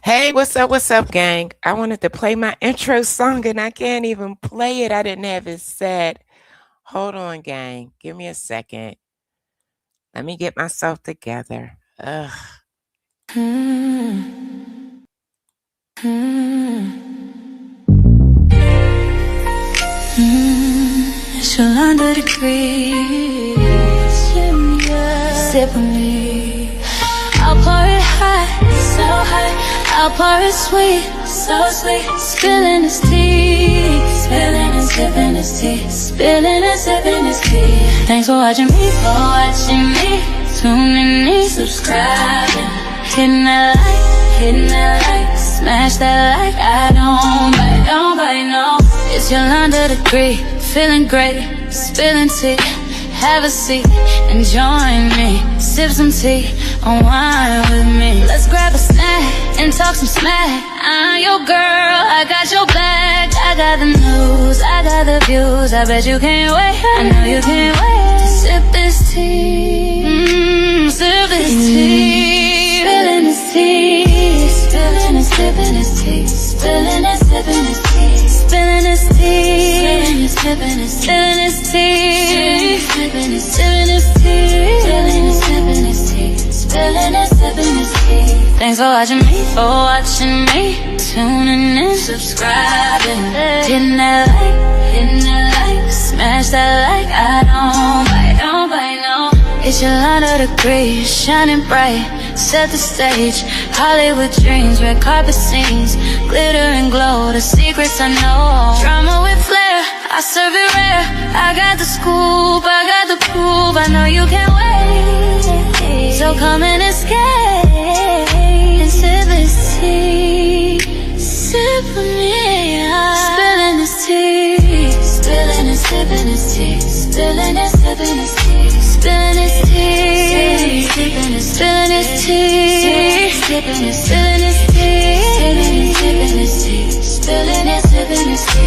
Hey, what's up, gang? I wanted to play my intro song and I can't even play it. I didn't have it set. Hold on, gang. Give me a second. Let me get myself together. Ugh. It's 100 degrees. Sip with me. I'll pour it hot, so hot. I'll pour it sweet, so sweet. Spilling his tea, spilling and sipping his tea, spilling and sipping his tea. Thanks for watching me, tuning in, subscribing, hitting that like, smash that like. I don't bite, no. It's your 100 degree, feeling great, spilling tea. Have a seat and join me. Sip some tea, unwind with me. Let's grab a snack and talk some smack. I'm your girl, I got your back. I got the news, I got the views. I bet you can't wait, I know you can't wait to sip this tea. Sip this tea. Spilling this tea. Spilling and sipping this tea. Spilling and sipping this tea. Spilling this tea. Spilling and sipping this tea. Spilling and sipping this tea. Spilling and sipping this tea. Spilling and sipping this tea. Thanks for watching me, tuning in, subscribing, hitting that like, smash that like. I don't bite, no. It's your 100 degrees, shining bright, set the stage. Hollywood dreams, red carpet scenes, glitter and glow, the secrets I know. Drama with flair, I serve it rare. I got the scoop, I got the proof. I know you can't wait, so come and escape and sip this tea. Sip with me, spilling this tea, spilling and sipping this tea, spilling and sipping this tea, spilling this tea, spilling this tea, spilling this tea, spilling and sipping this tea, spilling and sipping this tea.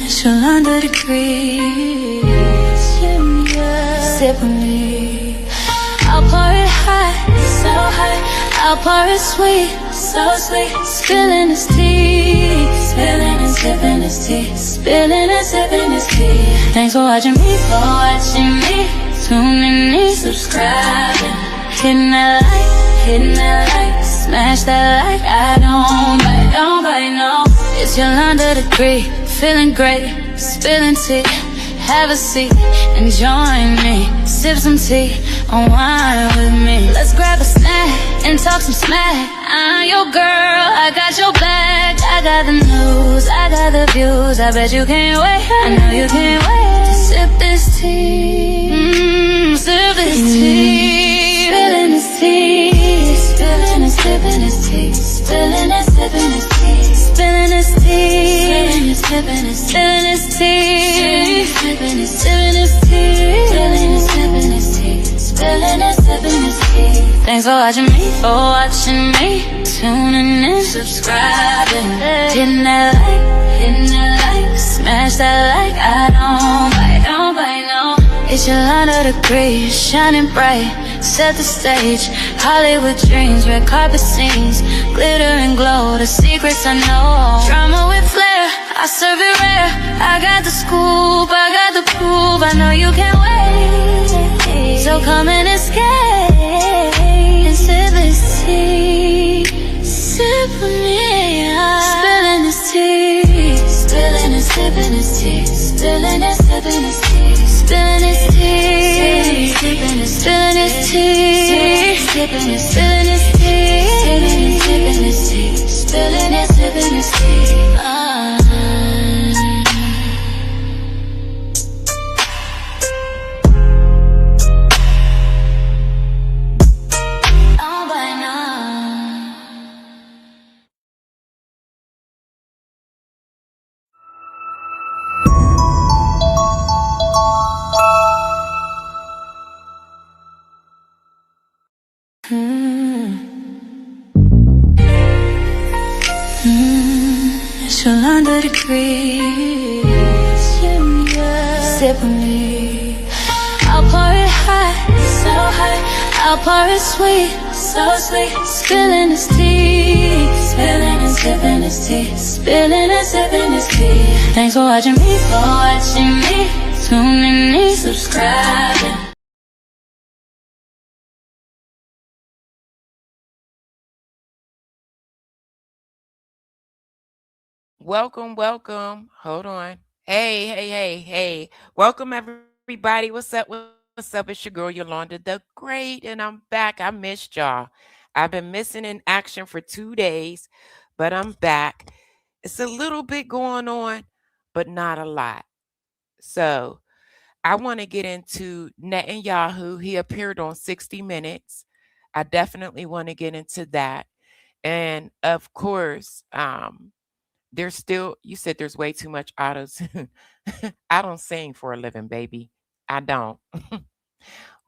It's 100 degrees. Sip with me. I'll pour it hot, so hot. I'll pour it sweet, so sweet. Spilling this tea, spilling and sipping this tea, spilling and sipping this tea. Thanks for watching me, tuning in, subscribing, hitting that like, smash that like. I don't bite, no. It's your 100 degree, feeling great, spilling tea. Have a seat and join me. Sip some tea, unwind with me. Let's grab a snack and talk some smack. I'm your girl, I got your back. I got the news, I got the views. I bet you can't wait, I know you can't wait to sip this tea. Sip this tea. Spilling this tea. Spilling and sipping this tea. Spilling and sipping this tea. Spilling this tea. Spilling and sipping this tea. Spilling and sipping this tea. Spilling and sipping this tea. Spilling and sipping this tea. Thanks for watching me, tuning in, subscribing, hitting that like, smash that like. I don't bite, no. It's your 100 degrees, shining bright, set the stage. Hollywood dreams, red carpet scenes, glitter and glow, the secrets I know. Drama with flair, I serve it rare. I got the scoop, I got the proof. I know you can't wait, so come and escape and sip this tea. Sip with me, spilling this tea, spilling and sipping this tea, spilling and sipping this tea, spilling this tea, spilling this tea, spilling this tea, spilling and sipping this tea, spilling and sipping this tea. to learn the degrees. Sip with me. I'll pour it hot, so hot. I'll pour it sweet, so sweet. Spilling his tea, spilling and sipping his tea, spilling and sipping his tea. Thanks for watching me, tuning in, subscribing. Welcome. Hold on. Hey. Welcome, everybody. What's up? It's your girl, Yolanda the Great, and I'm back. I missed y'all. I've been missing in action for 2 days, but I'm back. It's a little bit going on, but not a lot. So I want to get into Netanyahu. He appeared on 60 Minutes. I definitely want to get into that. And of course, there's still, you said there's way too much autos. I don't sing for a living, baby. I don't.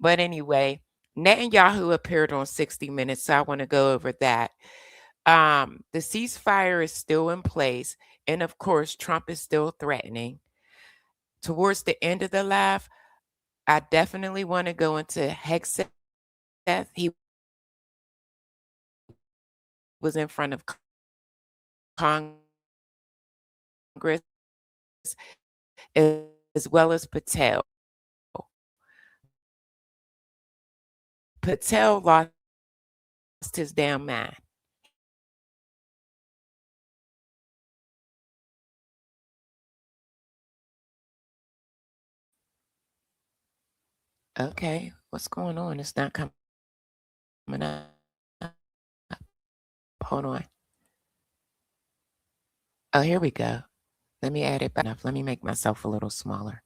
But anyway, Netanyahu appeared on 60 Minutes, so I want to go over that. The ceasefire is still in place, and of course, Trump is still threatening. Towards the end of the live, I definitely want to go into Hegseth. He was in front of Congress, as well as Patel. Patel lost his damn mind. Okay, what's going on? It's not coming up. Hold on. Oh, here we go. Let me add it back enough. Let me make myself a little smaller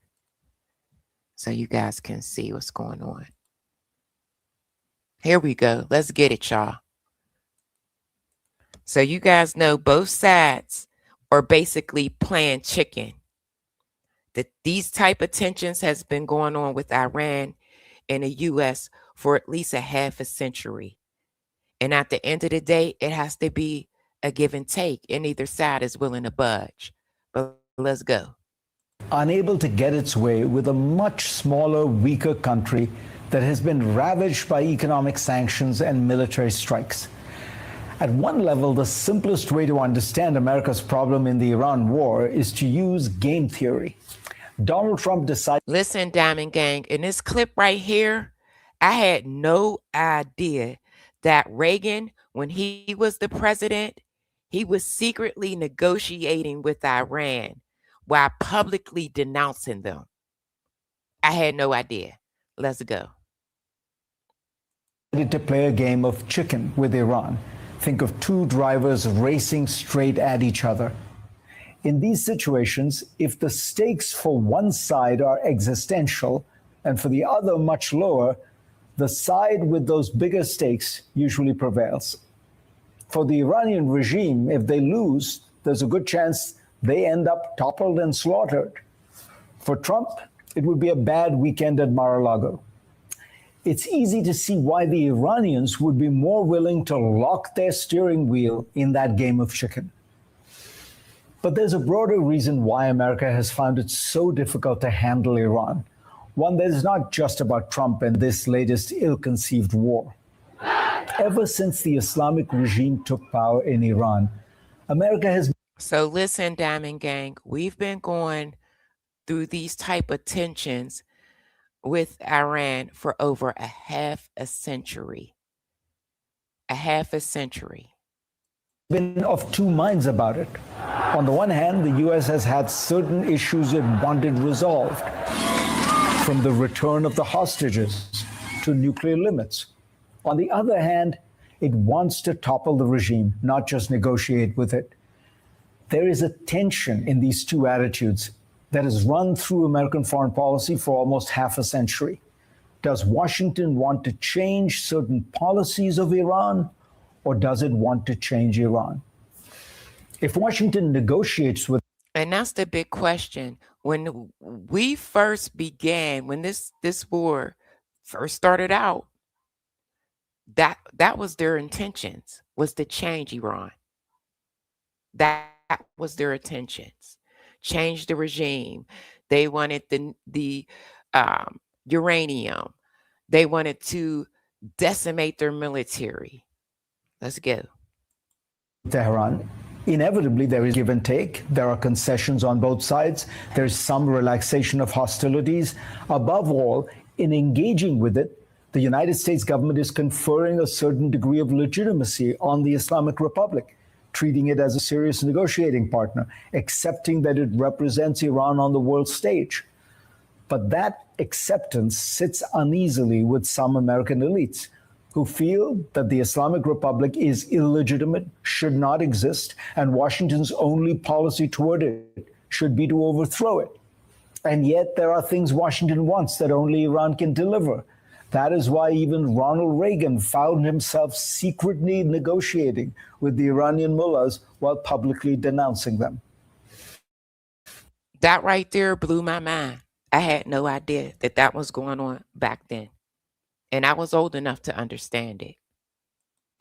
so you guys can see what's going on. Here we go. Let's get it, y'all. So you guys know both sides are basically playing chicken. That these type of tensions has been going on with Iran and the US for at least a half a century. And at the end of the day, it has to be a give and take, and neither side is willing to budge. But let's go. Unable to get its way with a much smaller, weaker country that has been ravaged by economic sanctions and military strikes. At one level, the simplest way to understand America's problem in the Iran war is to use game theory. Donald Trump decided. Listen, Diamond Gang, in this clip right here, I had no idea that Reagan, when he was the president, he was secretly negotiating with Iran while publicly denouncing them. I had no idea. Let's go. To play a game of chicken with Iran. Think of two drivers racing straight at each other. In these situations, if the stakes for one side are existential and for the other much lower, the side with those bigger stakes usually prevails. For the Iranian regime, if they lose, there's a good chance they end up toppled and slaughtered. For Trump, it would be a bad weekend at Mar-a-Lago. It's easy to see why the Iranians would be more willing to lock their steering wheel in that game of chicken. But there's a broader reason why America has found it so difficult to handle Iran, one that is not just about Trump and this latest ill-conceived war. Ever since the Islamic regime took power in Iran, America has... So listen, Diamond Gang, we've been going through these type of tensions with Iran for over a half a century. Been of two minds about it. On the one hand, the U.S. has had certain issues it wanted resolved, from the return of the hostages to nuclear limits. On the other hand, it wants to topple the regime, not just negotiate with it. There is a tension in these two attitudes that has run through American foreign policy for almost half a century. Does Washington want to change certain policies of Iran, or does it want to change Iran? If Washington negotiates with... And that's the big question. When we first began, when this war first started out, that was their intentions, was to change Iran. That was their intentions. Change the regime. They wanted the uranium. They wanted to decimate their military. Let's go. Tehran. Inevitably, there is give and take. There are concessions on both sides. There's some relaxation of hostilities. Above all, in engaging with it, the United States government is conferring a certain degree of legitimacy on the Islamic Republic, treating it as a serious negotiating partner, accepting that it represents Iran on the world stage. But that acceptance sits uneasily with some American elites who feel that the Islamic Republic is illegitimate, should not exist, and Washington's only policy toward it should be to overthrow it. And yet there are things Washington wants that only Iran can deliver. That is why even Ronald Reagan found himself secretly negotiating with the Iranian mullahs while publicly denouncing them. That right there blew my mind. I had no idea that that was going on back then. And I was old enough to understand it.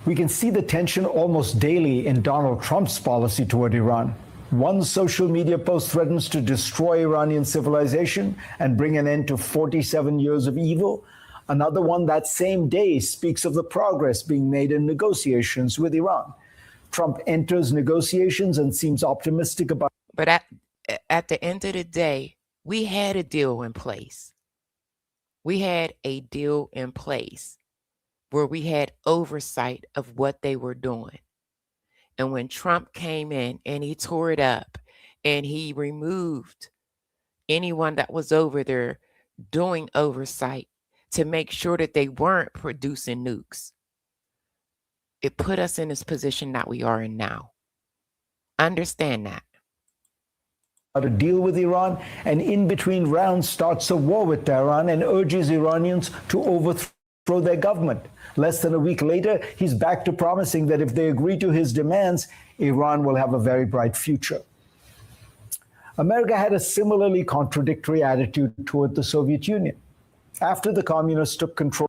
We can see the tension almost daily in Donald Trump's policy toward Iran. One social media post threatens to destroy Iranian civilization and bring an end to 47 years of evil. Another one that same day speaks of the progress being made in negotiations with Iran. Trump enters negotiations and seems optimistic about. But at the end of the day, we had a deal in place. We had a deal in place where we had oversight of what they were doing. And when Trump came in and he tore it up and he removed anyone that was over there doing oversight to make sure that they weren't producing nukes, it put us in this position that we are in now. Understand that. To deal with Iran, and in between rounds starts a war with Tehran and urges Iranians to overthrow their government. Less than a week later, he's back to promising that if they agree to his demands, Iran will have a very bright future. America had a similarly contradictory attitude toward the Soviet Union. After the communists took control.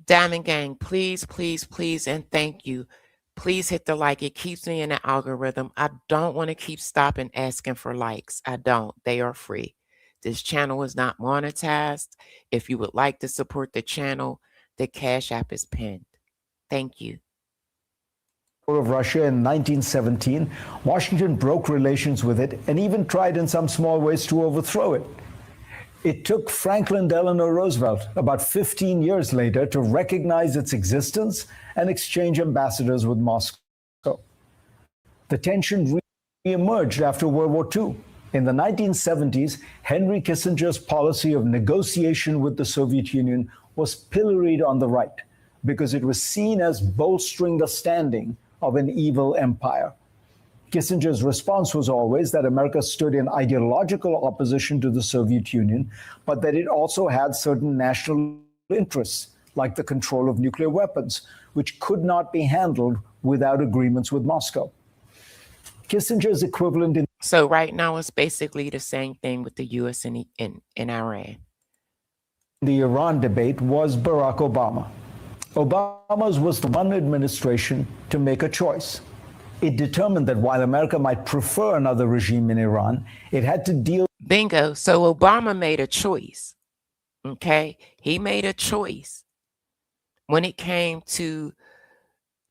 Diamond Gang, please, please, please, and thank you. Please hit the like. It keeps me in the algorithm. I don't want to keep stopping asking for likes. I don't. They are free. This channel is not monetized. If you would like to support the channel, the Cash App is pinned. Thank you. Of Russia in 1917, Washington broke relations with it and even tried in some small ways to overthrow it. It took Franklin Delano Roosevelt about 15 years later to recognize its existence and exchange ambassadors with Moscow. The tension re-emerged after World War II. In the 1970s, Henry Kissinger's policy of negotiation with the Soviet Union was pilloried on the right because it was seen as bolstering the standing of an evil empire. Kissinger's response was always that America stood in ideological opposition to the Soviet Union, but that it also had certain national interests, like the control of nuclear weapons, which could not be handled without agreements with Moscow. Kissinger's equivalent in. So right now it's basically the same thing with the U.S. and Iran. The Iran debate was Barack Obama. Obama's was the one administration to make a choice. It determined that while America might prefer another regime in Iran, it had to deal. Bingo. So Obama made a choice. Okay. He made a choice when it came to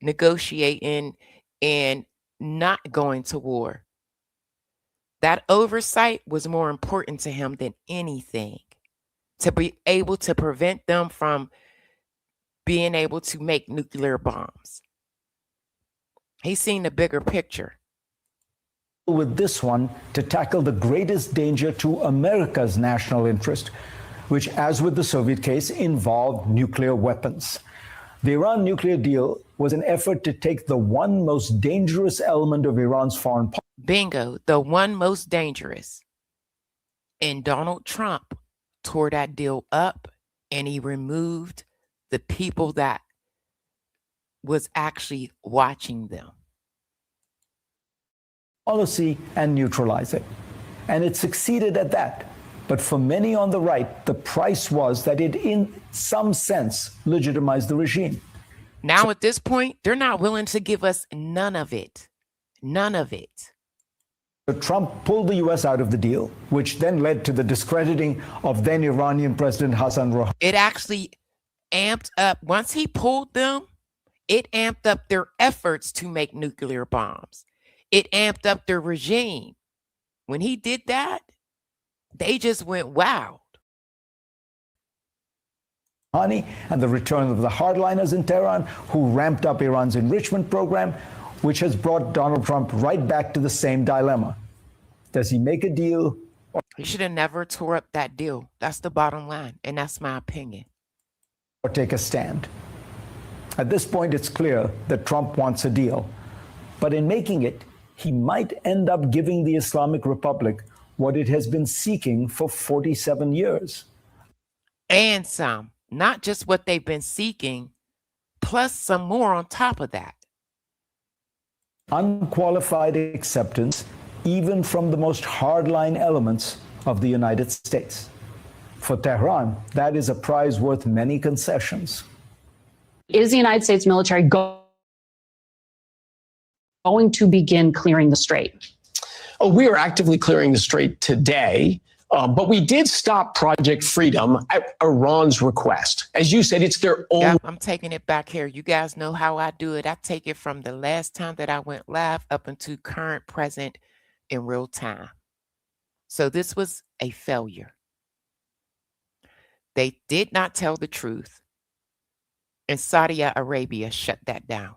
negotiating and not going to war. That oversight was more important to him than anything, to be able to prevent them from being able to make nuclear bombs. He's seen the bigger picture. With this one to tackle the greatest danger to America's national interest, which, as with the Soviet case, involved nuclear weapons. The Iran nuclear deal was an effort to take the one most dangerous element of Iran's foreign policy. Bingo, the one most dangerous. And Donald Trump tore that deal up and he removed the people that was actually watching them. Policy and neutralize it. And it succeeded at that. But for many on the right, the price was that it, in some sense, legitimized the regime. Now, at this point, they're not willing to give us none of it. None of it. Trump pulled the U.S. out of the deal, which then led to the discrediting of then Iranian President Hassan Rouhani. It actually amped up, once he pulled them, it amped up their efforts to make nuclear bombs. It amped up their regime. When he did that, they just went wild. And the return of the hardliners in Tehran, who ramped up Iran's enrichment program, which has brought Donald Trump right back to the same dilemma. Does he make a deal? He should have never tore up that deal. That's the bottom line, and that's my opinion. Or take a stand? At this point, it's clear that Trump wants a deal. But in making it, he might end up giving the Islamic Republic what it has been seeking for 47 years. And some, not just what they've been seeking, plus some more on top of that. Unqualified acceptance, even from the most hardline elements of the United States. For Tehran, that is a prize worth many concessions. Is the United States military going to begin clearing the strait? Oh, we are actively clearing the strait today, but we did stop Project Freedom at Iran's request. As you said, it's their own. Yeah, I'm taking it back here. You guys know how I do it. I take it from the last time that I went live up into current, present, in real time. So this was a failure. They did not tell the truth. And Saudi Arabia shut that down.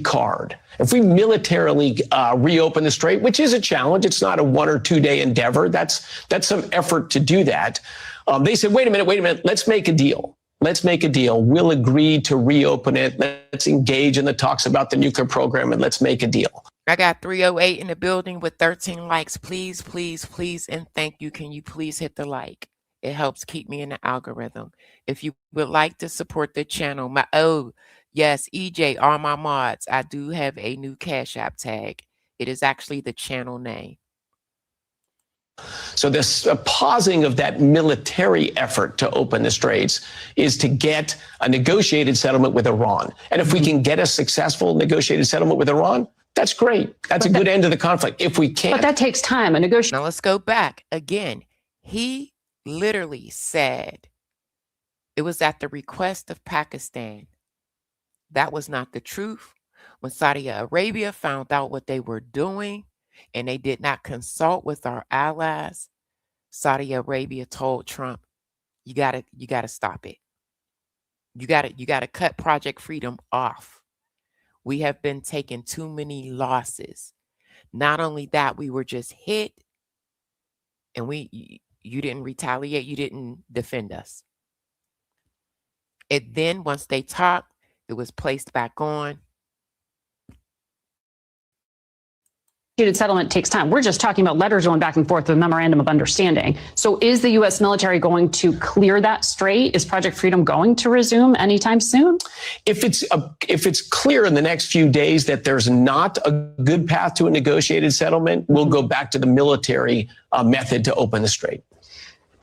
Card. If we militarily reopen the strait, which is a challenge, it's not a 1 or 2 day endeavor. That's some effort to do that. They said, wait a minute, let's make a deal. Let's make a deal. We'll agree to reopen it. Let's engage in the talks about the nuclear program and let's make a deal. I got 308 in the building with 13 likes. Please, please, please, and thank you. Can you please hit the like? It helps keep me in the algorithm. If you would like to support the channel, yes, EJ, all my mods, I do have a new Cash App tag. It is actually the channel name. So this pausing of that military effort to open the straits is to get a negotiated settlement with Iran. And if we can get a successful negotiated settlement with Iran, that's great. That's a good end to the conflict. If we can't. But that takes time. A negotiation. Now let's go back again. He literally said it was at the request of Pakistan. That was not the truth. When Saudi Arabia found out what they were doing and they did not consult with our allies, Saudi Arabia told Trump, you gotta stop it. You gotta cut Project Freedom off. We have been taking too many losses. Not only that, we were just hit and you didn't retaliate, you didn't defend us. And then once they talked, it was placed back on. Settlement takes time. We're just talking about letters going back and forth with a memorandum of understanding. So is the U.S. military going to clear that strait? Is Project Freedom going to resume anytime soon? If it's clear in the next few days that there's not a good path to a negotiated settlement, we'll go back to the military method to open the strait.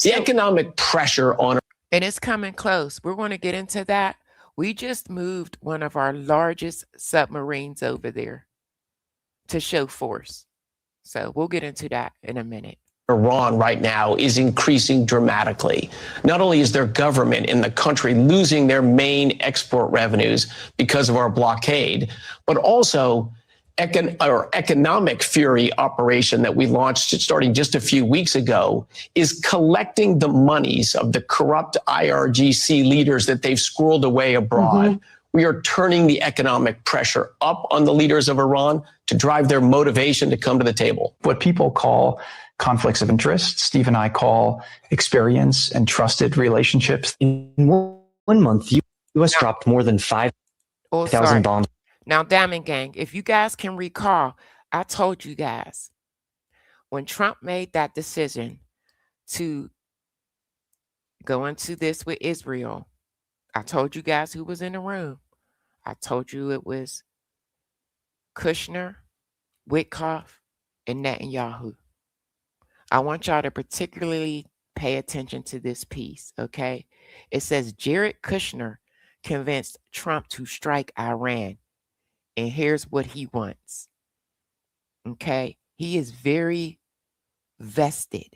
The economic pressure on. And it's coming close. We're going to get into that. We just moved one of our largest submarines over there to show force. So we'll get into that in a minute. Iran right now is increasing dramatically. Not only is their government in the country losing their main export revenues because of our blockade, but also our economic fury operation that we launched starting just a few weeks ago is collecting the monies of the corrupt IRGC leaders that they've squirreled away abroad. Mm-hmm. We are turning the economic pressure up on the leaders of Iran to drive their motivation to come to the table. What people call conflicts of interest, Steve and I call experience and trusted relationships. In 1 month, the U.S. dropped more than 5,000 bombs. Now, Diamond Gang, if you guys can recall, I told you guys, when Trump made that decision to go into this with Israel, I told you guys who was in the room. I told you it was Kushner, Witkoff, and Netanyahu. I want y'all to particularly pay attention to this piece, okay? It says Jared Kushner convinced Trump to strike Iran. And here's what he wants. Okay. He is very vested,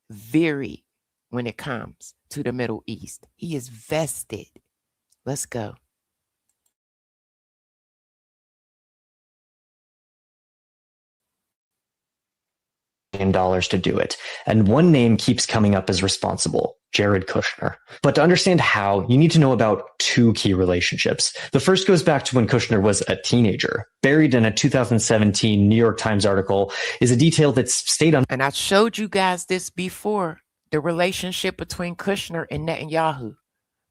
very, when it comes to the Middle East. He is vested. Let's go. Dollars to do it. And one name keeps coming up as responsible, Jared Kushner. But to understand how, you need to know about two key relationships. The first goes back to when Kushner was a teenager. Buried in a 2017 New York Times article is a detail that's stayed on. And I showed you guys this before, the relationship between Kushner and Netanyahu.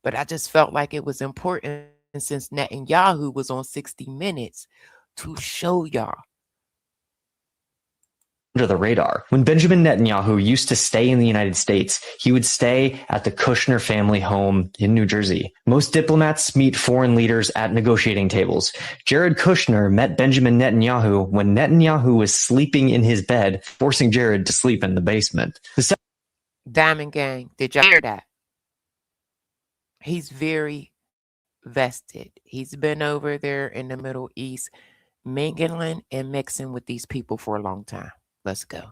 But I just felt like it was important since Netanyahu was on 60 Minutes to show y'all. Under the radar. When Benjamin Netanyahu used to stay in the United States, he would stay at the Kushner family home in New Jersey. Most diplomats meet foreign leaders at negotiating tables. Jared Kushner met Benjamin Netanyahu when Netanyahu was sleeping in his bed, forcing Jared to sleep in the basement. Diamond Gang, did y'all hear that? He's very vested. He's been over there in the Middle East, mingling and mixing with these people for a long time. Let's go.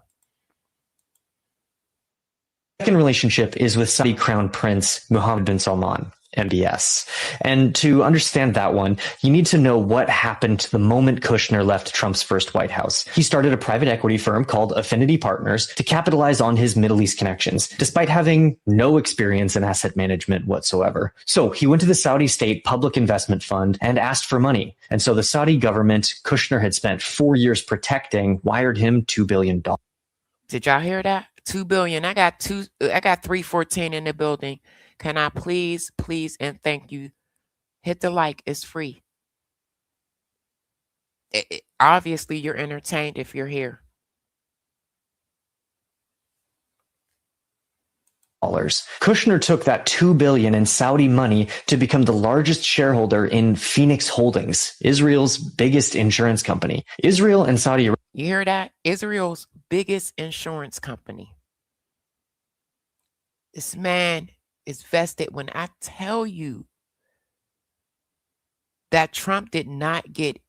Second relationship is with Saudi Crown Prince Mohammed bin Salman, MBS. And to understand that one, you need to know what happened the moment Kushner left Trump's first White House. He started a private equity firm called Affinity Partners to capitalize on his Middle East connections, despite having no experience in asset management whatsoever. So he went to the Saudi State Public Investment Fund and asked for money. And so the Saudi government Kushner had spent 4 years protecting wired him $2 billion. Did y'all hear that? $2 billion. I got 314 in the building. Can I please, and thank you, hit the like. It's free. Obviously, you're entertained if you're here. Kushner took that $2 billion in Saudi money to become the largest shareholder in Phoenix Holdings, Israel's biggest insurance company. Israel and Saudi Arabia. You hear that? Israel's biggest insurance company. This man is vested. When I tell you that Trump did not get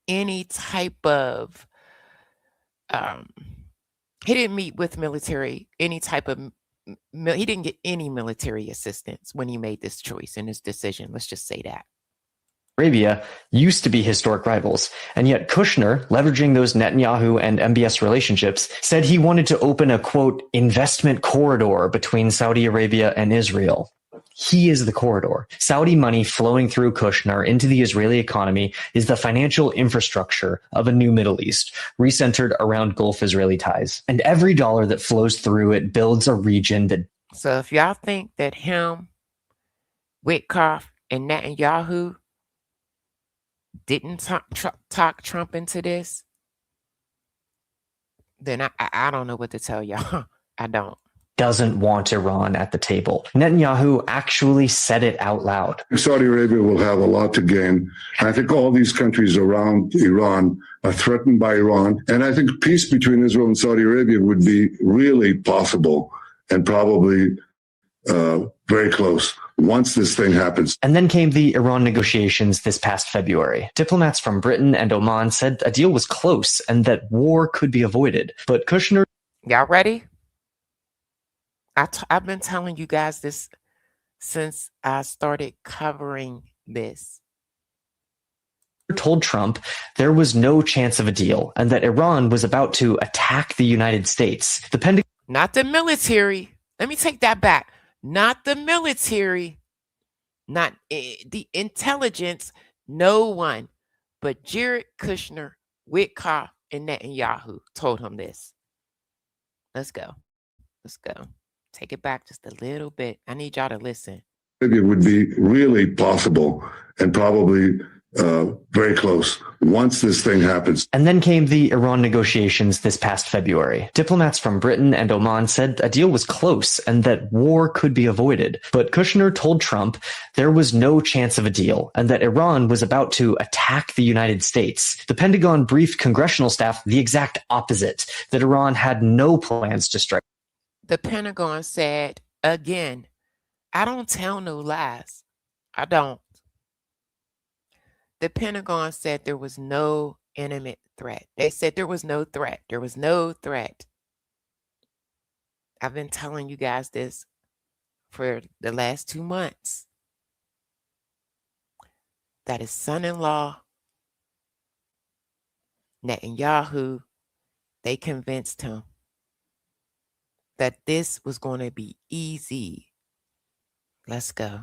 any type of, he didn't meet with military, any type of, he didn't get any military assistance when he made this choice and this decision. Let's just say that. Arabia used to be historic rivals, and yet Kushner, leveraging those Netanyahu and MBS relationships, said he wanted to open a, quote, investment corridor between Saudi Arabia and Israel. He is the corridor. Saudi money flowing through Kushner into the Israeli economy is the financial infrastructure of a new Middle East, recentered around Gulf Israeli ties. And every dollar that flows through it builds a region that... So if y'all think that him, Witkoff, and Netanyahu didn't talk Trump into this, then I don't know what to tell y'all. I don't. Doesn't want Iran at the table. Netanyahu actually said it out loud. Saudi Arabia will have a lot to gain. I think all these countries around Iran are threatened by Iran. And I think peace between Israel and Saudi Arabia would be really possible and probably very close once this thing happens. And then came the Iran negotiations this past February. Diplomats from Britain and Oman said a deal was close and that war could be avoided. But Kushner... Y'all ready? I've been telling you guys this since I started covering this. Told Trump there was no chance of a deal and that Iran was about to attack the United States. The Pentagon... Not the military. Let me take that back. Not the military. Not the intelligence. No one but Jared Kushner, Witkoff, and Netanyahu told him this. Let's go. Let's go. Take it back just a little bit. I need y'all to listen. It would be really possible and probably very close once this thing happens. And then came the Iran negotiations this past February. Diplomats from Britain and Oman said a deal was close and that war could be avoided. But Kushner told Trump there was no chance of a deal and that Iran was about to attack the United States. The Pentagon briefed congressional staff the exact opposite, that Iran had no plans to strike. The Pentagon said, again, I don't tell no lies. I don't. The Pentagon said there was no imminent threat. They said there was no threat. There was no threat. I've been telling you guys this for the last 2 months. That his son-in-law, Netanyahu, they convinced him that this was going to be easy. Let's go.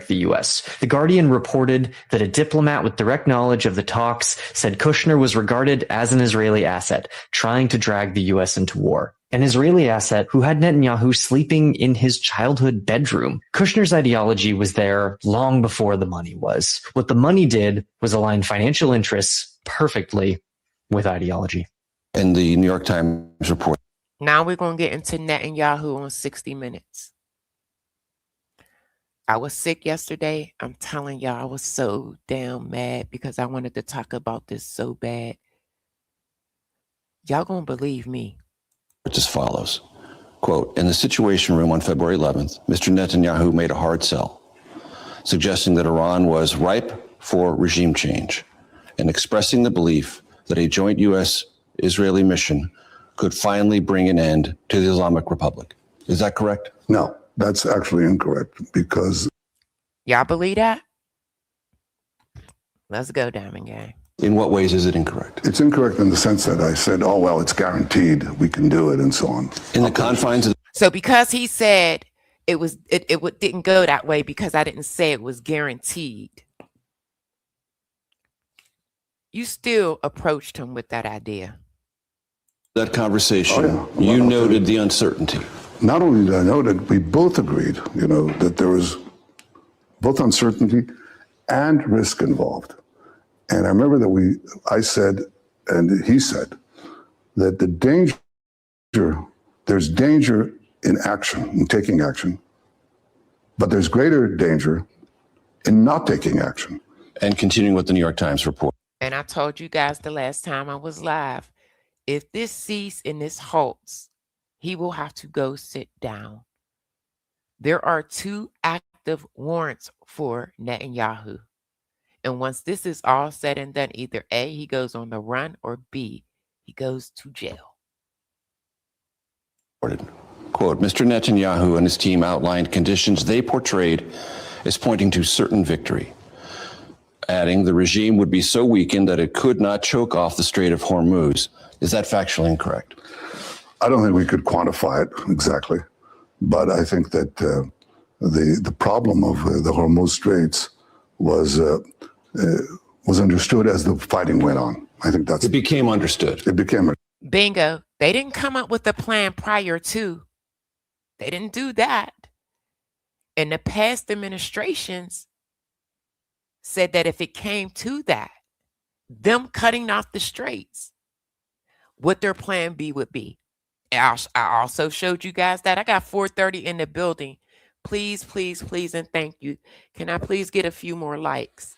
The U.S. The Guardian reported that a diplomat with direct knowledge of the talks said Kushner was regarded as an Israeli asset, trying to drag the U.S. into war. An Israeli asset who had Netanyahu sleeping in his childhood bedroom. Kushner's ideology was there long before the money was. What the money did was align financial interests perfectly with ideology. And the New York Times report. Now we're going to get into Netanyahu on 60 Minutes. I was sick yesterday. I'm telling y'all, I was so damn mad because I wanted to talk about this so bad. Y'all gonna believe me. It's as follows. Quote, in the Situation Room on February 11th, Mr. Netanyahu made a hard sell, suggesting that Iran was ripe for regime change and expressing the belief that a joint U.S.-Israeli mission could finally bring an end to the Islamic Republic. Is that correct? No, that's actually incorrect because... Y'all believe that? Let's go, Diamond Gang. In what ways is it incorrect? It's incorrect in the sense that I said, oh, well, it's guaranteed, we can do it, and so on. In the confines of... So because he said it didn't go that way because I didn't say it was guaranteed, you still approached him with that idea. That conversation, you noted the uncertainty. Not only did I note it, we both agreed, that there was both uncertainty and risk involved. And I remember that I said, and he said, that there's danger in action, in taking action, but there's greater danger in not taking action. And continuing with the New York Times report. And I told you guys the last time I was live, if this cease and this halts, he will have to go sit down. There are 2 active warrants for Netanyahu. And once this is all said and done, either A, he goes on the run, or B, he goes to jail. Quote, Mr. Netanyahu and his team outlined conditions they portrayed as pointing to certain victory, adding the regime would be so weakened that it could not choke off the Strait of Hormuz. Is that factually incorrect? I don't think we could quantify it exactly, but I think that the problem of the Hormuz Straits was understood as the fighting went on. I think it became understood. It became bingo. They didn't come up with a plan prior to. They didn't do that. And the past administrations said that if it came to that, them cutting off the straits, what their plan B would be. I also showed you guys that. I got 430 in the building. Please, please, please, and thank you. Can I please get a few more likes?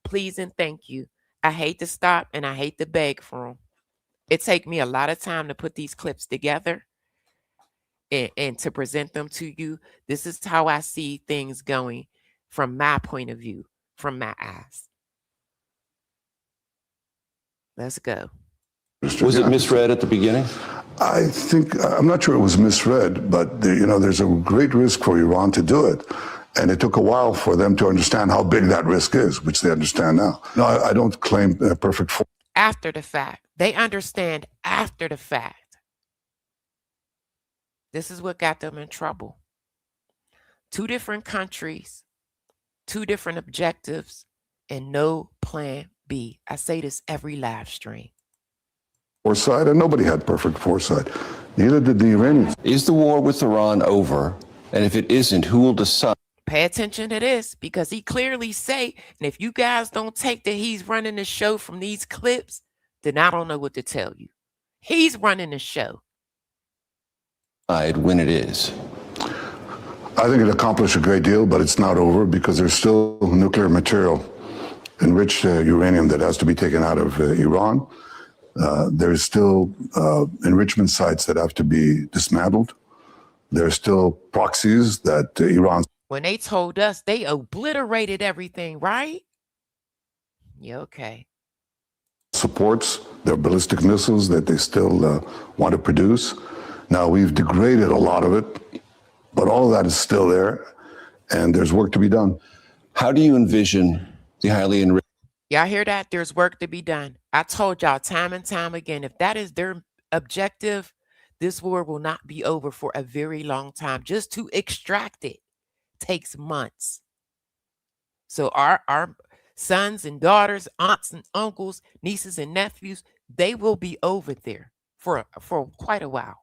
Please and thank you. I hate to stop and I hate to beg for them. It takes me a lot of time to put these clips together and to present them to you. This is how I see things going from my point of view, from my eyes. Let's go. Was it misread at the beginning? I'm not sure it was misread, but there's a great risk for Iran to do it. And it took a while for them to understand how big that risk is, which they understand now. No, I don't claim perfect form. After the fact. They understand after the fact. This is what got them in trouble. 2 different countries, 2 different objectives, and no plan B. I say this every live stream. Foresight, and nobody had perfect foresight. Neither did the Iranians. Is the war with Iran over? And if it isn't, who will decide? Pay attention to this, because he clearly say, and if you guys don't take that he's running the show from these clips, then I don't know what to tell you. He's running the show. When it is. I think it accomplished a great deal, but it's not over because there's still nuclear material, enriched uranium that has to be taken out of Iran. There's still enrichment sites that have to be dismantled. There's still proxies that Iran... When they told us, they obliterated everything, right? Yeah, okay. supports their ballistic missiles that they still want to produce. Now, we've degraded a lot of it, but all of that is still there, and there's work to be done. How do you envision the highly enriched? Y'all hear that? There's work to be done. I told y'all time and time again, if that is their objective, this war will not be over for a very long time. Just to extract it takes months. So our sons and daughters, aunts and uncles, nieces and nephews, they will be over there for quite a while.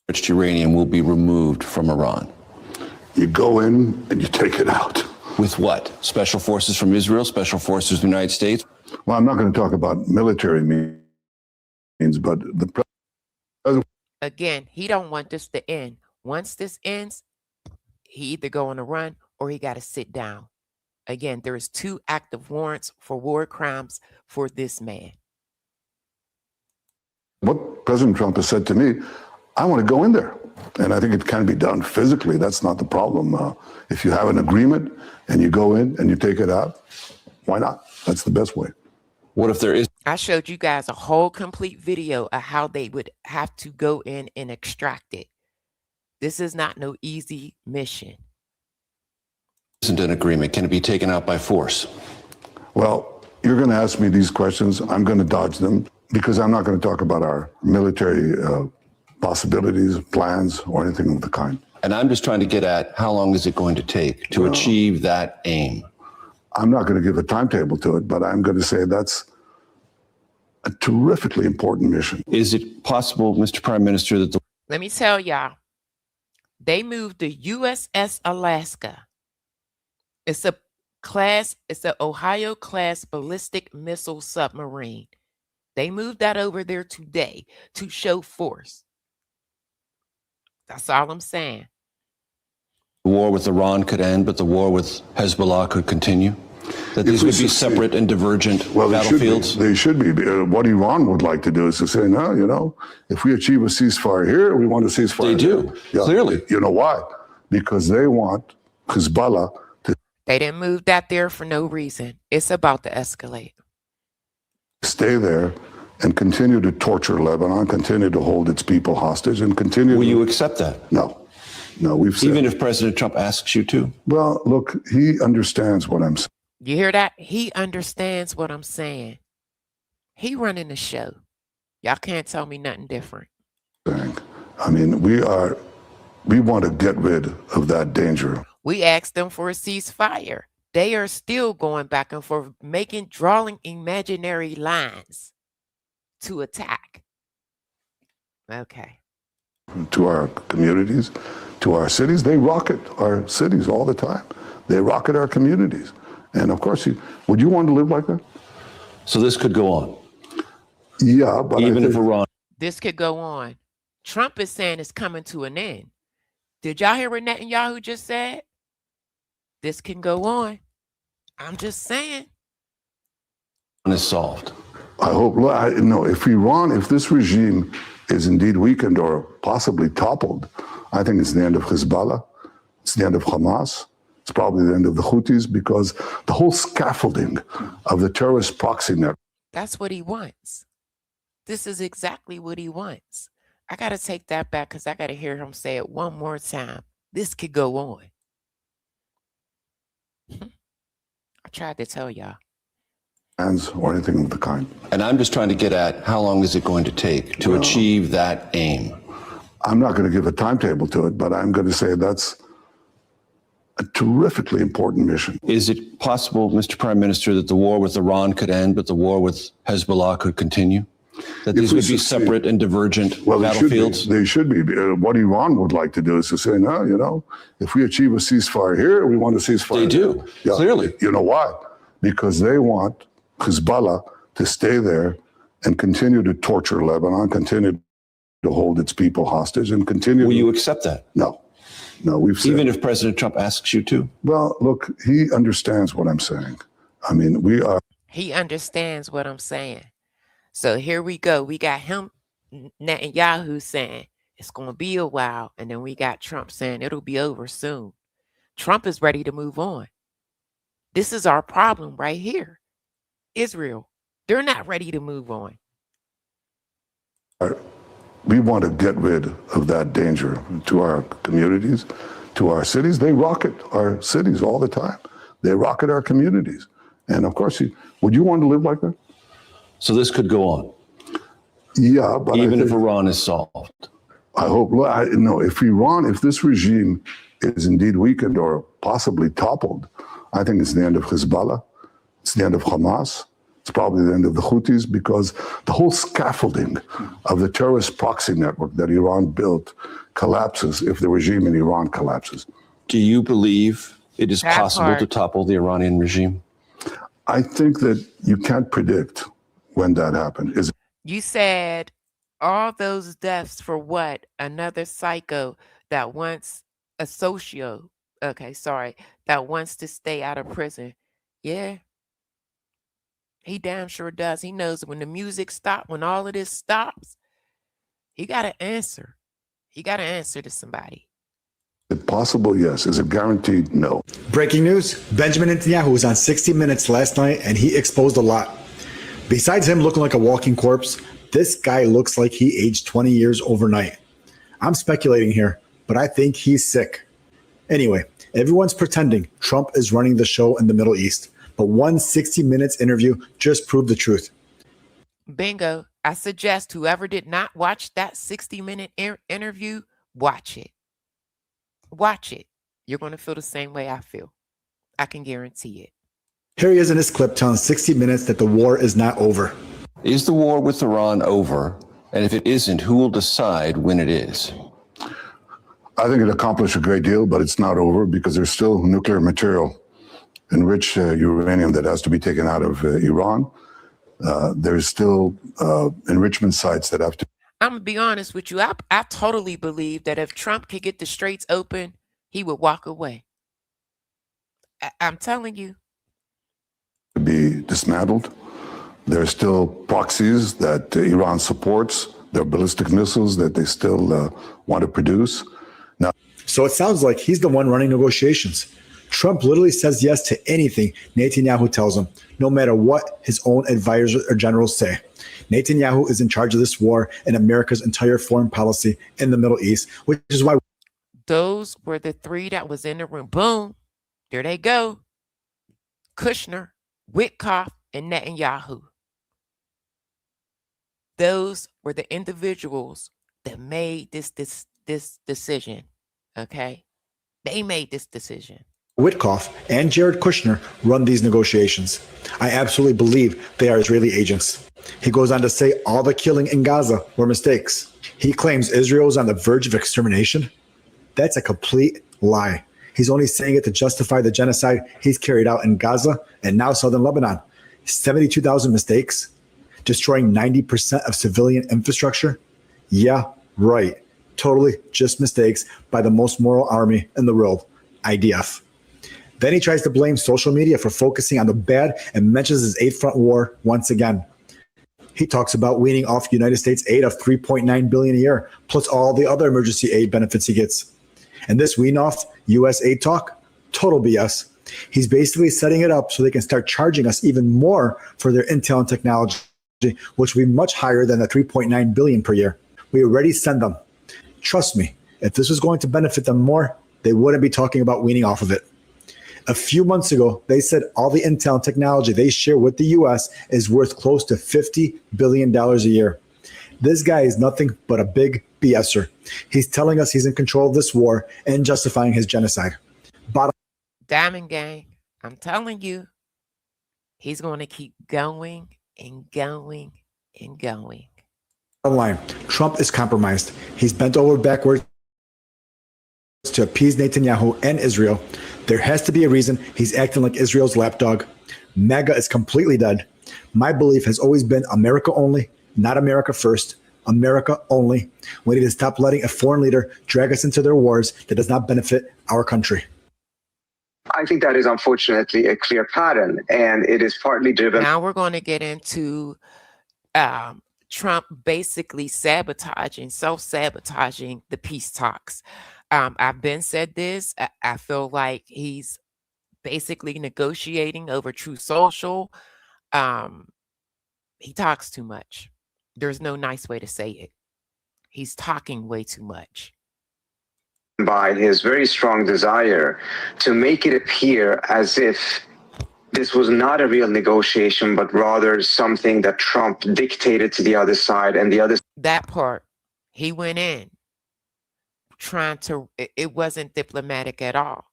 Enriched uranium will be removed from Iran. You go in and you take it out. With what? Special forces from Israel, special forces from the United States? Well, I'm not going to talk about military means, but the president. Again, he don't want this to end. Once this ends, he either go on a run or he got to sit down. Again, there is 2 active warrants for war crimes for this man. What President Trump has said to me, I want to go in there. And I think it can be done physically. That's not the problem. If you have an agreement and you go in and you take it out, why not? That's the best way. What if there is? I showed you guys a whole complete video of how they would have to go in and extract it. This is not no easy mission. Isn't an agreement? Can it be taken out by force? Well, you're going to ask me these questions. I'm going to dodge them because I'm not going to talk about our military possibilities, plans, or anything of the kind. And I'm just trying to get at how long is it going to take to achieve that aim? I'm not going to give a timetable to it, but I'm going to say that's a terrifically important mission. Is it possible, Mr. Prime Minister, that the... Let me tell y'all, they moved the USS Alaska. It's an Ohio class ballistic missile submarine. They moved that over there today to show force. That's all I'm saying. The war with Iran could end, but the war with Hezbollah could continue? That these would be separate and divergent battlefields? They should be. What Iran would like to do is to say, no, you know, if we achieve a ceasefire here, we want a ceasefire They do, clearly. You know why? Because they want Hezbollah to... They didn't move that there for no reason. It's about to escalate. Stay there and continue to torture Lebanon, continue to hold its people hostage, and continue... Will you accept that? No. No, we've said... Even if President Trump asks you to? Well, look, he understands what I'm saying. You hear that? He understands what I'm saying. He running the show. Y'all can't tell me nothing different. I mean, we want to get rid of that danger. We asked them for a ceasefire. They are still going back and forth, drawing imaginary lines to attack. Okay. To our communities, to our cities. They rocket our cities all the time. They rocket our communities. And of course, would you want to live like that? So this could go on? Yeah, but even if Iran... This could go on. Trump is saying it's coming to an end. Did y'all hear what Netanyahu just said? This can go on. I'm just saying. Is solved. I hope. No, if this regime is indeed weakened or possibly toppled, I think it's the end of Hezbollah. It's the end of Hamas. It's probably the end of the Houthis, because the whole scaffolding of the terrorist proxy network. That's what he wants. This is exactly what he wants. I got to take that back because I got to hear him say it one more time. This could go on. I tried to tell y'all. Or anything of the kind. And I'm just trying to get at how long is it going to take to achieve that aim? I'm not going to give a timetable to it, but I'm going to say that's a terrifically important mission. Is it possible, Mr. Prime Minister, that the war with Iran could end, but the war with Hezbollah could continue? That these would be separate and divergent battlefields? They should be. What Iran would like to do is to say, no, you know, if we achieve a ceasefire here, we want a ceasefire They do, clearly. You know why? Because they want Hezbollah to stay there and continue to torture Lebanon, continue to hold its people hostage, and continue... Will you accept that? No. No, we've said... Even if President Trump asks you to? Well, look, he understands what I'm saying. I mean, we are... He understands what I'm saying. So here we go. We got him, Netanyahu, saying it's going to be a while. And then we got Trump saying it'll be over soon. Trump is ready to move on. This is our problem right here. Israel. They're not ready to move on. We want to get rid of that danger to our communities, to our cities. They rocket our cities all the time. They rocket our communities. And of course, would you want to live like that? So this could go on. Yeah, but even if Iran is solved. I hope no. If this regime is indeed weakened or possibly toppled, I think it's the end of Hezbollah. It's the end of Hamas. It's probably the end of the Houthis, because the whole scaffolding of the terrorist proxy network that Iran built collapses if the regime in Iran collapses. Do you believe it is possible to topple the Iranian regime? I think that you can't predict when that happens. You said all those deaths for what? Another psycho that wants a that wants to stay out of prison. Yeah. He damn sure does. He knows when the music stops, when all of this stops, he got to answer. He got to answer to somebody. Is it possible? Yes. Is it guaranteed? No. Breaking news. Benjamin Netanyahu was on 60 Minutes last night, and he exposed a lot. Besides him looking like a walking corpse, this guy looks like he aged 20 years overnight. I'm speculating here, but I think he's sick. Anyway, everyone's pretending Trump is running the show in the Middle East, but one 60 Minutes interview just proved the truth. Bingo. I suggest whoever did not watch that 60-minute interview, watch it. Watch it. You're going to feel the same way I feel. I can guarantee it. Here he is in this clip telling 60 Minutes that the war is not over. Is the war with Iran over? And if it isn't, who will decide when it is? I think it accomplished a great deal, but it's not over because there's still nuclear material, enriched uranium that has to be taken out of Iran. There's still enrichment sites that have to. I'm going to be honest with you. I totally believe that if Trump could get the straits open, he would walk away. I'm telling you. Be dismantled. There are still proxies that Iran supports. There are ballistic missiles that they still want to produce. Now, so it sounds like he's the one running negotiations. Trump literally says yes to anything Netanyahu tells him, no matter what his own advisors or generals say. Netanyahu is in charge of this war and America's entire foreign policy in the Middle East, which is why. Those were the three that was in the room. Boom. There they go. Kushner, Witkoff, and Netanyahu. Those were the individuals that made this decision. Okay? They made this decision. Witkoff and Jared Kushner run these negotiations. I absolutely believe they are Israeli agents. He goes on to say all the killing in Gaza were mistakes. He claims Israel is on the verge of extermination. That's a complete lie. He's only saying it to justify the genocide he's carried out in Gaza and now southern Lebanon. 72,000 mistakes, destroying 90% of civilian infrastructure. Yeah, right. Totally just mistakes by the most moral army in the world, IDF. Then he tries to blame social media for focusing on the bad and mentions his Eighth Front War once again. He talks about weaning off United States aid of $3.9 billion a year, plus all the other emergency aid benefits he gets. And this wean off U.S. aid talk, total BS. He's basically setting it up so they can start charging us even more for their intel and technology, which will be much higher than the $3.9 billion per year. We already send them. Trust me, if this was going to benefit them more, they wouldn't be talking about weaning off of it. A few months ago, they said all the intel and technology they share with the U.S. is worth close to $50 billion a year. This guy is nothing but a big BSer. He's telling us he's in control of this war and justifying his genocide. Diamond Gang, I'm telling you, he's going to keep going and going and going. Bottom line, Trump is compromised. He's bent over backwards to appease Netanyahu and Israel. There has to be a reason he's acting like Israel's lapdog. MAGA is completely dead. My belief has always been America only, not America first. America only. We need to stop letting a foreign leader drag us into their wars that does not benefit our country. I think that is unfortunately a clear pattern, and it is partly driven. Now we're going to get into Trump basically self-sabotaging the peace talks. I've been said this. I feel like he's basically negotiating over True Social. He talks too much. There's no nice way to say it. He's talking way too much. By his very strong desire to make it appear as if this was not a real negotiation, but rather something that Trump dictated to the other side and the other. That part, he went in trying to, it wasn't diplomatic at all.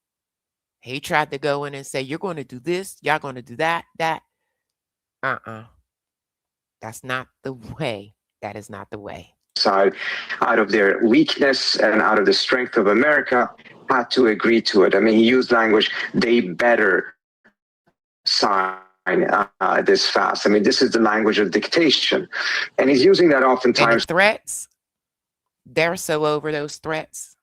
He tried to go in and say, you're going to do this, y'all going to do that. That's not the way. That is not the way. Side, out of their weakness and out of the strength of America, had to agree to it. I mean, he used language, they better sign this fast. I mean, this is the language of dictation. And he's using that oftentimes. And the threats, they're so over those threats.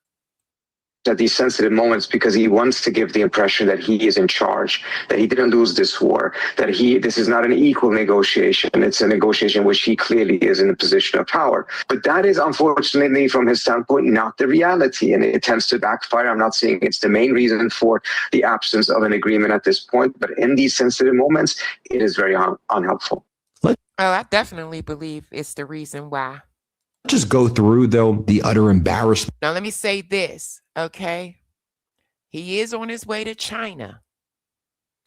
At these sensitive moments, because he wants to give the impression that he is in charge, that he didn't lose this war, that this is not an equal negotiation. It's a negotiation which he clearly is in a position of power. But that is, unfortunately, from his standpoint, not the reality, and it tends to backfire. I'm not saying it's the main reason for the absence of an agreement at this point, but in these sensitive moments, it is very unhelpful. Oh, I definitely believe it's the reason why. Just go through, though, the utter embarrassment. Now, let me say this, okay? He is on his way to China.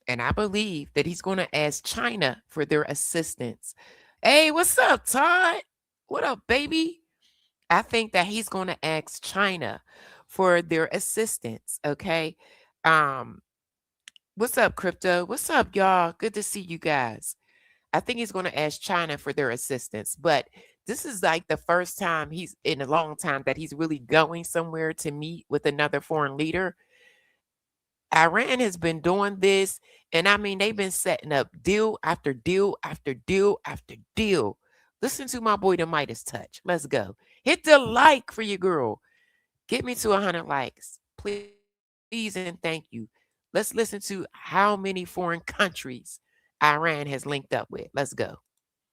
And I believe that he's going to ask China for their assistance. Hey, what's up, Todd? What up, baby? I think that he's going to ask China for their assistance, okay? What's up, Crypto? What's up, y'all? Good to see you guys. I think he's going to ask China for their assistance, but this is like the first time he's in a long time that he's really going somewhere to meet with another foreign leader. Iran has been doing this, and I mean, they've been setting up deal after deal after deal after deal. Listen to my boy, the Midas Touch. Let's go. Hit the like for your girl. Get me to 100 likes, please and thank you. Let's listen to how many foreign countries Iran has linked up with. Let's go.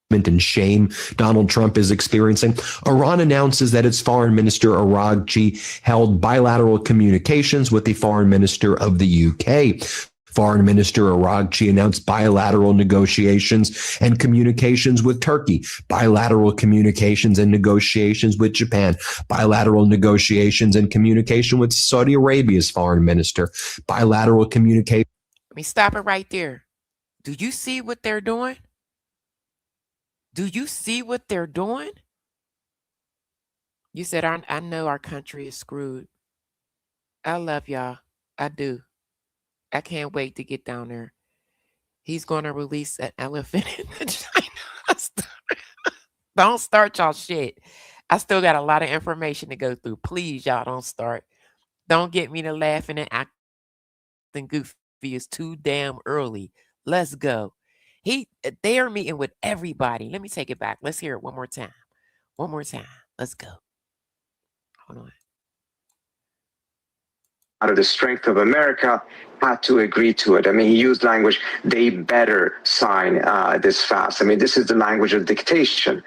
And shame Donald Trump is experiencing. Iran announces that its foreign minister Araghchi held bilateral communications with the foreign minister of the UK. Foreign Minister Araghchi announced bilateral negotiations and communications with Turkey, bilateral communications and negotiations with Japan, bilateral negotiations and communication with Saudi Arabia's foreign minister, bilateral communication. Let me stop it right there. Do you see what they're doing? Do you see what they're doing? You said, I know our country is screwed. I love y'all. I do. I can't wait to get down there. He's going to release an elephant in China. Don't start y'all shit. I still got a lot of information to go through. Please, y'all, don't start. Don't get me to laughing and acting goofy. It's too damn early. Let's go. They are meeting with everybody. Let me take it back. Let's hear it one more time. One more time. Let's go. Hold on. Out of the strength of America, had to agree to it. I mean, he used language, they better sign this fast. I mean, this is the language of dictation.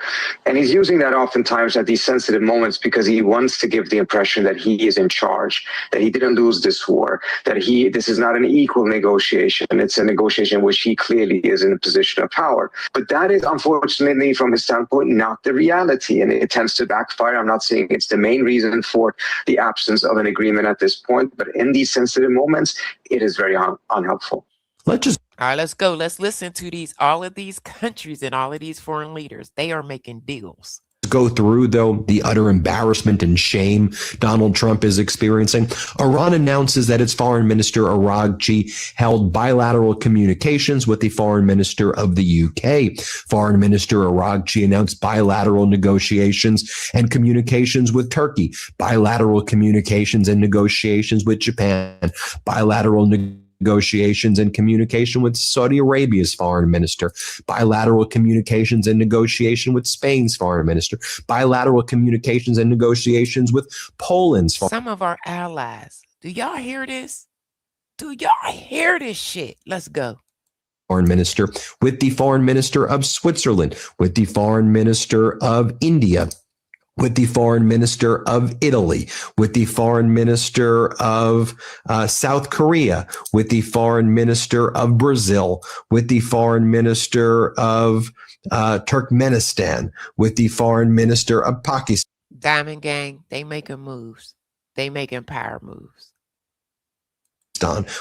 And he's using that oftentimes at these sensitive moments because he wants to give the impression that he is in charge, that he didn't lose this war, that this is not an equal negotiation. It's a negotiation which he clearly is in a position of power. But that is, unfortunately, from his standpoint, not the reality. And it tends to backfire. I'm not saying it's the main reason for the absence of an agreement at this point, but in these sensitive moments, it is very unhelpful. All right, let's go. Let's listen to all of these countries and all of these foreign leaders. They are making deals. Go through, though, the utter embarrassment and shame Donald Trump is experiencing. Iran announces that its foreign minister Araghchi held bilateral communications with the foreign minister of the UK. Foreign Minister Araghchi announced bilateral negotiations and communications with Turkey, bilateral communications and negotiations with Japan, bilateral negotiations and communication with Saudi Arabia's foreign minister, bilateral communications and negotiation with Spain's foreign minister, bilateral communications and negotiations with Poland's foreign. Some of our allies. Do y'all hear this? Do y'all hear this shit? Let's go. Foreign minister, with the foreign minister of Switzerland, with the foreign minister of India, with the foreign minister of Italy, with the foreign minister of South Korea, with the foreign minister of Brazil, with the foreign minister of Turkmenistan, with the foreign minister of Pakistan. Diamond Gang, they making moves. They making power moves.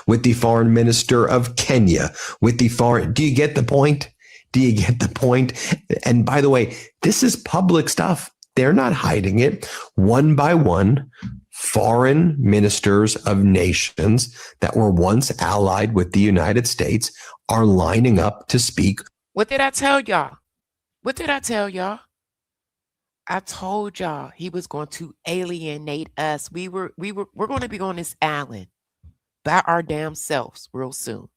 With the foreign minister of Kenya, with the foreign. Do you get the point? Do you get the point? And by the way, this is public stuff. They're not hiding it. One by one, foreign ministers of nations that were once allied with the United States are lining up to speak. What did I tell y'all? What did I tell y'all? I told y'all he was going to alienate us. We're going to be on this island by our damn selves real soon.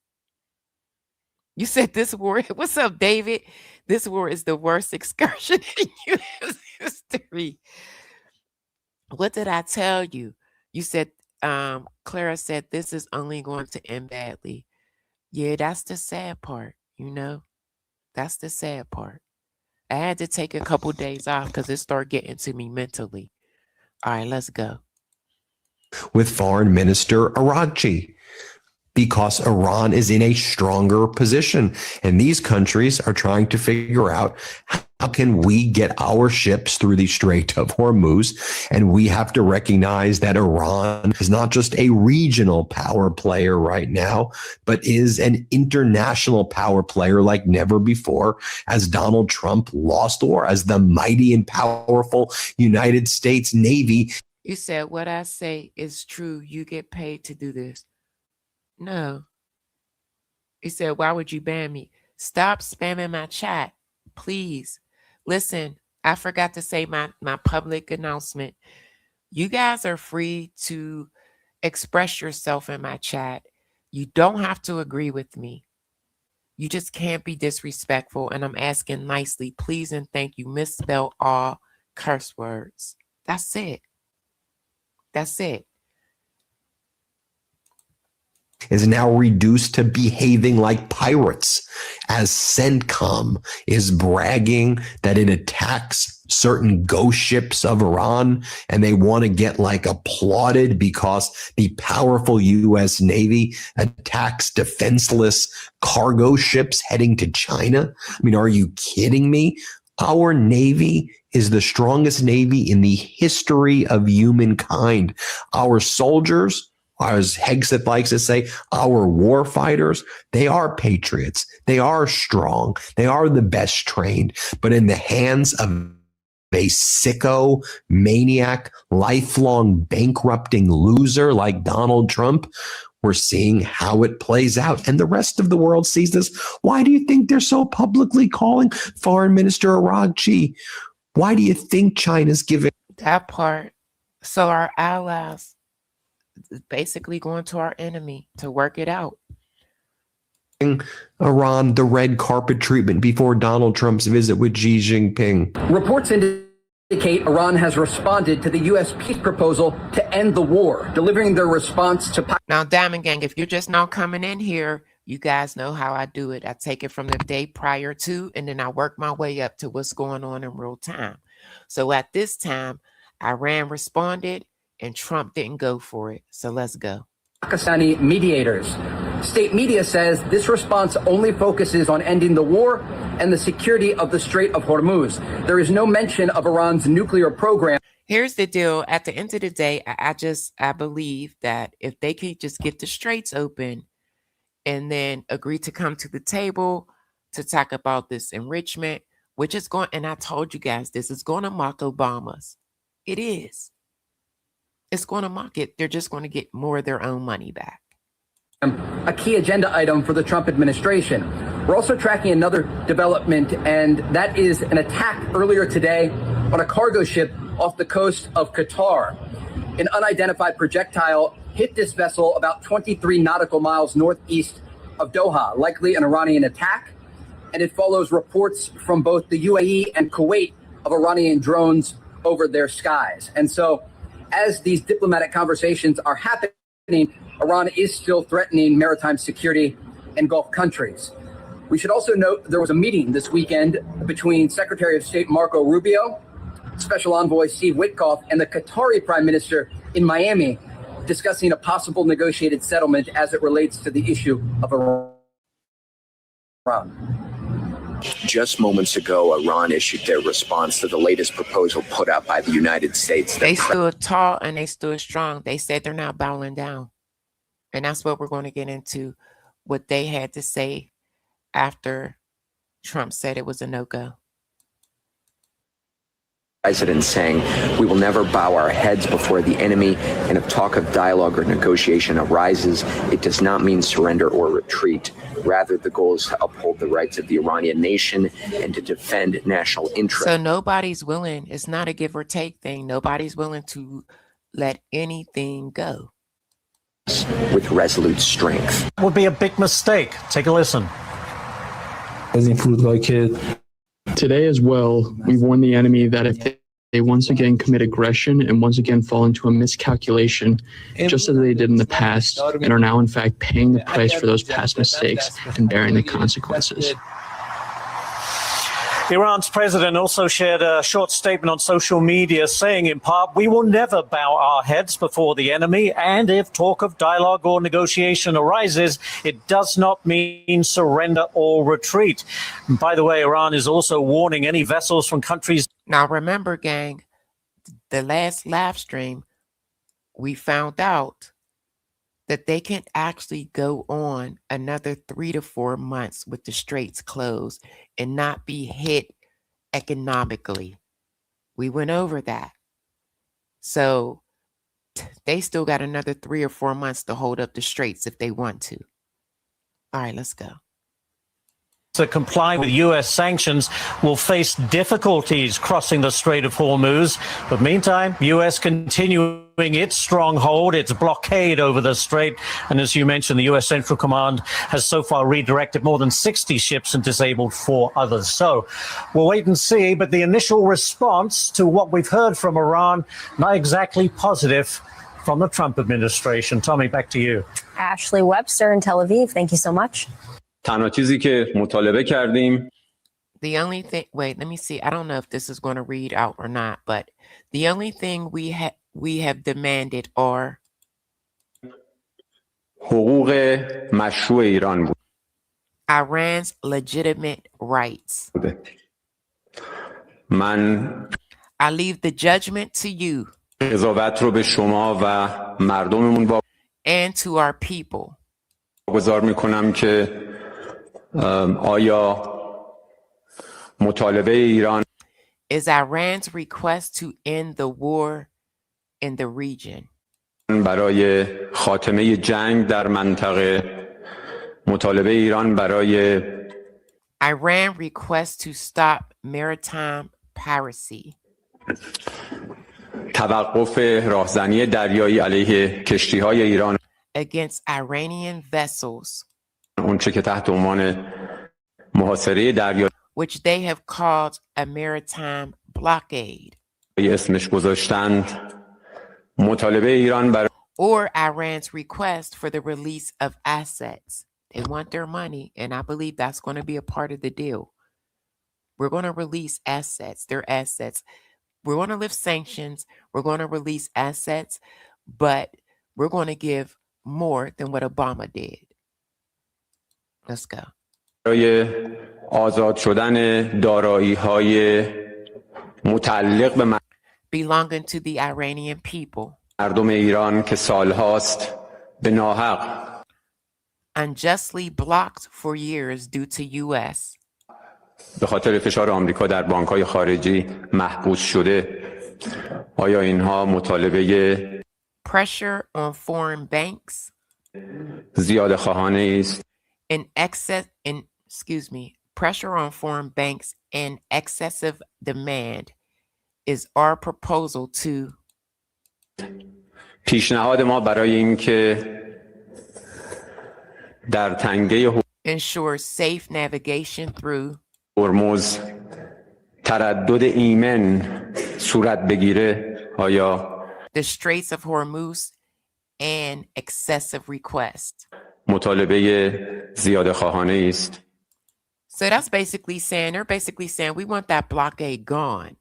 You said this war, what's up, David? This war is the worst excursion in U.S. history. What did I tell you? You said, Clara said, this is only going to end badly. Yeah, that's the sad part, you know? That's the sad part. I had to take a couple days off because it started getting to me mentally. All right, let's go. With Foreign Minister Araghchi, because Iran is in a stronger position. And these countries are trying to figure out, how can we get our ships through the Strait of Hormuz? And we have to recognize that Iran is not just a regional power player right now, but is an international power player like never before, as Donald Trump lost the war, as the mighty and powerful United States Navy. You said what I say is true. You get paid to do this. No. He said, why would you ban me? Stop spamming my chat, please. Listen, I forgot to say my public announcement. You guys are free to express yourself in my chat. You don't have to agree with me. You just can't be disrespectful. And I'm asking nicely, please and thank you. Misspell all curse words. That's it. That's it. Is now reduced to behaving like pirates, as CENTCOM is bragging that it attacks certain ghost ships of Iran, and they want to get like applauded because the powerful U.S. Navy attacks defenseless cargo ships heading to China. I mean, are you kidding me? Our Navy is the strongest Navy in the history of humankind. Our soldiers, as Hegseth likes to say, our war fighters, they are patriots. They are strong. They are the best trained. But in the hands of a sicko, maniac, lifelong bankrupting loser like Donald Trump, we're seeing how it plays out. And the rest of the world sees this. Why do you think they're so publicly calling Foreign Minister Araghchi? Why do you think China's giving that part? So our allies basically going to our enemy to work it out. Iran the red carpet treatment before Donald Trump's visit with Xi Jinping. Reports indicate Iran has responded to the U.S. peace proposal to end the war, delivering their response to... Now, Diamond Gang, if you're just now coming in here, you guys know how I do it. I take it from the day prior to, and then I work my way up to what's going on in real time. So at this time, Iran responded, and Trump didn't go for it. So let's go. Pakistani mediators. State media says this response only focuses on ending the war and the security of the Strait of Hormuz. There is no mention of Iran's nuclear program. Here's the deal. At the end of the day, I believe that if they could just get the straits open and then agree to come to the table to talk about this enrichment, which is going, and I told you guys, this is going to mock Obama's. It is. It's going to mock it. They're just going to get more of their own money back. A key agenda item for the Trump administration. We're also tracking another development, and that is an attack earlier today on a cargo ship off the coast of Qatar. An unidentified projectile hit this vessel about 23 nautical miles northeast of Doha, likely an Iranian attack. And it follows reports from both the UAE and Kuwait of Iranian drones over their skies. And so, as these diplomatic conversations are happening, Iran is still threatening maritime security in Gulf countries. We should also note there was a meeting this weekend between Secretary of State Marco Rubio, Special Envoy Steve Witkoff, and the Qatari Prime Minister in Miami, discussing a possible negotiated settlement as it relates to the issue of Iran. Just moments ago, Iran issued their response to the latest proposal put out by the United States. They stood tall and they stood strong. They said they're not bowing down. And that's what we're going to get into, what they had to say after Trump said it was a no-go. President saying we will never bow our heads before the enemy, and if talk of dialogue or negotiation arises, it does not mean surrender or retreat. Rather, the goal is to uphold the rights of the Iranian nation and to defend national interests. So nobody's willing. It's not a give or take thing. Nobody's willing to let anything go. With resolute strength. Would be a big mistake. Take a listen. Today as well, we warn the enemy that if they once again commit aggression and once again fall into a miscalculation, just as they did in the past, and are now in fact paying the price for those past mistakes and bearing the consequences. Iran's president also shared a short statement on social media saying, in part, we will never bow our heads before the enemy, and if talk of dialogue or negotiation arises, it does not mean surrender or retreat. And by the way, Iran is also warning any vessels from countries. Now, remember, gang, the last live stream, we found out that they can actually go on another 3 to 4 months with the straits closed and not be hit economically. We went over that. So they still got another 3 or 4 months to hold up the straits if they want to. All right, let's go. To comply with U.S. sanctions will face difficulties crossing the Strait of Hormuz. But meantime, U.S. continuing its stronghold, its blockade over the strait. And as you mentioned, the U.S. Central Command has so far redirected more than 60 ships and disabled 4 others. So we'll wait and see. But the initial response to what we've heard from Iran, not exactly positive from the Trump administration. Tommy, back to you. Ashley Webster in Tel Aviv. Thank you so much. The only thing, wait, let me see. I don't know if this is going to read out or not, but the only thing we have demanded are Iran's legitimate rights. I leave the judgment to you and to our people. Is Iran's request to end the war in the region Iran requests to stop maritime piracy. Against Iranian vessels, which they have called a maritime blockade, or Iran's request for the release of assets. They want their money, and I believe that's going to be a part of the deal. We're going to release assets, their assets. We're going to lift sanctions. We're going to release assets, but we're going to give more than what Obama did. Let's go. Belonging to the Iranian people. Unjustly blocked for years due to U.S. به خاطر فشار آمریکا در بانک‌های خارجی محبوس شده. آیا اینها مطالبه pressure on foreign banks زیاده خواهانه است؟ Pressure on foreign banks and excessive demand is our proposal to پیشنهاد ما برای اینکه در تنگه ensure safe navigation through هرمز تردد ایمن صورت بگیره. آیا the Straits of Hormuz and excessive request. مطالبه زیاده خواهانه است؟ So that's basically saying, we want that blockade gone.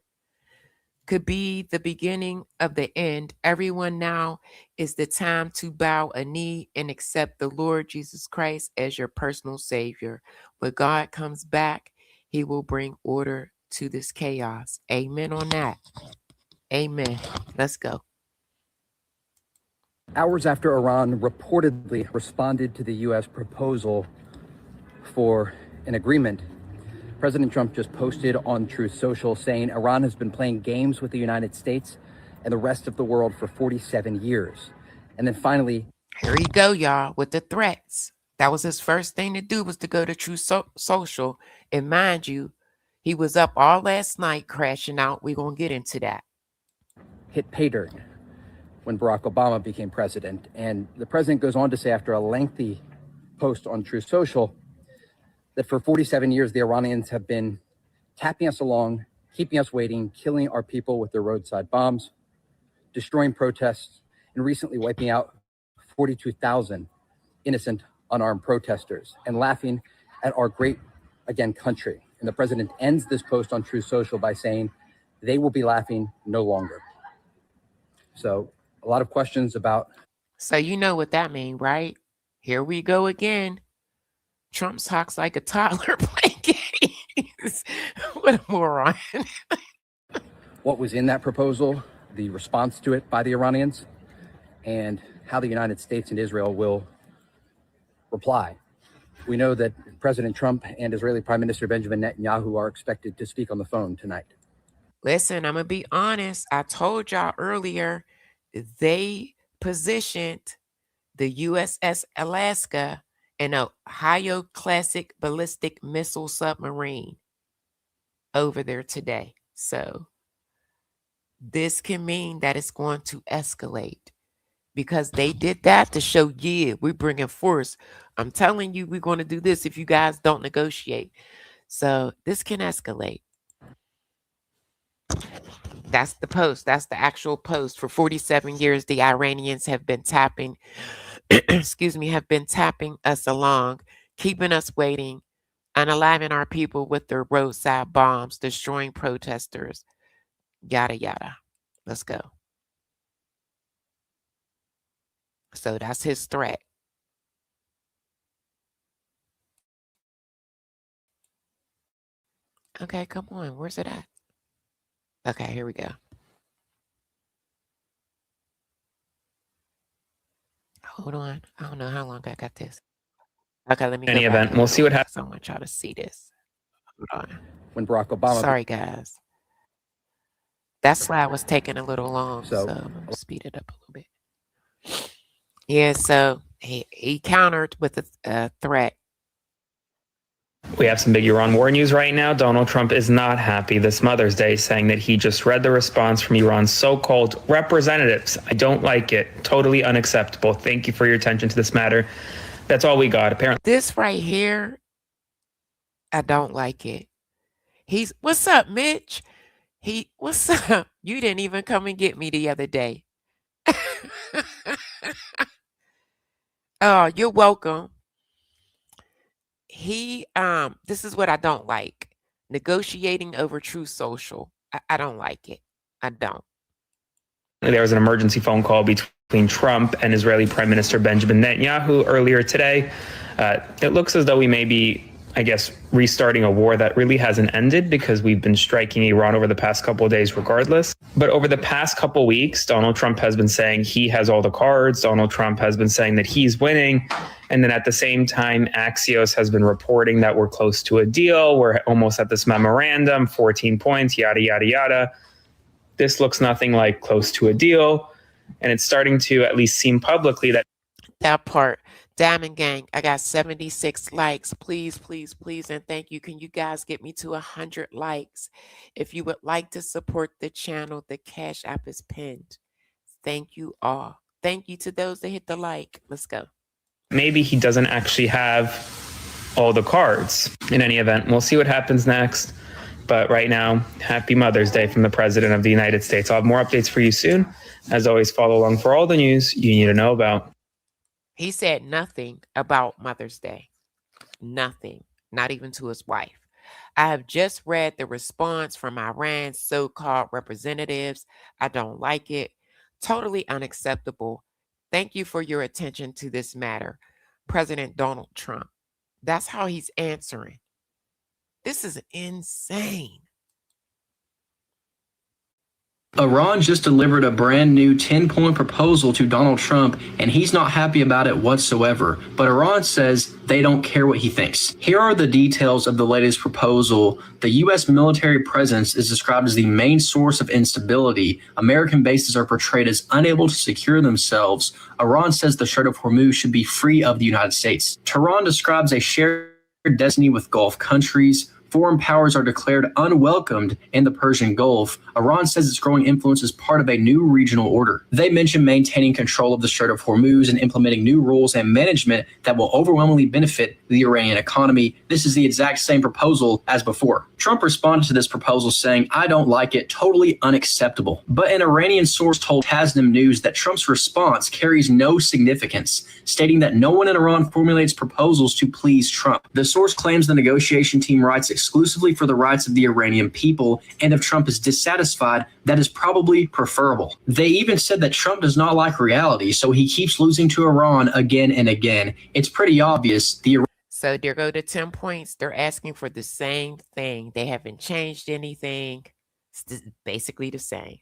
Could be the beginning of the end. Everyone now is the time to bow a knee and accept the Lord Jesus Christ as your personal savior. When God comes back, he will bring order to this chaos. Amen on that. Amen. Let's go. Hours after Iran reportedly responded to the U.S. proposal for an agreement, President Trump just posted on Truth Social saying Iran has been playing games with the United States and the rest of the world for 47 years. And then finally, here you go, y'all, with the threats. That was his first thing to do, was to go to Truth Social. And mind you, he was up all last night crashing out. We're going to get into that. Hit pay dirt when Barack Obama became president. And the president goes on to say, after a lengthy post on Truth Social, that for 47 years, the Iranians have been tapping us along, keeping us waiting, killing our people with their roadside bombs, destroying protests, and recently wiping out 42,000 innocent, unarmed protesters, and laughing at our great, again, country. And the president ends this post on Truth Social by saying, they will be laughing no longer. So a lot of questions about. So you know what that means, right? Here we go again. Trump talks like a toddler playing games. What a moron. What was in that proposal, the response to it by the Iranians, and how the United States and Israel will reply. We know that President Trump and Israeli Prime Minister Benjamin Netanyahu are expected to speak on the phone tonight. Listen, I'm going to be honest. I told y'all earlier, they positioned the USS Alaska an Ohio classic ballistic missile submarine over there today. So this can mean that it's going to escalate, because they did that to show, yeah, we're bringing force. I'm telling you, we're going to do this if you guys don't negotiate. So this can escalate. That's the post. That's the actual post. For 47 years, the Iranians have been tapping, have been tapping us along, keeping us waiting, unaliving our people with their roadside bombs, destroying protesters, yada, yada. Let's go. So that's his threat. Okay, come on. Where's it at? Okay, here we go. Hold on. I don't know how long I got this. Okay, let me any event, we'll see what happens. I want y'all to see this. Hold on. When Barack Obama. Sorry, guys. That slide was taking a little long, so I'm gonna speed it up a little bit. Yeah, so he countered with a threat. We have some big Iran war news right now. Donald Trump is not happy this Mother's Day, saying that he just read the response from Iran's so-called representatives. I don't like it. Totally unacceptable. Thank you for your attention to this matter. That's all we got, apparently. This right here, I don't like it. What's up, Mitch? What's up? You didn't even come and get me the other day. Oh, you're welcome. This is what I don't like. Negotiating over Truth Social. I don't like it. I don't. There was an emergency phone call between Trump and Israeli Prime Minister Benjamin Netanyahu earlier today. It looks as though we may be, I guess, restarting a war that really hasn't ended, because we've been striking Iran over the past couple of days regardless. But over the past couple of weeks, Donald Trump has been saying he has all the cards. Donald Trump has been saying that he's winning. And then at the same time, Axios has been reporting that we're close to a deal. We're almost at this memorandum, 14 points, yada, yada, yada. This looks nothing like close to a deal. And it's starting to at least seem publicly that part. Diamond Gang, I got 76 likes. Please, please, please, and thank you. Can you guys get me to 100 likes? If you would like to support the channel, the Cash App is pinned. Thank you all. Thank you to those that hit the like. Let's go. maybe he doesn't actually have all the cards. In any event, we'll see what happens next. But right now, happy Mother's Day from the President of the United States. I'll have more updates for you soon. As always, follow along for all the news you need to know about. He said nothing about Mother's Day. Nothing. Not even to his wife. I have just read the response from Iran's so-called representatives. I don't like it. Totally unacceptable. Thank you for your attention to this matter. President Donald Trump. That's how he's answering. This is insane. Iran just delivered a brand new 10-point proposal to Donald Trump, and he's not happy about it whatsoever. But Iran says they don't care what he thinks. Here are the details of the latest proposal. The U.S. military presence is described as the main source of instability. American bases are portrayed as unable to secure themselves. Iran says the Strait of Hormuz should be free of the United States. Tehran describes a shared destiny with Gulf countries. Foreign powers are declared unwelcomed in the Persian Gulf. Iran says its growing influence is part of a new regional order. They mention maintaining control of the Strait of Hormuz and implementing new rules and management that will overwhelmingly benefit the Iranian economy. This is the exact same proposal as before. Trump responded to this proposal saying, "I don't like it, totally unacceptable." But an Iranian source told Tasnim News that Trump's response carries no significance, stating that no one in Iran formulates proposals to please Trump. The source claims the negotiation team writes exclusively for the rights of the Iranian people, and if Trump is dissatisfied, that is probably preferable. They even said that Trump does not like reality, so he keeps losing to Iran again and again. It's pretty obvious So there go the 10 points. They're asking for the same thing. They haven't changed anything. It's basically the same.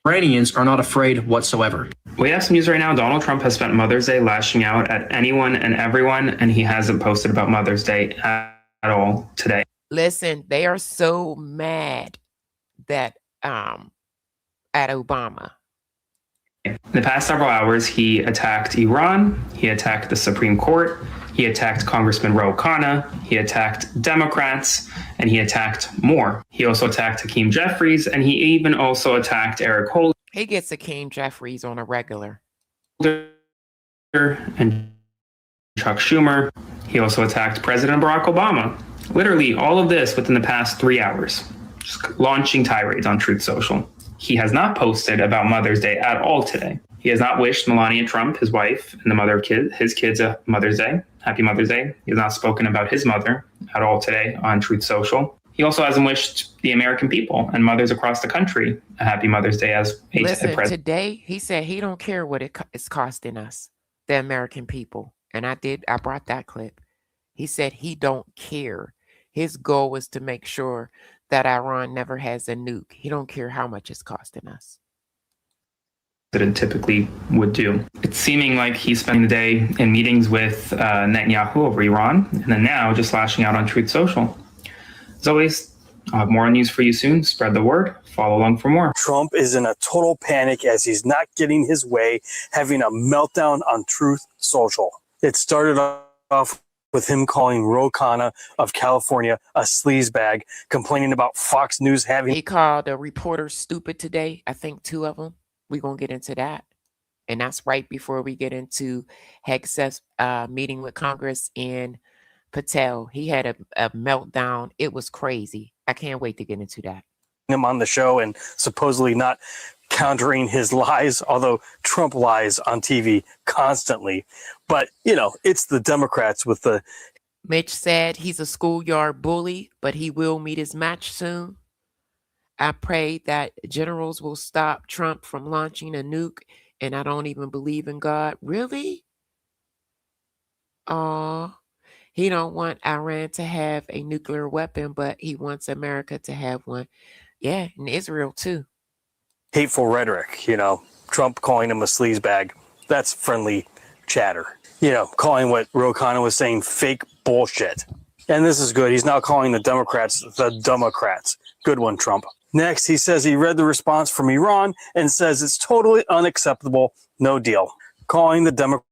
Iranians are not afraid whatsoever. We have some news right now. Donald Trump has spent Mother's Day lashing out at anyone and everyone, and he hasn't posted about Mother's Day at all today. Listen, they are so mad that at Obama. In the past several hours, he attacked Iran, he attacked the Supreme Court, he attacked Congressman Ro Khanna, he attacked Democrats, and he attacked more. He also attacked Hakeem Jeffries, and he even also attacked Eric Holder. He gets Hakeem Jeffries on a regular. And Chuck Schumer. He also attacked President Barack Obama. Literally all of this within the past 3 hours. Just launching tirades on Truth Social. He has not posted about Mother's Day at all today. He has not wished Melania Trump, his wife, and the mother of his kids a Mother's Day. Happy Mother's Day. He has not spoken about his mother at all today on Truth Social. He also hasn't wished the American people and mothers across the country a happy Mother's Day as a president. Today he said he don't care what it's costing us, the American people. And I brought that clip. He said he don't care. His goal was to make sure that Iran never has a nuke. He don't care how much it's costing us. That it typically would do. It's seeming like he's spending the day in meetings with Netanyahu over Iran, and then now just lashing out on Truth Social. As always, I'll have more news for you soon. Spread the word. Follow along for more. Trump is in a total panic as he's not getting his way, having a meltdown on Truth Social. It started off with him calling Ro Khanna of California a sleazebag, complaining about Fox News having... He called a reporter stupid today. I think 2 of them. We're going to get into that. And that's right before we get into Hegseth's meeting with Congress and Patel. He had a meltdown. It was crazy. I can't wait to get into that. Him on the show and supposedly not countering his lies, although Trump lies on TV constantly. But, it's the Democrats with the... Mitch said he's a schoolyard bully, but he will meet his match soon. I pray that generals will stop Trump from launching a nuke, and I don't even believe in God. Really? He don't want Iran to have a nuclear weapon, but he wants America to have one. Yeah, and Israel too. Hateful rhetoric, Trump calling him a sleazebag. That's friendly chatter. Calling what Ro Khanna was saying fake bullshit. And this is good. He's now calling the Democrats the Democrats. Good one, Trump. Next, he says he read the response from Iran and says it's totally unacceptable. No deal. Calling the Democrats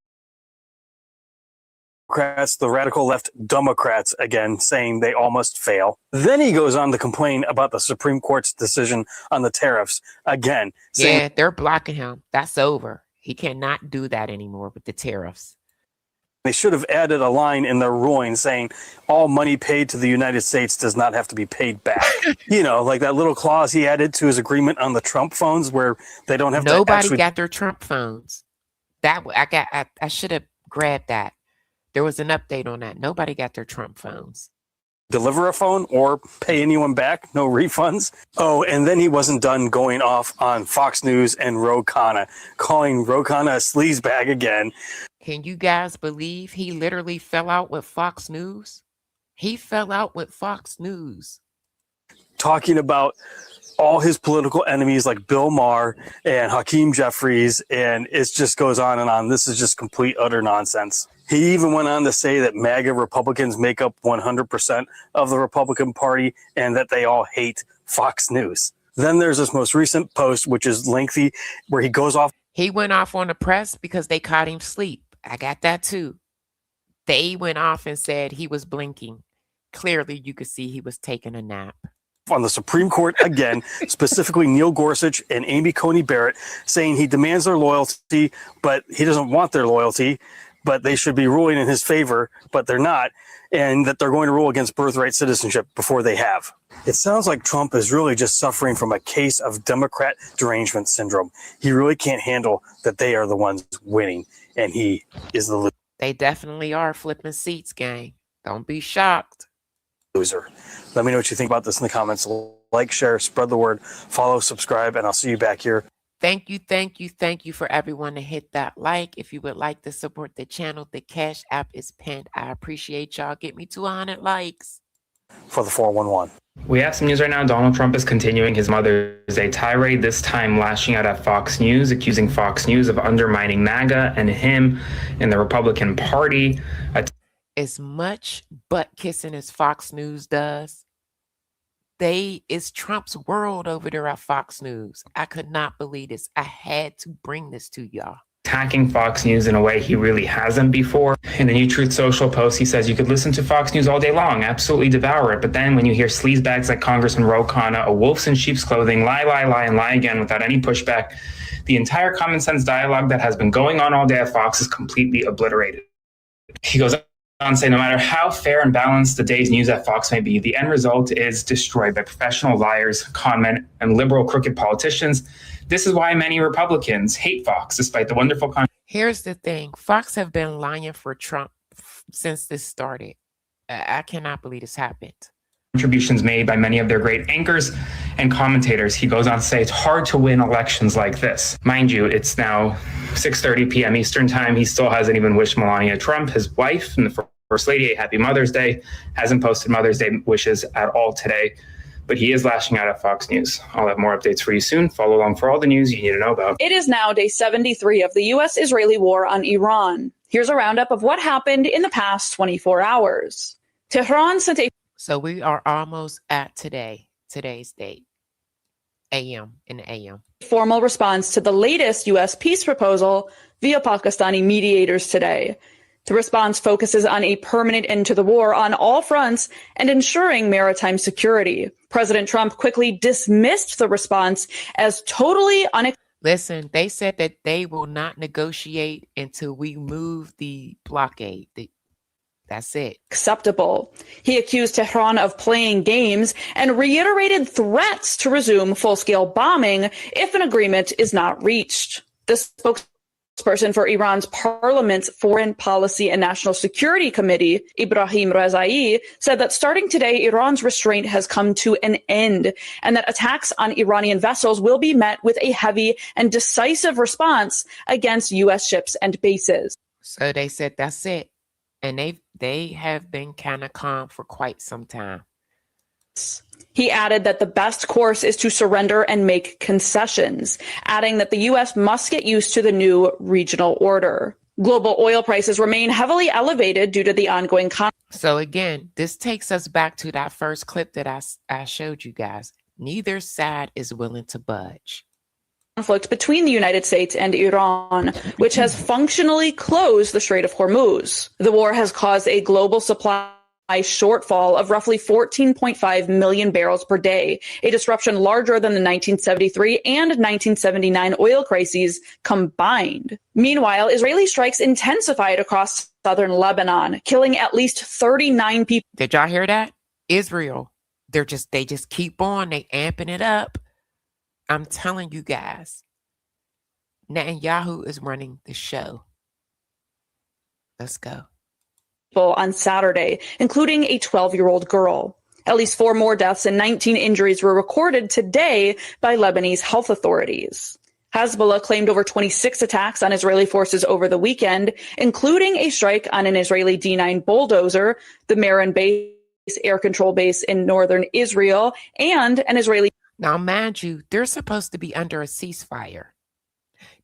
the radical left Democrats again, saying they all must fail. Then he goes on to complain about the Supreme Court's decision on the tariffs again. Yeah, they're blocking him. That's over. He cannot do that anymore with the tariffs. They should have added a line in their ruling saying all money paid to the United States does not have to be paid back. Like that little clause he added to his agreement on the Trump phones where they don't have Nobody got their Trump phones. I should have grabbed that. There was an update on that. Nobody got their Trump phones. Deliver a phone or pay anyone back. No refunds. Oh, and then he wasn't done going off on Fox News and Ro Khanna, calling Ro Khanna a sleazebag again. Can you guys believe he literally fell out with Fox News? He fell out with Fox News. Talking about all his political enemies like Bill Maher and Hakeem Jeffries, and it just goes on and on. This is just complete, utter nonsense. He even went on to say that MAGA Republicans make up 100% of the Republican Party and that they all hate Fox News. Then there's this most recent post, which is lengthy, where he goes off. He went off on the press because they caught him asleep. I got that too. They went off and said he was blinking. Clearly, you could see he was taking a nap. On the Supreme Court again, specifically Neil Gorsuch and Amy Coney Barrett, saying he demands their loyalty, but he doesn't want their loyalty, but they should be ruling in his favor, but they're not, and that they're going to rule against birthright citizenship before they have. It sounds like Trump is really just suffering from a case of Democrat derangement syndrome. He really can't handle that they are the ones winning, and he is the loser. They definitely are flipping seats, gang. Don't be shocked. Loser. Let me know what you think about this in the comments. Like, share, spread the word, follow, subscribe, and I'll see you back here. Thank you for everyone to hit that like. If you would like to support the channel, the Cash App is pinned. I appreciate y'all. Get me to 100 likes. For the 411. We have some news right now. Donald Trump is continuing his Mother's Day tirade, this time lashing out at Fox News, accusing Fox News of undermining MAGA and him in the Republican Party. As much butt kissing as Fox News does, it's Trump's world over there at Fox News. I could not believe this. I had to bring this to y'all. Attacking Fox News in a way he really hasn't before. In the New Truth Social post, he says you could listen to Fox News all day long, absolutely devour it. But then when you hear sleazebags like Congressman Ro Khanna, a wolf's in sheep's clothing, lie, and lie again without any pushback, the entire common sense dialogue that has been going on all day at Fox is completely obliterated. He goes on say no matter how fair and balanced the day's news at Fox may be, the end result is destroyed by professional liars, conmen, and liberal crooked politicians. This is why many Republicans hate Fox, despite the wonderful content. Here's the thing. Fox have been lying for Trump since this started. I cannot believe this happened. Contributions made by many of their great anchors and commentators. He goes on to say it's hard to win elections like this. Mind you, it's now 6:30 p.m. Eastern time. He still hasn't even wished Melania Trump, his wife and the First Lady, a happy Mother's Day. Hasn't posted Mother's Day wishes at all today, but he is lashing out at Fox News. I'll have more updates for you soon. Follow along for all the news you need to know about. It is now day 73 of the U.S.-Israeli war on Iran. Here's a roundup of what happened in the past 24 hours. Tehran sent a... So we are almost at today's date, in the AM. Formal response to the latest U.S. peace proposal via Pakistani mediators today. The response focuses on a permanent end to the war on all fronts and ensuring maritime security. President Trump quickly dismissed the response as totally unacceptable. Listen, they said that they will not negotiate until we move the blockade. That's it. Acceptable. He accused Tehran of playing games and reiterated threats to resume full-scale bombing if an agreement is not reached. The spokesperson for Iran's parliament's Foreign Policy and National Security Committee, Ibrahim Rezai, said that starting today, Iran's restraint has come to an end and that attacks on Iranian vessels will be met with a heavy and decisive response against U.S. ships and bases. So they said that's it. And they have been kind of calm for quite some time. He added that the best course is to surrender and make concessions, adding that the U.S. must get used to the new regional order. Global oil prices remain heavily elevated due to the ongoing conflict. So again, this takes us back to that first clip that I showed you guys. Neither side is willing to budge. Conflict between the United States and Iran, which has functionally closed the Strait of Hormuz. The war has caused a global supply shortfall of roughly 14.5 million barrels per day, a disruption larger than the 1973 and 1979 oil crises combined. Meanwhile, Israeli strikes intensified across southern Lebanon, killing at least 39 people. Did y'all hear that? Israel, they just keep on, they amping it up. I'm telling you guys, Netanyahu is running the show. Let's go. On Saturday, including a 12-year-old girl. At least 4 more deaths and 19 injuries were recorded today by Lebanese health authorities. Hezbollah claimed over 26 attacks on Israeli forces over the weekend, including a strike on an Israeli D-9 bulldozer. The Marin base air control base in northern Israel, and an Israeli. Now, mind you, they're supposed to be under a ceasefire.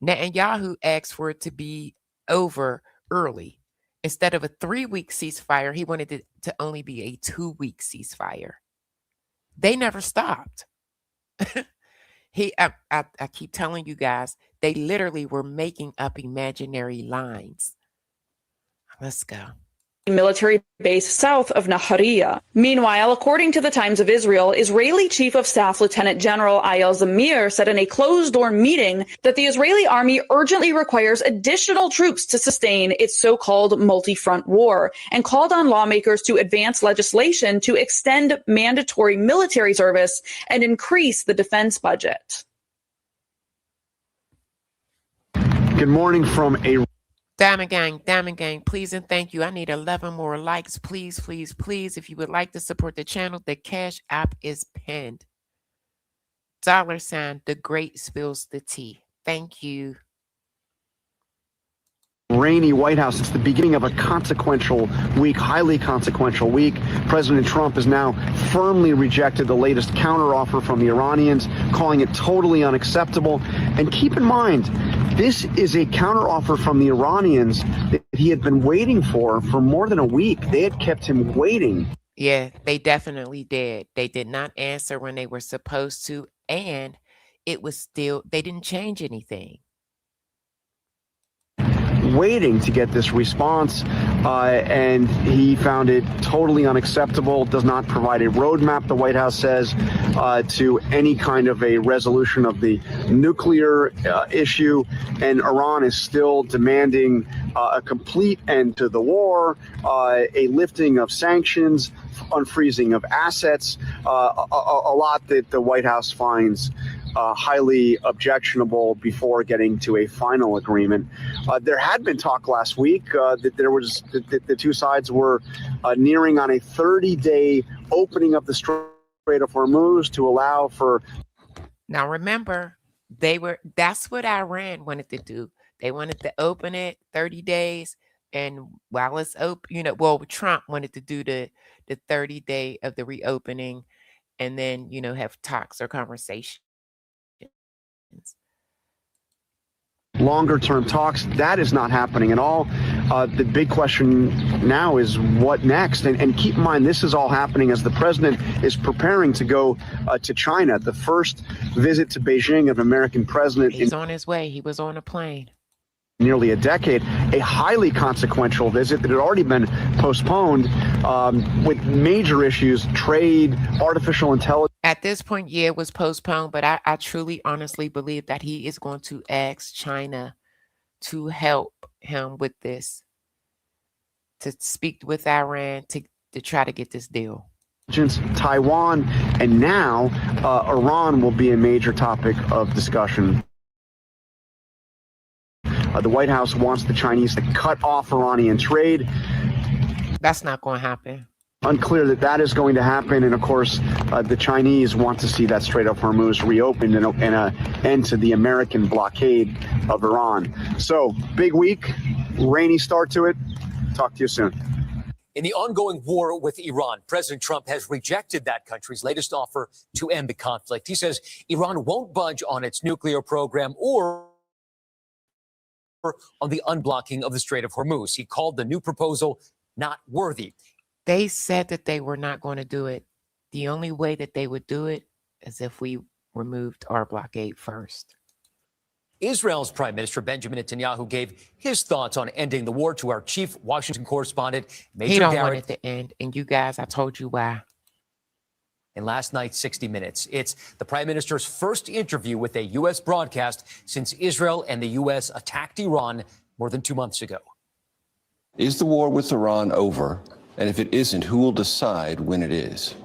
Netanyahu asked for it to be over early. Instead of a 3-week ceasefire, he wanted it to only be a 2-week ceasefire. They never stopped. I keep telling you guys, they literally were making up imaginary lines. Let's go. Military base south of Nahariya. Meanwhile, according to the Times of Israel, Israeli Chief of Staff Lieutenant General Eyal Zamir said in a closed-door meeting that the Israeli army urgently requires additional troops to sustain its so-called multi-front war, and called on lawmakers to advance legislation to extend mandatory military service and increase the defense budget. Good morning from a Diamond Gang, please and thank you. I need 11 more likes. Please, please, please. If you would like to support the channel, the Cash app is pinned. $, the great spills the tea. Thank you. rainy White House. It's the beginning of a consequential week, highly consequential week. President Trump has now firmly rejected the latest counteroffer from the Iranians, calling it totally unacceptable. And keep in mind, this is a counteroffer from the Iranians that he had been waiting for more than a week. They had kept him waiting. Yeah, they definitely did. They did not answer when they were supposed to, and it was still, they didn't change anything. Waiting to get this response, and he found it totally unacceptable. Does not provide a roadmap, the White House says, to any kind of a resolution of the nuclear issue, and Iran is still demanding a complete end to the war, a lifting of sanctions, unfreezing of assets, a lot that the White House finds highly objectionable before getting to a final agreement. There had been talk last week that there was that the two sides were nearing on a 30-day opening of the Strait of Hormuz to allow for. Now remember, that's what Iran wanted to do. They wanted to open it 30 days, and while it's open, Trump wanted to do the 30-day of the reopening, and then have talks or conversations. Longer-term talks, that is not happening at all. The big question now is what next? And keep in mind, this is all happening as the president is preparing to go to China, the first visit to Beijing of an American president. He's on his way. He was on a plane. Nearly a decade, a highly consequential visit that had already been postponed with major issues, trade, artificial intelligence. At this point, yeah, it was postponed, but I truly, honestly believe that he is going to ask China to help him with this, to speak with Iran to try to get this deal. Taiwan, and now Iran will be a major topic of discussion. The White House wants the Chinese to cut off Iranian trade. That's not going to happen. Unclear that is going to happen. And of course, the Chinese want to see that Strait of Hormuz reopened and an end to the American blockade of Iran. So, big week, rainy start to it. Talk to you soon. In the ongoing war with Iran, President Trump has rejected that country's latest offer to end the conflict. He says Iran won't budge on its nuclear program or on the unblocking of the Strait of Hormuz. He called the new proposal not worthy. They said that they were not going to do it. The only way that they would do it is if we removed our blockade first. Israel's Prime Minister Benjamin Netanyahu gave his thoughts on ending the war to our chief Washington correspondent, Major He don't Garrett. want it to end. And you guys, I told you why. In last night's 60 Minutes, it's the Prime Minister's first interview with a U.S. broadcast since Israel and the U.S. attacked Iran more than 2 months ago. Is the war with Iran over? And if it isn't, who will decide when it is?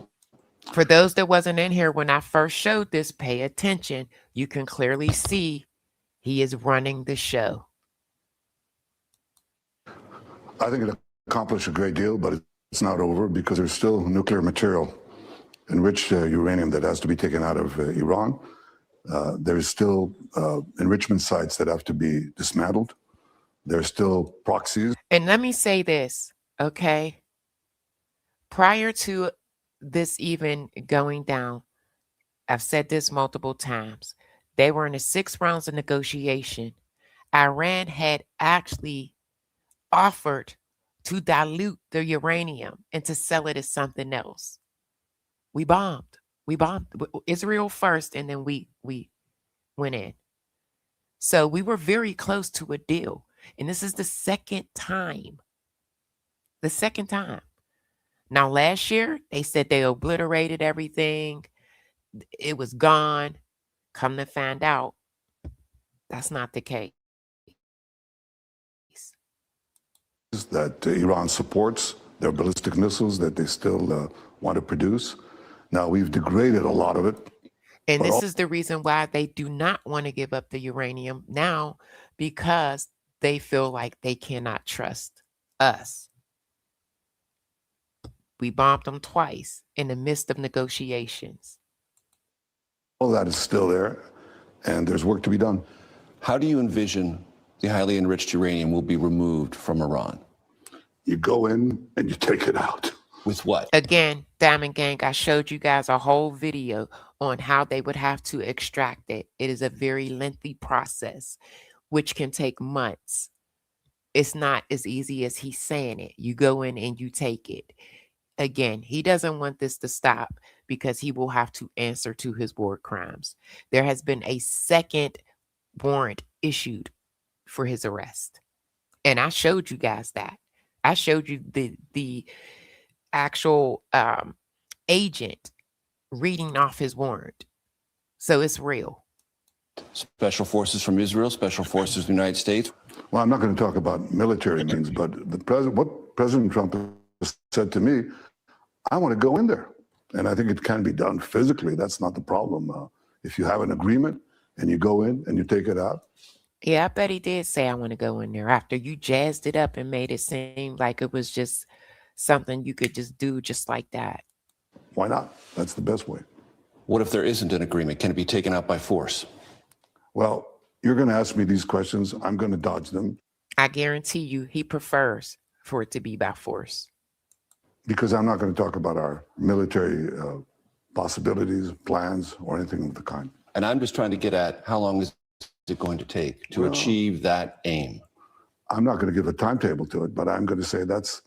For those that wasn't in here when I first showed this, pay attention. You can clearly see he is running the show. I think it accomplished a great deal, but it's not over because there's still nuclear material, enriched uranium that has to be taken out of Iran. There's still enrichment sites that have to be dismantled. There's still proxies. And let me say this, okay? Prior to this even going down, I've said this multiple times. They were in the 6 rounds of negotiation. Iran had actually offered to dilute the uranium and to sell it as something else. We bombed. We bombed Israel first, and then we went in. So we were very close to a deal. And this is the second time. The second time. Now, last year, they said they obliterated everything. It was gone. Come to find out, that's not the case. That Iran supports their ballistic missiles that they still want to produce. Now, we've degraded a lot of it. And this is the reason why they do not want to give up the uranium now, because they feel like they cannot trust us. We bombed them twice in the midst of negotiations. All that is still there, and there's work to be done. How do you envision the highly enriched uranium will be removed from Iran? You go in and you take it out. With what? Again, Diamond Gang, I showed you guys a whole video on how they would have to extract it. It is a very lengthy process, which can take months. It's not as easy as he's saying it. You go in and you take it. Again, he doesn't want this to stop because he will have to answer to his war crimes. There has been a second warrant issued for his arrest. And I showed you guys that. I showed you the actual agent reading off his warrant. So it's real. Special forces from Israel, special forces of the United States. Well, I'm not going to talk about military means, but what President Trump has said to me, I want to go in there. And I think it can be done physically. That's not the problem. If you have an agreement and you go in and you take it out. Yeah, I bet he did say, I want to go in there after you jazzed it up and made it seem like it was just something you could just do just like that. Why not? That's the best way. What if there isn't an agreement? Can it be taken out by force? Well, you're going to ask me these questions. I'm going to dodge them. I guarantee you he prefers for it to be by force. Because I'm not going to talk about our military possibilities, plans, or anything of the kind. And I'm just trying to get at how long is it going to take to achieve that aim? I'm not going to give a timetable to it, but I'm going to say that's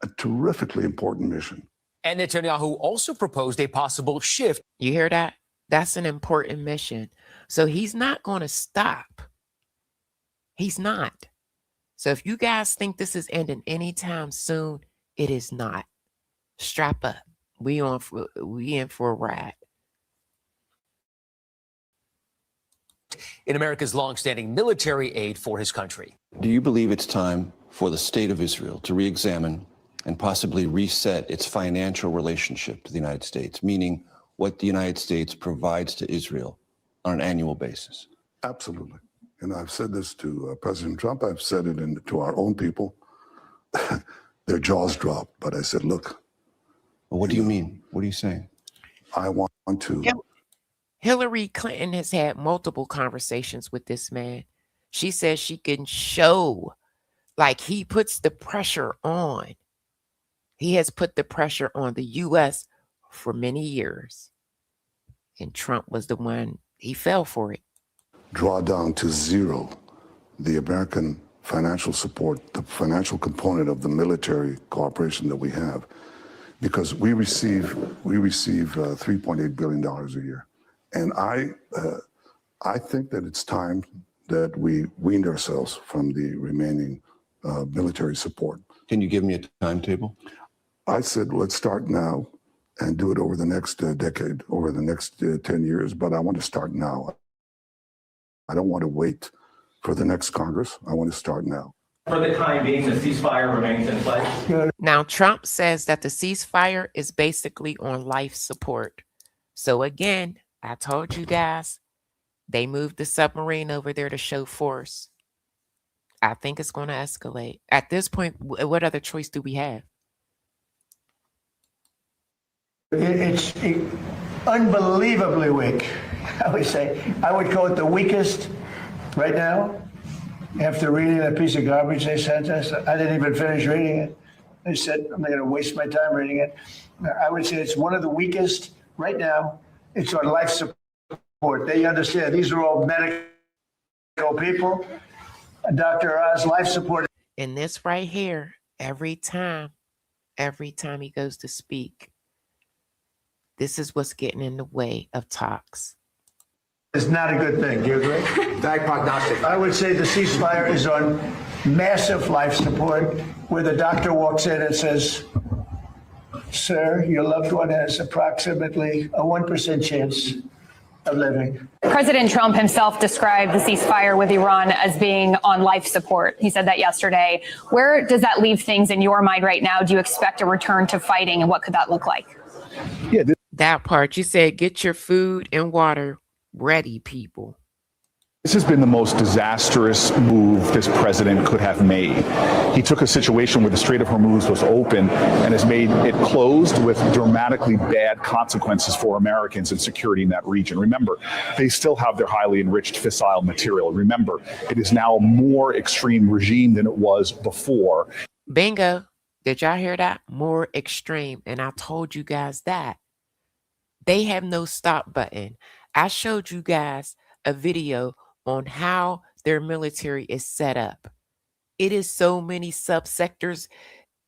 a terrifically important mission. And Netanyahu also proposed a possible shift. You hear that? That's an important mission. So he's not going to stop. He's not. So if you guys think this is ending anytime soon, it is not. Strap up. We in for a ride. In America's longstanding military aid for his country. Do you believe it's time for the state of Israel to re-examine and possibly reset its financial relationship to the United States, meaning what the United States provides to Israel on an annual basis? Absolutely. And I've said this to President Trump. I've said it to our own people. Their jaws dropped. But I said, look. Well, what do you mean? What are you saying? I want to. Hillary Clinton has had multiple conversations with this man. She says she can show, like he puts the pressure on. He has put the pressure on the U.S. for many years. And Trump was the one, he fell for it. Draw down to zero the American financial support, the financial component of the military cooperation that we have, because we receive $3.8 billion a year. And I think that it's time that we weaned ourselves from the remaining military support. Can you give me a timetable? I said, let's start now and do it over the next decade, over the next 10 years. But I want to start now. I don't want to wait for the next Congress. I want to start now. For the time being, the ceasefire remains in place. Now, Trump says that the ceasefire is basically on life support. So again, I told you guys, they moved the submarine over there to show force. I think it's going to escalate. At this point, what other choice do we have? It's unbelievably weak. I would call it the weakest right now. After reading that piece of garbage they sent us, I didn't even finish reading it. I said, I'm not going to waste my time reading it. I would say it's one of the weakest right now. It's on life support. They understand these are all medical people. Dr. Oz, life support. And this right here, every time he goes to speak, this is what's getting in the way of talks. It's not a good thing. Do you agree? Bad prognostic. I would say the ceasefire is on massive life support, where the doctor walks in and says, sir, your loved one has approximately a 1% chance of living. President Trump himself described the ceasefire with Iran as being on life support. He said that yesterday. Where does that leave things in your mind right now? Do you expect a return to fighting, and what could that look like? Yeah, that part. You said get your food and water ready, people. This has been the most disastrous move this president could have made. He took a situation where the Strait of Hormuz was open and has made it closed with dramatically bad consequences for Americans and security in that region. Remember, they still have their highly enriched fissile material. Remember, it is now a more extreme regime than it was before. Bingo. Did y'all hear that? More extreme. And I told you guys that. They have no stop button. I showed you guys a video on how their military is set up. It is so many subsectors.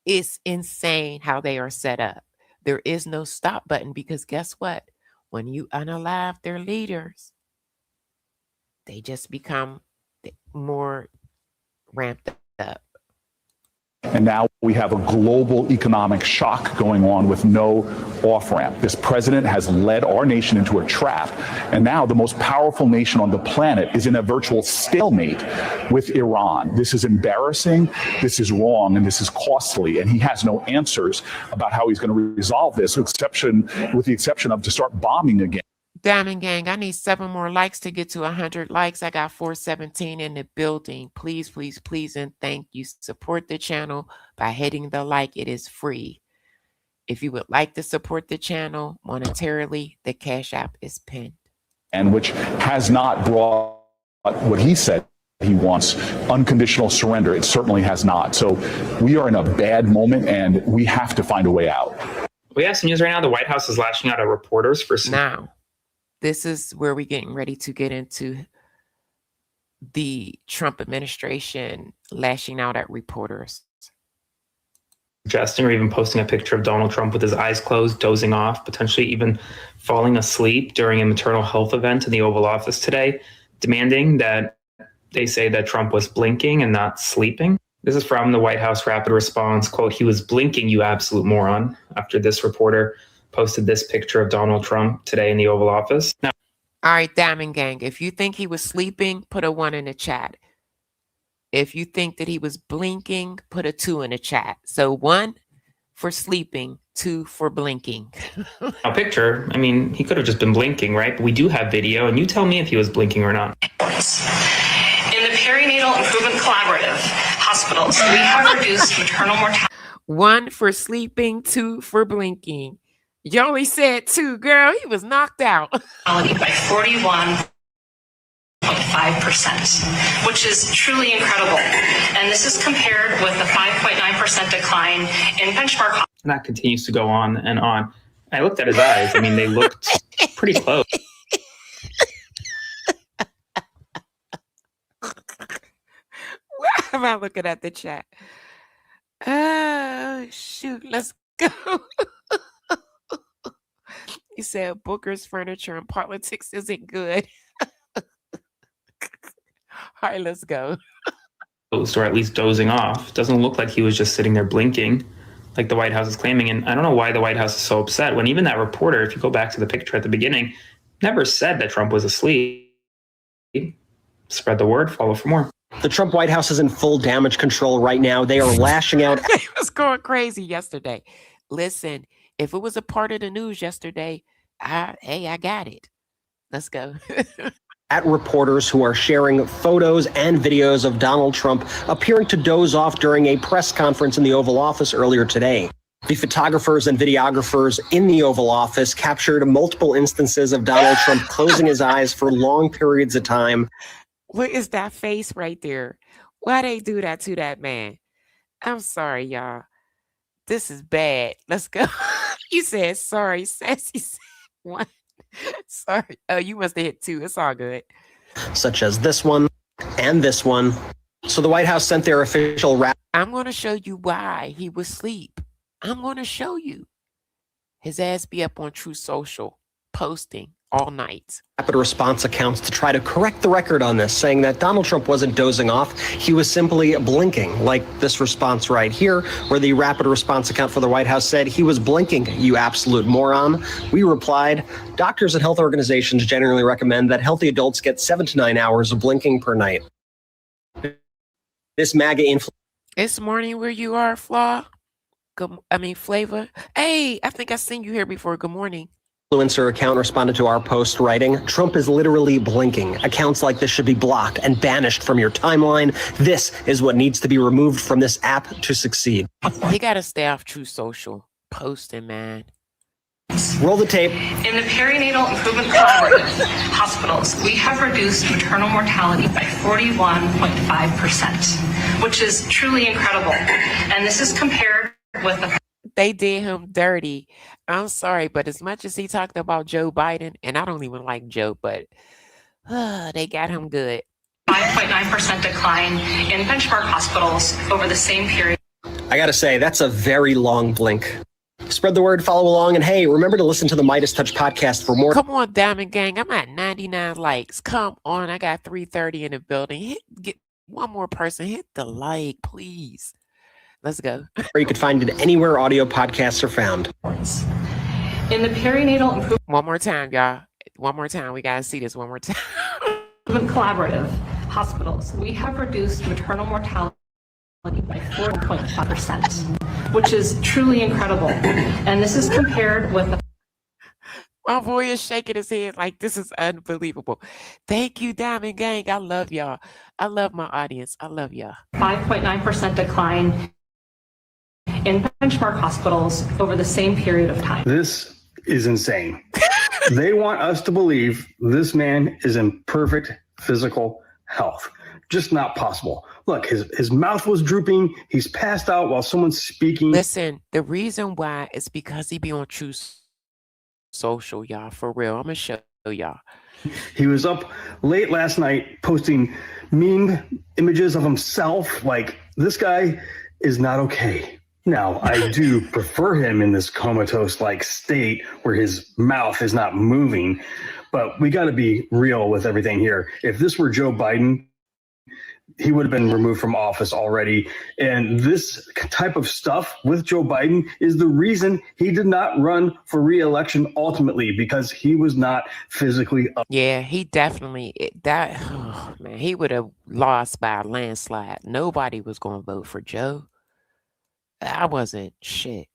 It's insane how they are set up. There is no stop button because guess what? When you unalive their leaders, they just become more ramped up. And now we have a global economic shock going on with no off-ramp. This president has led our nation into a trap. And now the most powerful nation on the planet is in a virtual stalemate with Iran. This is embarrassing, this is wrong, and this is costly. And he has no answers about how he's going to resolve this, with the exception of to start bombing again. Diamond Gang, I need 7 more likes to get to 100 likes. I got 417 in the building. Please, please, please, and thank you. Support the channel by hitting the like. It is free. If you would like to support the channel monetarily, the Cash App is pinned. And which has not brought what he said he wants, unconditional surrender. It certainly has not. So we are in a bad moment, and we have to find a way out. We have some news right now. The White House is lashing out at reporters for now. This is where we're getting ready to get into the Trump administration lashing out at reporters. Suggesting or even posting a picture of Donald Trump with his eyes closed, dozing off, potentially even falling asleep during a maternal health event in the Oval Office today, demanding that they say that Trump was blinking and not sleeping. This is from the White House Rapid Response. Quote, "He was blinking, you absolute moron," after this reporter posted this picture of Donald Trump today in the Oval Office. Now, all right, Diamond Gang, if you think he was sleeping, put a 1 in the chat. If you think that he was blinking, put a 2 in the chat. So 1 for sleeping, 2 for blinking. a picture, I mean, he could have just been blinking, right? But we do have video, and you tell me if he was blinking or not. In the Perinatal Improvement Collaborative hospitals, we have reduced maternal mortality. 1 for sleeping, 2 for blinking. You only said 2, girl. He was knocked out. By 41.5%, which is truly incredible. And this is compared with the 5.9% decline in benchmark. And that continues to go on and on. I looked at his eyes. I mean, they looked pretty close. Why am I looking at the chat? Oh, shoot. Let's go. He said Booker's furniture and politics isn't good. All right, let's go. Or at least dozing off. Doesn't look like he was just sitting there blinking like the White House is claiming. And I don't know why the White House is so upset when even that reporter, if you go back to the picture at the beginning, never said that Trump was asleep. Spread the word, follow for more. The Trump White House is in full damage control right now. They are lashing out. It was going crazy yesterday. Listen, if it was a part of the news yesterday, I got it. Let's go. At reporters who are sharing photos and videos of Donald Trump appearing to doze off during a press conference in the Oval Office earlier today. The photographers and videographers in the Oval Office captured multiple instances of Donald Trump closing his eyes for long periods of time. What is that face right there? Why they do that to that man? I'm sorry, y'all. This is bad. Let's go. You said sorry, sassy. Said one. Sorry. Oh, you must have hit two. It's all good. Such as this one and this one. So the White House sent their official I'm going to show you why he was asleep. I'm going to show you. His ass be up on True Social posting all night. rapid response accounts to try to correct the record on this, saying that Donald Trump wasn't dozing off. He was simply blinking, like this response right here, where the rapid response account for the White House said he was blinking, you absolute moron. We replied, doctors and health organizations generally recommend that healthy adults get 7 to 9 hours of blinking per night. This MAGA influence. It's morning where you are, Flaw. Flavor. Hey, I think I've seen you here before. Good morning. Influencer account responded to our post writing, Trump is literally blinking. Accounts like this should be blocked and banished from your timeline. This is what needs to be removed from this app to succeed. He got to stay off True Social. Posting, man. Roll the tape. In the Perinatal Improvement Collaborative hospitals, we have reduced maternal mortality by 41.5%, which is truly incredible. And this is compared with the They did him dirty. I'm sorry, but as much as he talked about Joe Biden, and I don't even like Joe, but they got him good. 5.9% decline in benchmark hospitals over the same period. I gotta say, that's a very long blink. Spread the word, follow along, and hey, remember to listen to the Midas Touch podcast for more. Come on, Diamond Gang. I'm at 99 likes. Come on. I got 330 in the building. Get one more person. Hit the like, please. Let's go. Or you could find it anywhere audio podcasts are found. In the Perinatal Improvement One more time, y'all. One more time. We got to see this one more time. Collaborative hospitals, we have reduced maternal mortality by 4.5%, which is truly incredible. And this is compared with the My boy is shaking his head like this is unbelievable. Thank you, Diamond Gang. I love y'all. I love my audience. I love y'all. 5.9% decline in benchmark hospitals over the same period of time. This is insane. They want us to believe this man is in perfect physical health. Just not possible. Look, his mouth was drooping. He's passed out while someone's speaking. Listen, the reason why is because he be on True Social, y'all. For real. I'm going to show y'all. He was up late last night posting meme images of himself. Like, this guy is not okay. Now, I do prefer him in this comatose-like state where his mouth is not moving, but we got to be real with everything here. If this were Joe Biden, he would have been removed from office already. And this type of stuff with Joe Biden is the reason he did not run for re-election ultimately, because he was not physically up. Yeah, he definitely, he would have lost by a landslide. Nobody was going to vote for Joe. I wasn't shit.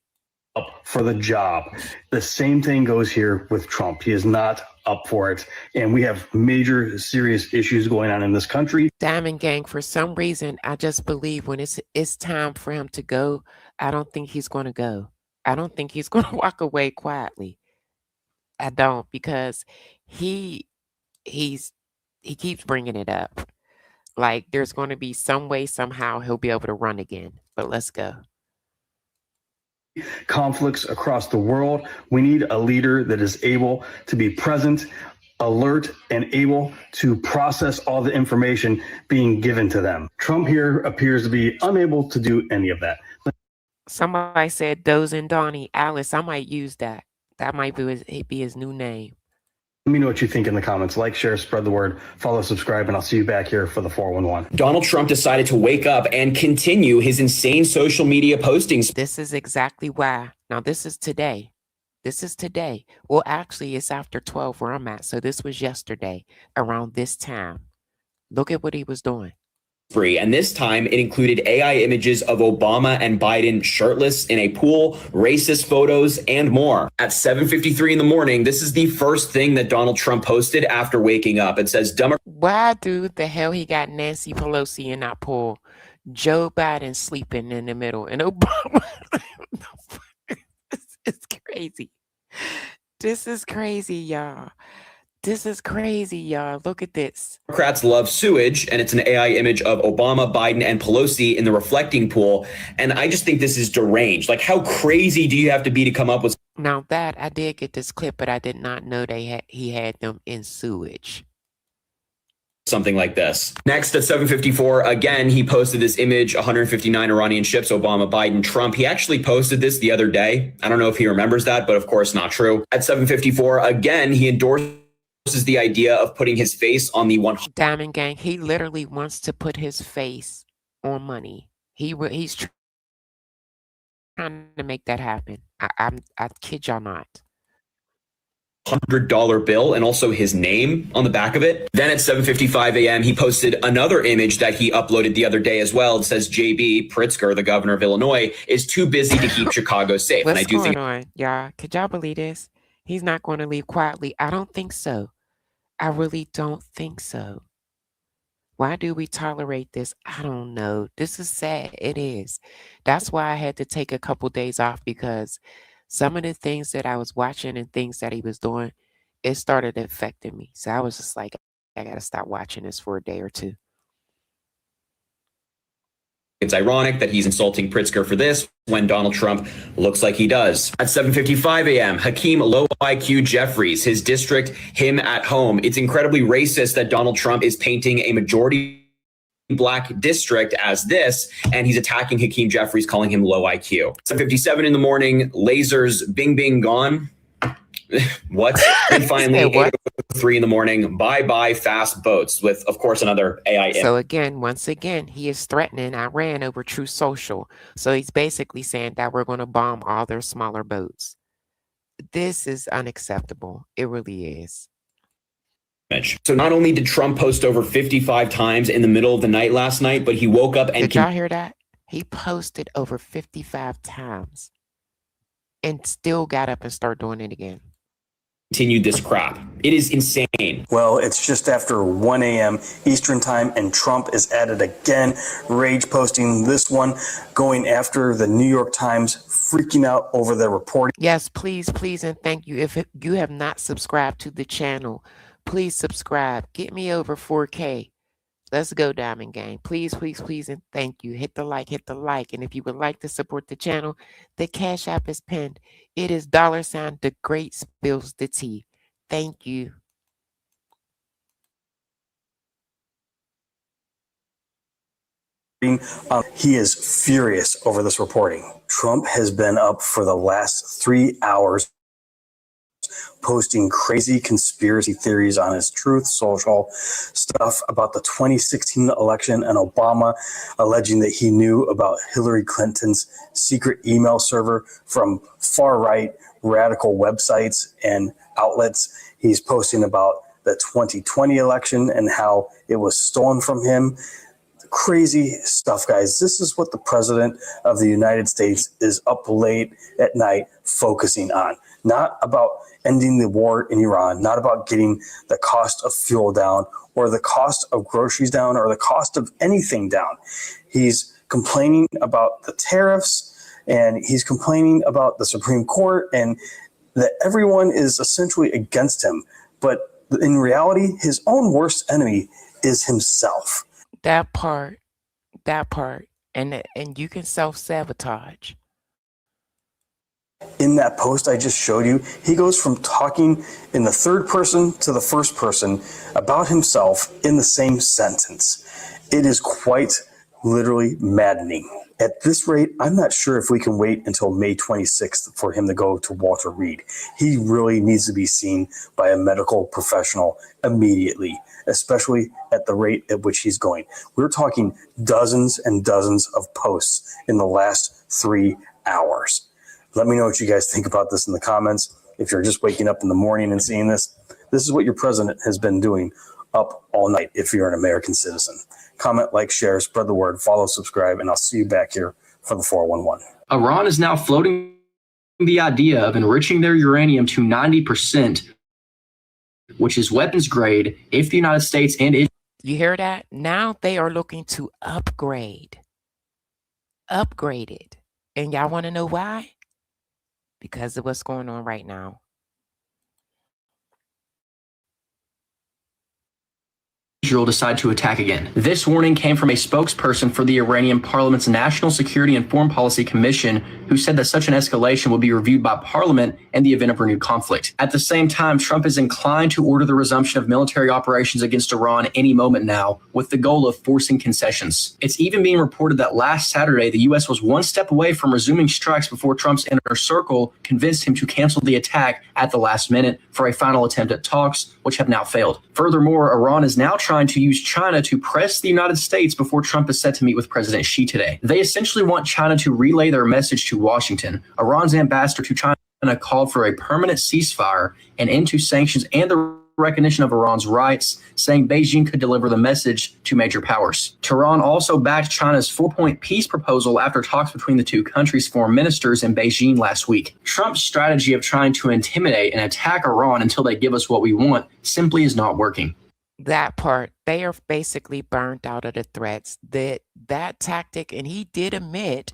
Up for the job. The same thing goes here with Trump. He is not up for it. And we have major serious issues going on in this country. Diamond Gang, for some reason, I just believe when it's time for him to go, I don't think he's going to go. I don't think he's going to walk away quietly. I don't, because he keeps bringing it up. Like there's going to be some way, somehow he'll be able to run again. But let's go. Conflicts across the world. We need a leader that is able to be present, alert, and able to process all the information being given to them. Trump here appears to be unable to do any of that. Somebody said Doze and Donnie. Alice, I might use that. That might be his new name. Let me know what you think in the comments. Like, share, spread the word, follow, subscribe, and I'll see you back here for the 411. Donald Trump decided to wake up and continue his insane social media postings. This is exactly why. Now, this is today. This is today. Well, actually, it's after 12 where I'm at. So this was yesterday around this time. Look at what he was doing. And this time it included AI images of Obama and Biden shirtless in a pool, racist photos, and more. At 7:53 in the morning, this is the first thing that Donald Trump posted after waking up. It says, why do the hell he got Nancy Pelosi in that pool? Joe Biden sleeping in the middle and Obama. It's crazy. This is crazy, y'all. This is crazy, y'all. Look at this. Democrats love sewage, and it's an AI image of Obama, Biden, and Pelosi in the reflecting pool. And I just think this is deranged. Like, how crazy do you have to be to come up with Now that I did get this clip, but I did not know he had them in sewage. something like this? Next at 7:54, again, he posted this image, 159 Iranian ships, Obama, Biden, Trump. He actually posted this the other day. I don't know if he remembers that, but of course not true. At 7:54, again, he endorses the idea of putting his face on the one. Diamond Gang, he literally wants to put his face on money. He's trying to make that happen. I kid y'all not. $100 bill and also his name on the back of it. Then at 7:55 a.m., he posted another image that he uploaded the other day as well. It says JB Pritzker, the governor of Illinois, is too busy to keep Chicago safe. What's and I do going think on, y'all? Could y'all believe this? He's not going to leave quietly. I don't think so. I really don't think so. Why do we tolerate this? I don't know. This is sad. It is. That's why I had to take a couple days off, because some of the things that I was watching and things that he was doing, it started affecting me. So I was just like, I got to stop watching this for a day or two. it's ironic that he's insulting Pritzker for this when Donald Trump looks like he does. At 7:55 a.m., Hakeem Low IQ Jeffries, his district, him at home. It's incredibly racist that Donald Trump is painting a majority Black district as this, and he's attacking Hakeem Jeffries, calling him low IQ. 7:57 in the morning, lasers, bing, bing, gone. What? And finally, 8:03 in the morning, bye-bye fast boats, with, of course, another AI. So again, once again, he is threatening Iran over Truth Social. So he's basically saying that we're going to bomb all their smaller boats. This is unacceptable. It really is. So not only did Trump post over 55 times in the middle of the night last night, but he woke up and... Did y'all hear that? He posted over 55 times and still got up and started doing it again. Continued this crap. It is insane. Well, it's just after 1 a.m. Eastern time, and Trump is at it again, rage posting this one, going after the New York Times, freaking out over their reporting. Yes, please, please, and thank you. If you have not subscribed to the channel, please subscribe. Get me over 4K. Let's go, Diamond Gang. Please, please, please, and thank you. Hit the like, hit the like. And if you would like to support the channel, the Cash App is pinned. It is $ the great spills the tea. Thank you. He is furious over this reporting. Trump has been up for the last 3 hours posting crazy conspiracy theories on his Truth Social stuff about the 2016 election and Obama, alleging that he knew about Hillary Clinton's secret email server from far-right radical websites and outlets. He's posting about the 2020 election and how it was stolen from him. Crazy stuff, guys. This is what the president of the United States is up late at night focusing on. Not about ending the war in Iran, not about getting the cost of fuel down or the cost of groceries down or the cost of anything down. He's complaining about the tariffs, and he's complaining about the Supreme Court, and that everyone is essentially against him. But in reality, his own worst enemy is himself. That part, and you can self-sabotage. In that post I just showed you, he goes from talking in the third person to the first person about himself in the same sentence. It is quite literally maddening. At this rate, I'm not sure if we can wait until May 26th for him to go to Walter Reed. He really needs to be seen by a medical professional immediately, especially at the rate at which he's going. We're talking dozens and dozens of posts in the last 3 hours. Let me know what you guys think about this in the comments. If you're just waking up in the morning and seeing this, this is what your president has been doing up all night if you're an American citizen. Comment, like, share, spread the word, follow, subscribe, and I'll see you back here for the 411. Iran is now floating the idea of enriching their uranium to 90%, which is weapons grade, if the United States and Israel... You hear that? Now they are looking to upgrade. Upgrade it. And y'all want to know why? Because of what's going on right now. Israel decide to attack again. This warning came from a spokesperson for the Iranian Parliament's National Security and Foreign Policy Commission, who said that such an escalation will be reviewed by Parliament in the event of renewed conflict. At the same time, Trump is inclined to order the resumption of military operations against Iran any moment now, with the goal of forcing concessions. It's even being reported that last Saturday, the U.S. was one step away from resuming strikes before Trump's inner circle convinced him to cancel the attack at the last minute for a final attempt at talks, which have now failed. Furthermore, Iran is now trying to use China to press the United States before Trump is set to meet with President Xi today. They essentially want China to relay their message to Washington. Iran's ambassador to China called for a permanent ceasefire, an end to sanctions, and the recognition of Iran's rights, saying Beijing could deliver the message to major powers. Tehran also backed China's 4-point peace proposal after talks between the two countries' foreign ministers in Beijing last week. Trump's strategy of trying to intimidate and attack Iran until they give us what we want simply is not working. That part, they are basically burnt out of the threats. That tactic, and he did admit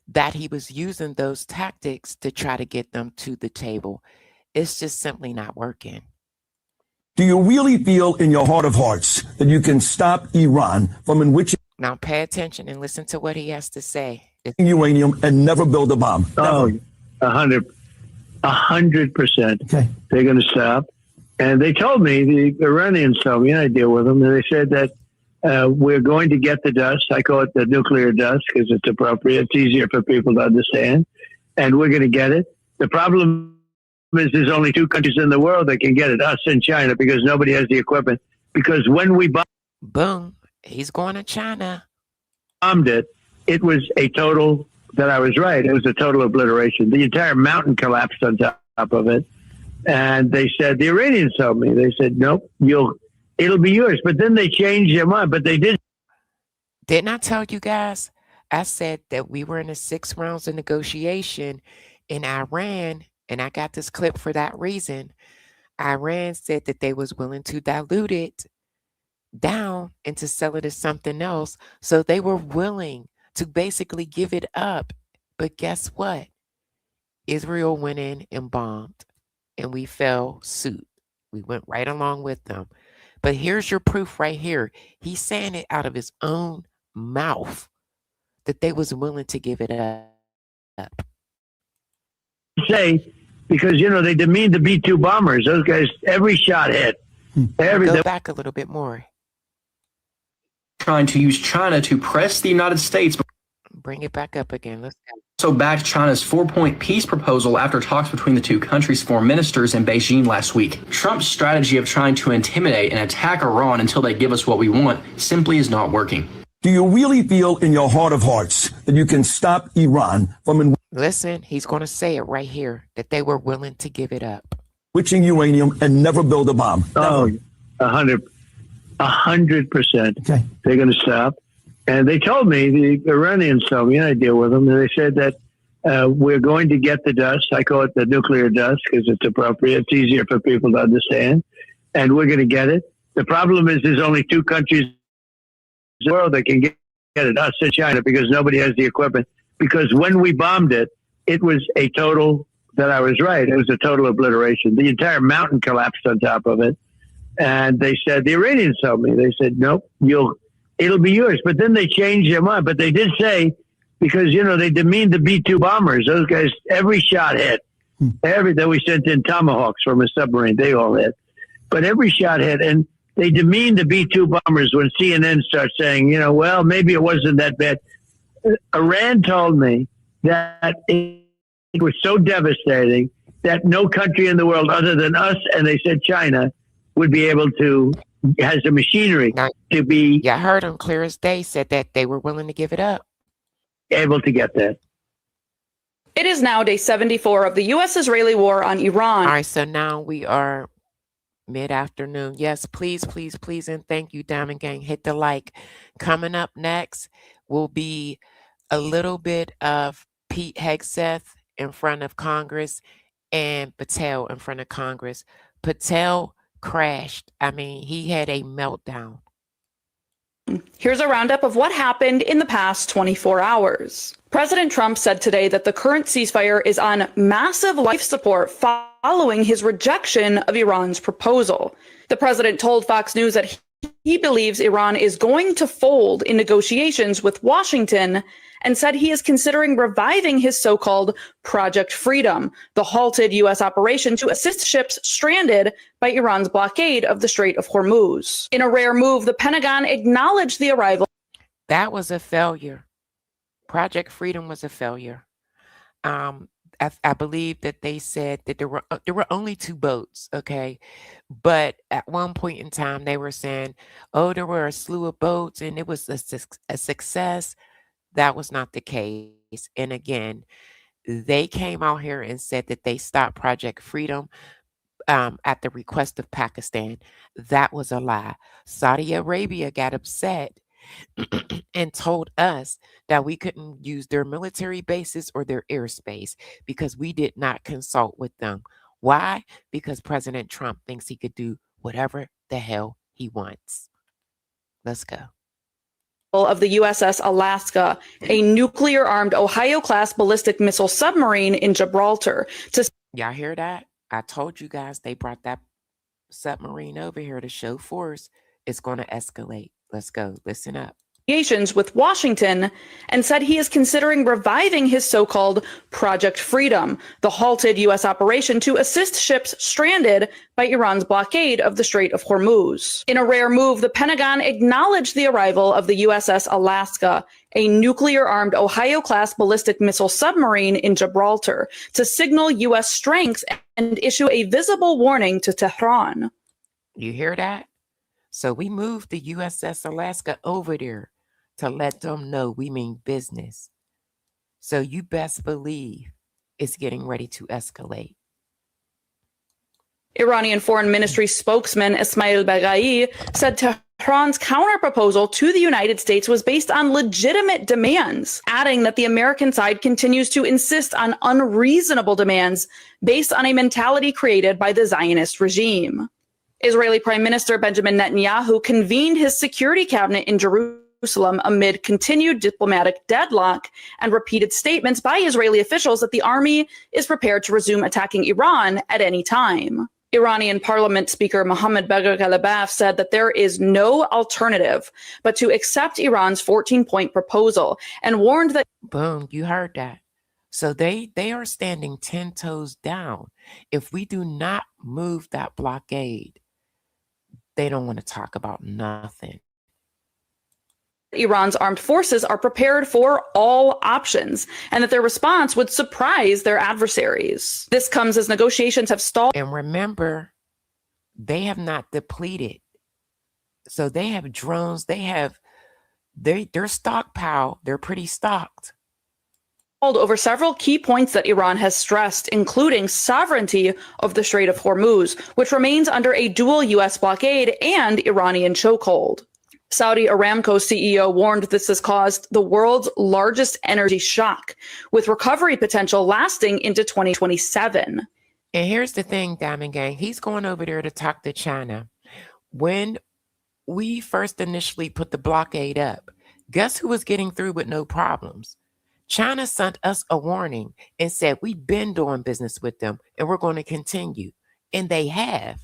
that he was using those tactics to try to get them to the table. It's just simply not working. Do you really feel in your heart of hearts that you can stop Iran from enriching Now pay attention and listen to what he has to say. uranium and never build a bomb? Oh, 100%. Okay. They're going to stop. And they told me, the Iranians told me, and I deal with them, and they said that we're going to get the dust. I call it the nuclear dust because it's appropriate. It's easier for people to understand. And we're going to get it. The problem is there's only two countries in the world that can get it, us and China, because nobody has the equipment. Because when we boom, he's going to China. Bombed it, it was a total, that I was right, it was a total obliteration. The entire mountain collapsed on top of it. And they said, the Iranians told me, they said, nope, it'll be yours. But then they changed their mind. But they did. Didn't I tell you guys? I said that we were in the 6 rounds of negotiation in Iran, and I got this clip for that reason. Iran said that they was willing to dilute it down and to sell it as something else. So they were willing to basically give it up. But guess what? Israel went in and bombed, and we fell suit. We went right along with them. But here's your proof right here. He's saying it out of his own mouth that they was willing to give it up. Say, because, they demeaned the B-2 bombers. Those guys, every shot hit. Go back a little bit more. Trying to use China to press the United States. Bring it back up again. Let's go. Also backed China's 4-point peace proposal after talks between the two countries' foreign ministers in Beijing last week. Trump's strategy of trying to intimidate and attack Iran until they give us what we want simply is not working. Do you really feel in your heart of hearts that you can stop Iran from Listen, he's going to say it right here, that they were willing to give it up. enriching uranium and never build a bomb? Oh, 100%. Okay. They're going to stop. And they told me, the Iranians told me, and I deal with them, and they said that we're going to get the dust. I call it the nuclear dust because it's appropriate. It's easier for people to understand. And we're going to get it. The problem is there's only two countries in the world that can get it, us and China, because nobody has the equipment. Because when we bombed it, it was a total, that I was right, it was a total obliteration. The entire mountain collapsed on top of it. And they said, the Iranians told me, they said, nope, it'll be yours. But then they changed their mind. But they did say, because, they demeaned the B-2 bombers. Those guys, every shot hit. Then we sent in Tomahawks from a submarine. They all hit. But every shot hit. And they demeaned the B-2 bombers when CNN starts saying, well, maybe it wasn't that bad. Iran told me that it was so devastating that no country in the world other than us, and they said China, would be able to, has the machinery to be. Yeah, I heard him clear as day, said that they were willing to give it up. Able to get that. It is now day 74 of the U.S.-Israeli war on Iran. All right, so now we are mid-afternoon. Yes, please, please, please, and thank you, Diamond Gang. Hit the like. Coming up next will be a little bit of Pete Hegseth in front of Congress and Patel in front of Congress. Patel crashed. He had a meltdown. Here's a roundup of what happened in the past 24 hours. President Trump said today that the current ceasefire is on massive life support following his rejection of Iran's proposal. The president told Fox News that he believes Iran is going to fold in negotiations with Washington and said he is considering reviving his so-called Project Freedom, the halted U.S. operation to assist ships stranded by Iran's blockade of the Strait of Hormuz. In a rare move, the Pentagon acknowledged the arrival. That was a failure. Project Freedom was a failure. I believe that they said that there were only 2 boats, okay? But at one point in time, they were saying, oh, there were a slew of boats and it was a success. That was not the case. And again, they came out here and said that they stopped Project Freedom at the request of Pakistan. That was a lie. Saudi Arabia got upset and told us that we couldn't use their military bases or their airspace because we did not consult with them. Why? Because President Trump thinks he could do whatever the hell he wants. Let's go. Of the USS Alaska, a nuclear-armed Ohio-class ballistic missile submarine in Gibraltar. Y'all hear that? I told you guys they brought that submarine over here to show force. It's going to escalate. Let's go. Listen up. With Washington and said he is considering reviving his so-called Project Freedom, the halted U.S. operation to assist ships stranded by Iran's blockade of the Strait of Hormuz. In a rare move, the Pentagon acknowledged the arrival of the USS Alaska, a nuclear-armed Ohio-class ballistic missile submarine in Gibraltar, to signal U.S. strength and issue a visible warning to Tehran. You hear that? So we moved the USS Alaska over there to let them know we mean business. So you best believe it's getting ready to escalate. Iranian Foreign Ministry spokesman Ismail Baghai said Tehran's counterproposal to the United States was based on legitimate demands, adding that the American side continues to insist on unreasonable demands based on a mentality created by the Zionist regime. Israeli Prime Minister Benjamin Netanyahu convened his security cabinet in Jerusalem amid continued diplomatic deadlock and repeated statements by Israeli officials that the army is prepared to resume attacking Iran at any time. Iranian Parliament Speaker Mohammad Bagher Ghalibaf said that there is no alternative but to accept Iran's 14-point proposal and warned that— Boom, you heard that. So they are standing 10 toes down. If we do not move that blockade, they don't want to talk about nothing. Iran's armed forces are prepared for all options and that their response would surprise their adversaries. This comes as negotiations have stalled. And remember, they have not depleted. So they have drones, they have their stockpile, they're pretty stocked. Over several key points that Iran has stressed, including sovereignty of the Strait of Hormuz, which remains under a dual U.S. blockade and Iranian chokehold. Saudi Aramco CEO warned this has caused the world's largest energy shock, with recovery potential lasting into 2027. And here's the thing, Diamond Gang, he's going over there to talk to China. When we first initially put the blockade up, guess who was getting through with no problems? China sent us a warning and said we've been doing business with them and we're going to continue. And they have.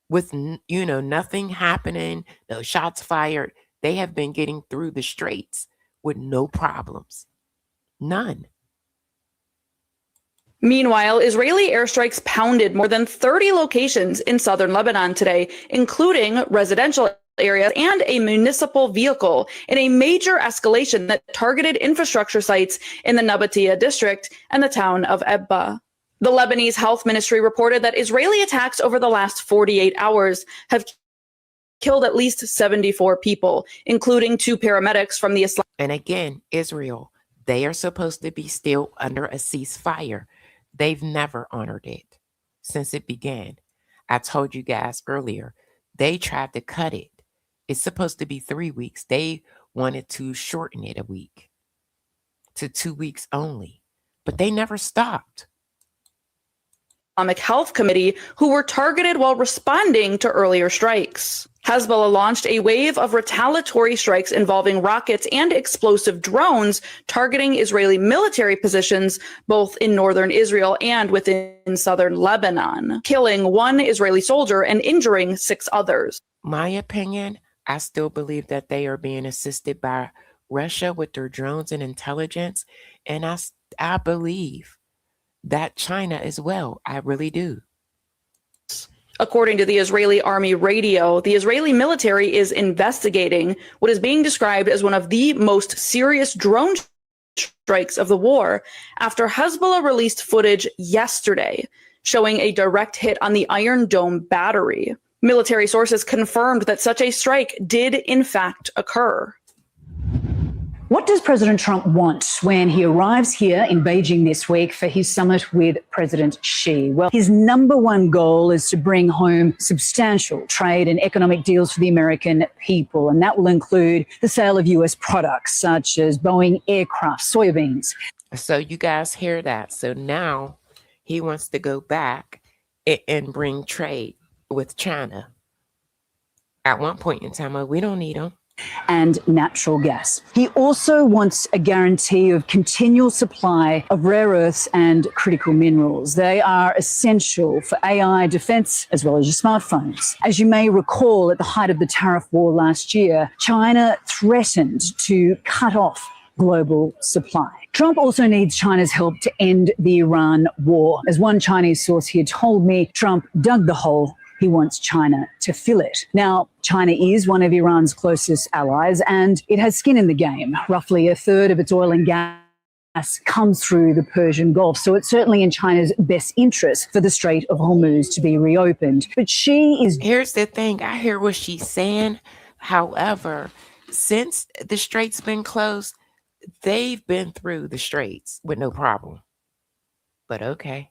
With, nothing happening, no shots fired, they have been getting through the straits with no problems. None. Meanwhile, Israeli airstrikes pounded more than 30 locations in southern Lebanon today, including residential areas and a municipal vehicle, in a major escalation that targeted infrastructure sites in the Nabatea district and the town of Ebba. The Lebanese health ministry reported that Israeli attacks over the last 48 hours have killed at least 74 people, including 2 paramedics from the Islam. And again, Israel, they are supposed to be still under a ceasefire. They've never honored it since it began. I told you guys earlier, they tried to cut it. It's supposed to be 3 weeks. They wanted to shorten it a week to 2 weeks only, but they never stopped. Islamic Health Committee, who were targeted while responding to earlier strikes. Hezbollah launched a wave of retaliatory strikes involving rockets and explosive drones targeting Israeli military positions both in northern Israel and within southern Lebanon, killing 1 Israeli soldier and injuring 6 others. My opinion, I still believe that they are being assisted by Russia with their drones and intelligence. And I believe that China as well. I really do. According to the Israeli army radio, the Israeli military is investigating what is being described as one of the most serious drone strikes of the war after Hezbollah released footage yesterday showing a direct hit on the Iron Dome battery. Military sources confirmed that such a strike did in fact occur. What does President Trump want when he arrives here in Beijing this week for his summit with President Xi? Well, his number one goal is to bring home substantial trade and economic deals for the American people, and that will include the sale of U.S. products such as Boeing aircraft, soybeans. So you guys hear that. So now he wants to go back and bring trade with China. At one point in time, we don't need them. And natural gas. He also wants a guarantee of continual supply of rare earths and critical minerals. They are essential for AI defense as well as your smartphones. As you may recall, at the height of the tariff war last year, China threatened to cut off global supply. Trump also needs China's help to end the Iran war. As one Chinese source here told me, Trump dug the hole. He wants China to fill it. Now, China is one of Iran's closest allies, and it has skin in the game. Roughly a third of its oil and gas comes through the Persian Gulf, so it's certainly in China's best interest for the Strait of Hormuz to be reopened. But Here's the thing. I hear what she's saying. However, since the strait's been closed, they've been through the straits with no problem. But okay.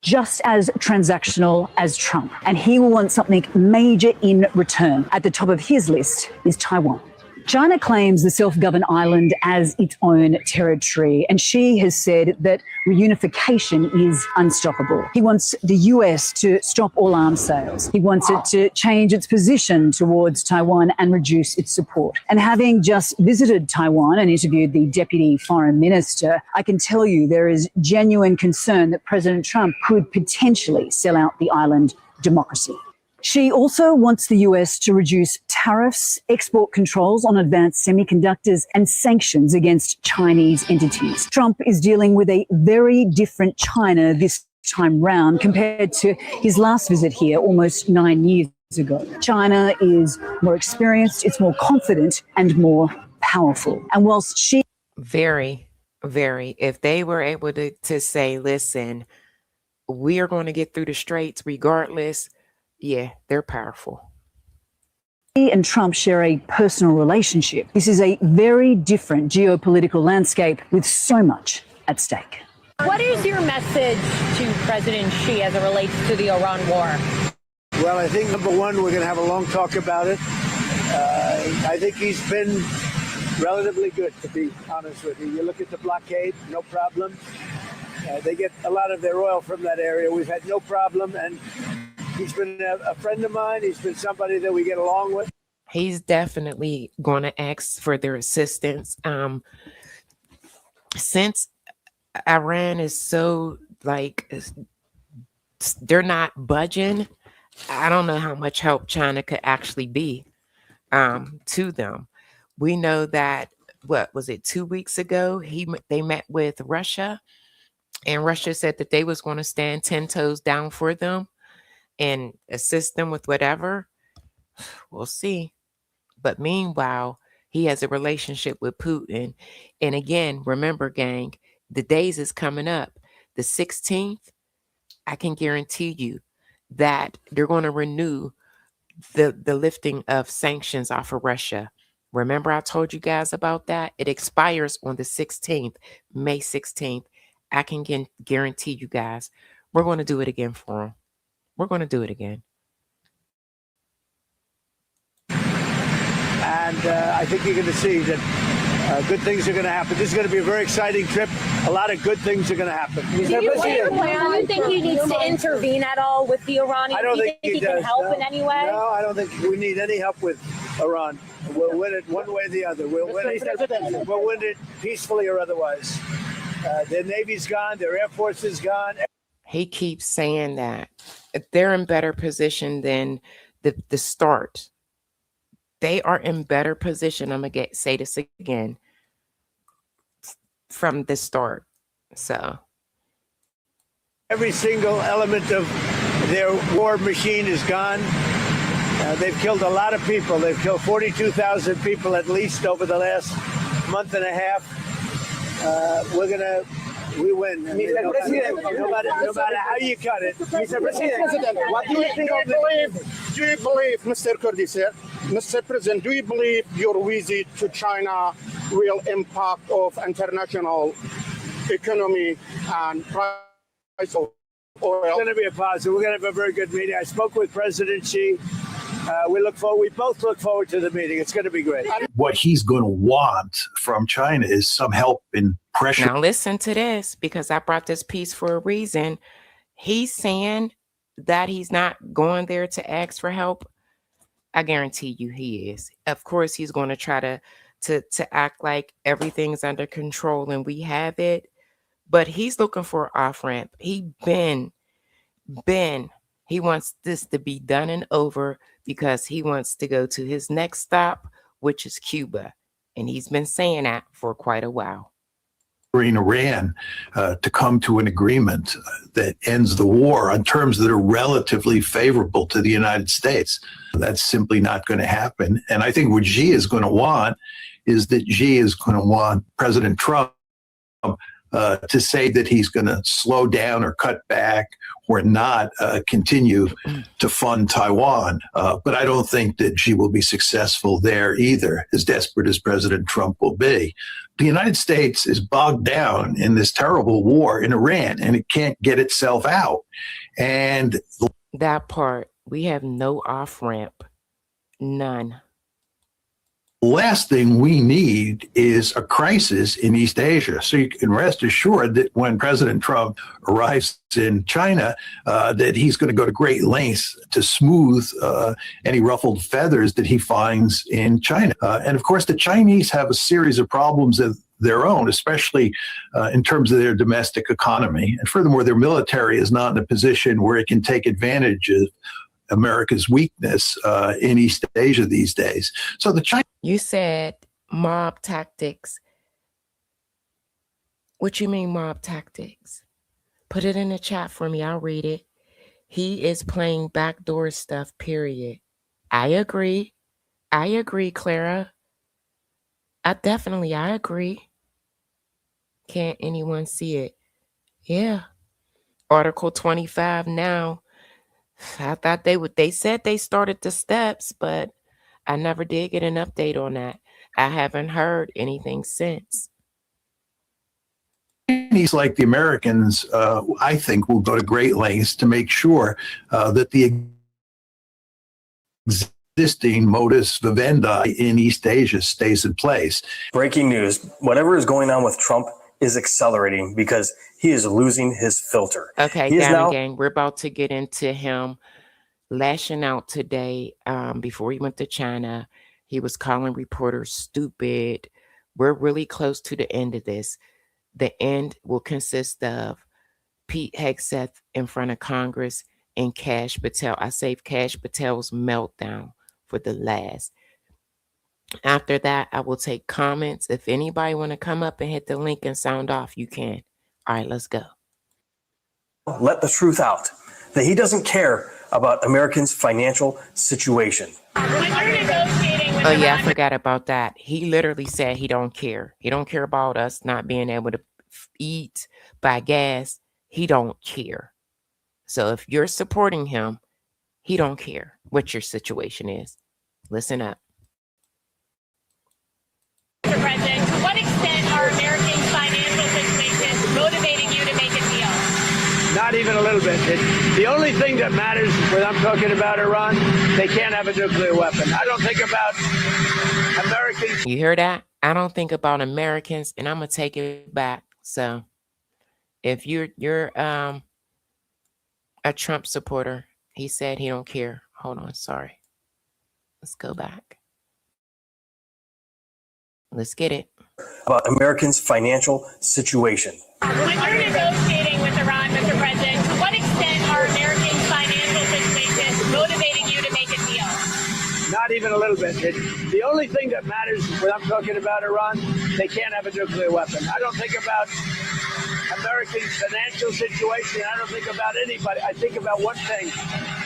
Just as transactional as Trump, and he will want something major in return. At the top of his list is Taiwan. China claims the self-governed island as its own territory, and Xi has said that reunification is unstoppable. He wants the US to stop all arms sales. He wants it to change its position towards Taiwan and reduce its support. And having just visited Taiwan and interviewed the deputy foreign minister, I can tell you there is genuine concern that President Trump could potentially sell out the island democracy. She also wants the US to reduce tariffs, export controls on advanced semiconductors, and sanctions against Chinese entities. Trump is dealing with a very different China this time round compared to his last visit here almost 9 years ago. China is more experienced, it's more confident, and more powerful. And whilst she... Very, very. If they were able to say, listen, we are going to get through the straits regardless, yeah, they're powerful. He and Trump share a personal relationship. This is a very different geopolitical landscape with so much at stake. What is your message to President Xi as it relates to the Iran war? Well, I think, number one, we're going to have a long talk about it. I think he's been relatively good, to be honest with you. You look at the blockade, no problem. They get a lot of their oil from that area. We've had no problem, and he's been a friend of mine. He's been somebody that we get along with. He's definitely going to ask for their assistance. Since Iran is so, they're not budging, I don't know how much help China could actually be to them. We know that, 2 weeks ago, they met with Russia, and Russia said that they was going to stand 10 toes down for them and assist them with whatever. We'll see. But meanwhile, he has a relationship with Putin. And again, remember, gang, the days is coming up. The 16th, I can guarantee you that they're going to renew the lifting of sanctions off of Russia. Remember, I told you guys about that? It expires on the 16th, May 16th. I can guarantee you guys, we're going to do it again for them. We're going to do it again. And I think you're going to see that good things are going to happen. This is going to be a very exciting trip. A lot of good things are going to happen. Do you think he needs to intervene at all with the Iranians? I don't think he can help in any way? No, I don't think we need any help with Iran. We'll win it one way or the other. We'll win it peacefully or otherwise. Their Navy's gone. Their Air Force is gone. He keeps saying that they're in better position than the start they are in better position. I'm gonna say this again from the start. So every single element of their war machine is gone. They've killed a lot of people. They've killed 42,000 people at least over the last month and a half. We win. No matter how you cut it. Mr. President, what do you think of do you believe, Mr. Kurdi, sir, Mr. President, do you believe your visit to China will impact of international economy and price of oil? It's going to be a positive. We're going to have a very good meeting. I spoke with President Xi. We both look forward to the meeting. It's going to be great. What he's going to want from China is some help in pressure. Now listen to this, because I brought this piece for a reason. He's saying that he's not going there to ask for help. I guarantee you he is. Of course, he's going to try to act like everything's under control and we have it. But he's looking for an off-ramp. He wants this to be done and over because he wants to go to his next stop, which is Cuba. And he's been saying that for quite a while. In Iran to come to an agreement that ends the war on terms that are relatively favorable to the United States. That's simply not going to happen. And I think what Xi is going to want is that Xi is going to want President Trump to say that he's going to slow down or cut back or not continue to fund Taiwan. But I don't think that Xi will be successful there either, as desperate as President Trump will be. The United States is bogged down in this terrible war in Iran, and it can't get itself out. And that part, we have no off-ramp, none. The last thing we need is a crisis in East Asia. So you can rest assured that when President Trump arrives in China, that he's going to go to great lengths to smooth any ruffled feathers that he finds in China. And of course, the Chinese have a series of problems of their own, especially in terms of their domestic economy. And furthermore, their military is not in a position where it can take advantage of America's weakness in East Asia these days. So the Chinese. You said mob tactics. What you mean mob tactics? Put it in the chat for me. I'll read it. He is playing backdoor stuff, period. I agree. I agree, Clara. I agree. Can't anyone see it? Yeah. Article 25 now. I thought they said they started the steps, but I never did get an update on that. I haven't heard anything since. Chinese, like the Americans, I think will go to great lengths to make sure that the existing modus vivendi in East Asia stays in place. Breaking news. Whatever is going on with Trump is accelerating because he is losing his filter. Okay, gang, we're about to get into him lashing out today. Before he went to China, he was calling reporters stupid. We're really close to the end of this. The end will consist of Pete Hegseth in front of Congress and Kash Patel. I saved Kash Patel's meltdown for the last. After that, I will take comments. If anybody want to come up and hit the link and sound off, you can. All right, let's go. Let the truth out that he doesn't care about Americans' financial situation. Oh yeah, I forgot about that. He literally said he don't care. He don't care about us not being able to eat, buy gas. He don't care. So if you're supporting him, he don't care what your situation is. Listen up. Mr. President, to what extent are Americans' financial situations motivating you to make a deal? Not even a little bit. The only thing that matters when I'm talking about Iran, they can't have a nuclear weapon. I don't think about Americans. You hear that? I don't think about Americans, and I'm gonna take it back. So if you're a Trump supporter, he said he don't care. Hold on, sorry. Let's go back. Let's get it. About Americans' financial situation. When you're negotiating with Iran, Mr. President, to what extent are Americans' financial situations motivating you to make a deal? Not even a little bit. The only thing that matters when I'm talking about Iran, they can't have a nuclear weapon. I don't think about America's financial situation. I don't think about anybody. I think about one thing.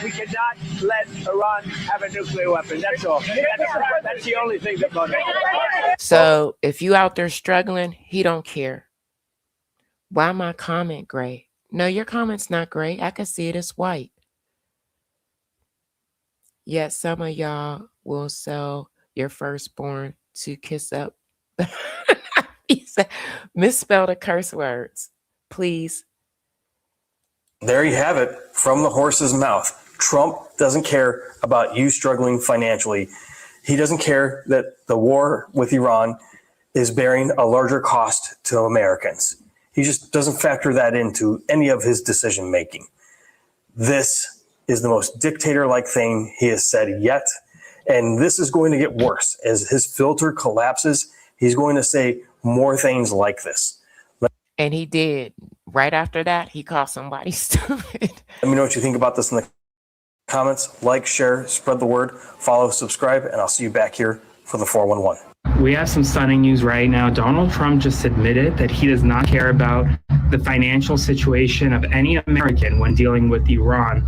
We cannot let Iran have a nuclear weapon. That's all. That's the only thing that matters. So if you out there struggling, he don't care. Why my comment gray? No, your comment's not gray. I can see it. It's white. Yet some of y'all will sell your firstborn to kiss up. He said, misspelled the curse words. Please. There you have it from the horse's mouth. Trump doesn't care about you struggling financially. He doesn't care that the war with Iran is bearing a larger cost to Americans. He just doesn't factor that into any of his decision making. This is the most dictator-like thing he has said yet. And this is going to get worse. As his filter collapses, he's going to say more things like this. And he did. Right after that, he called somebody stupid. Let me know what you think about this in the comments. Like, share, spread the word, follow, subscribe, and I'll see you back here for the 411. We have some stunning news right now. Donald Trump just admitted that he does not care about the financial situation of any American when dealing with Iran.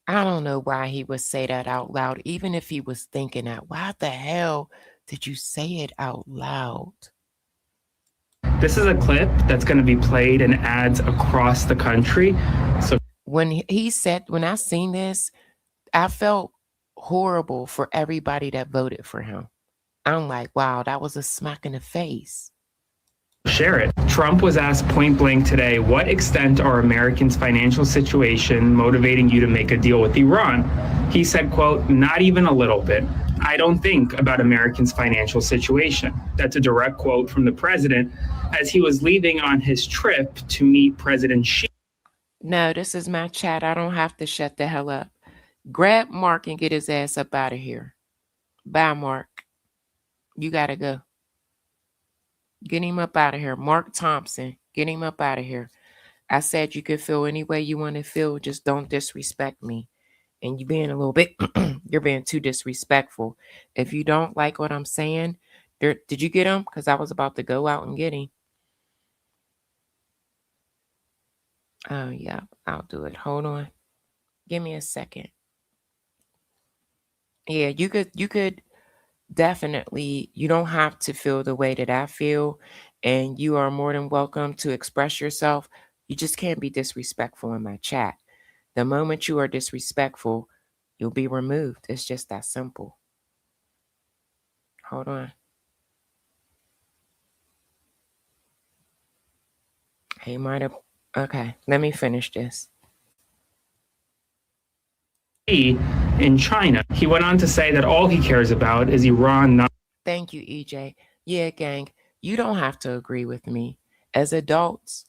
I don't know why he would say that out loud, even if he was thinking that. Why the hell did you say it out loud? This is a clip that's going to be played in ads across the country. So when he said, when I seen this, I felt horrible for everybody that voted for him. I'm like, wow, that was a smack in the face. Share it. Trump was asked point blank today, what extent are Americans' financial situation motivating you to make a deal with Iran? He said, quote, not even a little bit. I don't think about Americans' financial situation. That's a direct quote from the president as he was leaving on his trip to meet President Xi. No, this is my chat. I don't have to shut the hell up. Grab Mark and get his ass up out of here. Bye, Mark. You got to go. Get him up out of here. Mark Thompson, get him up out of here. I said you could feel any way you want to feel. Just don't disrespect me. And you being a little bit, you're being too disrespectful. If you don't like what I'm saying, did you get him? Because I was about to go out and get him. Oh, yeah, I'll do it. Hold on. Give me a second. Yeah, you could definitely, you don't have to feel the way that I feel, and you are more than welcome to express yourself. You just can't be disrespectful in my chat. The moment you are disrespectful, you'll be removed. It's just that simple. Hold on. He might have. Okay, let me finish this. In China, he went on to say that all he cares about is Iran not. Thank you, EJ. Yeah, gang, you don't have to agree with me. As adults,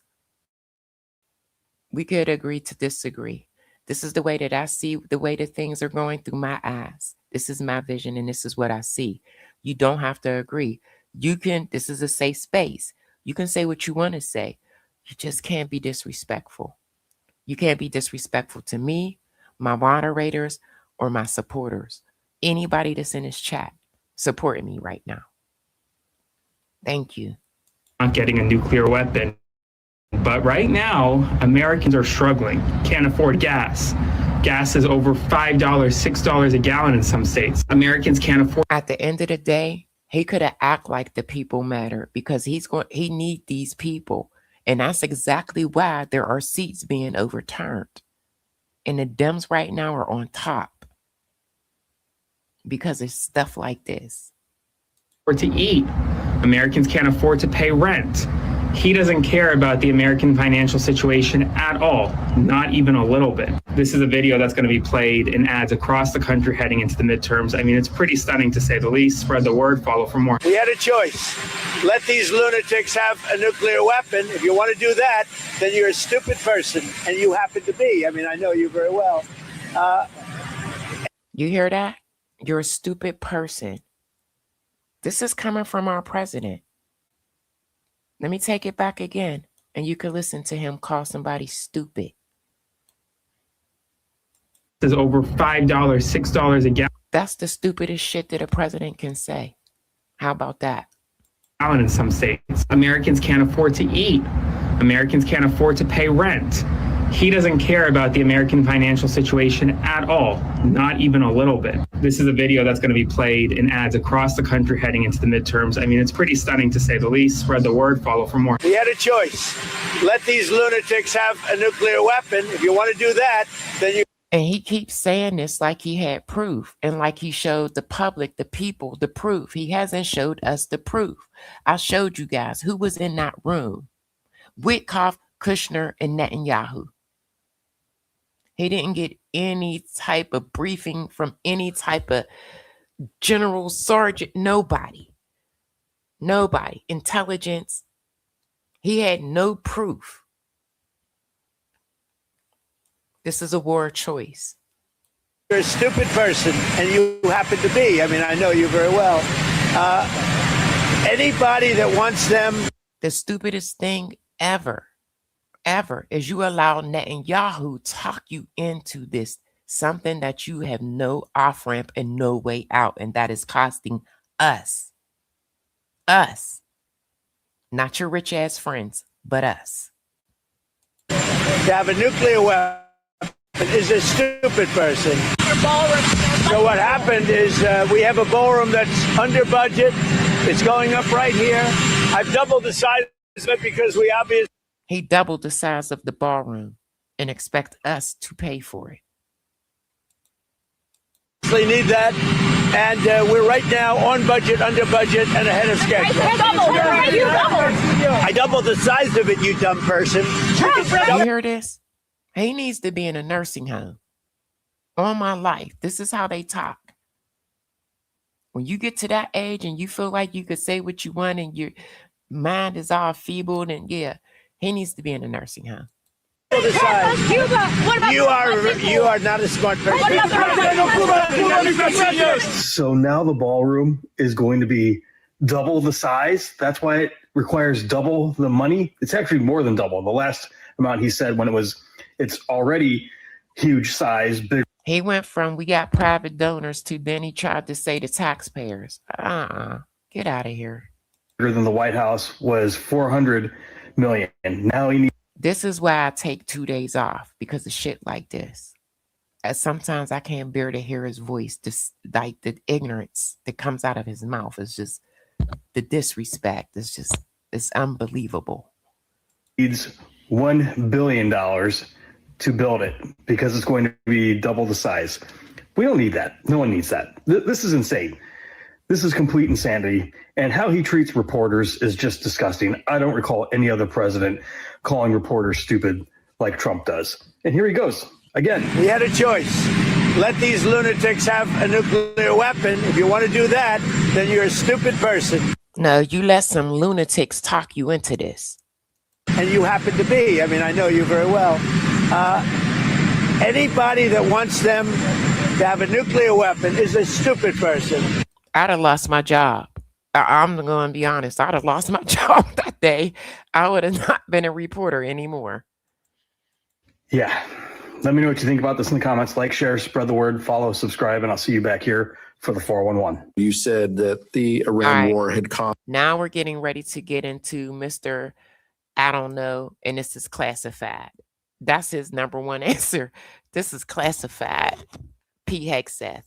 we could agree to disagree. This is the way that I see the way that things are going through my eyes. This is my vision, and this is what I see. You don't have to agree. You can, this is a safe space. You can say what you want to say. You just can't be disrespectful. You can't be disrespectful to me, my moderators, or my supporters. Anybody that's in this chat supporting me right now. Thank you. Not getting a nuclear weapon. But right now, Americans are struggling, can't afford gas. Gas is over $5, $6 a gallon in some states. Americans can't afford. At the end of the day, he could have acted like the people matter because he need these people. And that's exactly why there are seats being overturned. And the Dems right now are on top because of stuff like this. To eat. Americans can't afford to pay rent. He doesn't care about the American financial situation at all, not even a little bit. This is a video that's going to be played in ads across the country heading into the midterms. I mean, it's pretty stunning to say the least. Spread the word, follow for more. We had a choice. Let these lunatics have a nuclear weapon. If you want to do that, then you're a stupid person, and you happen to be. I mean, I know you very well. You hear that? You're a stupid person. This is coming from our president. Let me take it back again, and you can listen to him call somebody stupid. This is over $5, $6 a gallon. That's the stupidest shit that a president can say. How about that? Out in some states, Americans can't afford to eat. Americans can't afford to pay rent. He doesn't care about the American financial situation at all, not even a little bit. This is a video that's going to be played in ads across the country heading into the midterms. I mean, it's pretty stunning to say the least. Spread the word, follow for more. We had a choice. Let these lunatics have a nuclear weapon. If you want to do that, then you... And he keeps saying this like he had proof and like he showed the public, the people, the proof. He hasn't showed us the proof. I showed you guys who was in that room. Witkoff, Kushner, and Netanyahu. He didn't get any type of briefing from any type of general, sergeant, nobody. Nobody. Intelligence. He had no proof. This is a war of choice. You're a stupid person, and you happen to be. I mean, I know you very well. Anybody that wants them... The stupidest thing ever is you allow Netanyahu talk you into this, something that you have no off-ramp and no way out, and that is costing us, not your rich-ass friends, but us. To have a nuclear weapon is a stupid person. So what happened is we have a ballroom that's under budget. It's going up right here. I've doubled the size of it because we obviously... He doubled the size of the ballroom and expect us to pay for it. Need that, and we're right now on budget, under budget, and ahead of schedule. I doubled the size of it, you dumb person. You hear this? He needs to be in a nursing home. All my life, this is how they talk. When you get to that age and you feel like you could say what you want and your mind is all feeble, then yeah, he needs to be in a nursing home. You are not a smart person. So now the ballroom is going to be double the size. That's why it requires double the money. It's actually more than double. The last amount he said when it's already huge size. Big. He went from we got private donors to then he tried to say the taxpayers. Get out of here. Bigger than the White House was $400 million. Now he needs. This is why I take 2 days off, because of shit like this. As sometimes I can't bear to hear his voice, just like the ignorance that comes out of his mouth is just the disrespect. It's unbelievable. Needs $1 billion to build it because it's going to be double the size. We don't need that. No one needs that. This is insane. This is complete insanity. And how he treats reporters is just disgusting. I don't recall any other president calling reporters stupid like Trump does. And here he goes again. We had a choice. Let these lunatics have a nuclear weapon. If you want to do that, then you're a stupid person. No, you let some lunatics talk you into this. And you happen to be. I mean, I know you very well. Anybody that wants them to have a nuclear weapon is a stupid person. I'd have lost my job. I'm going to be honest. I'd have lost my job that day. I would have not been a reporter anymore. Yeah. Let me know what you think about this in the comments. Like, share, spread the word, follow, subscribe, and I'll see you back here for the 411. You said that the Iran war had cost. Now we're getting ready to get into Mr. I don't know, and this is classified. That's his number one answer. This is classified. P. Hegseth.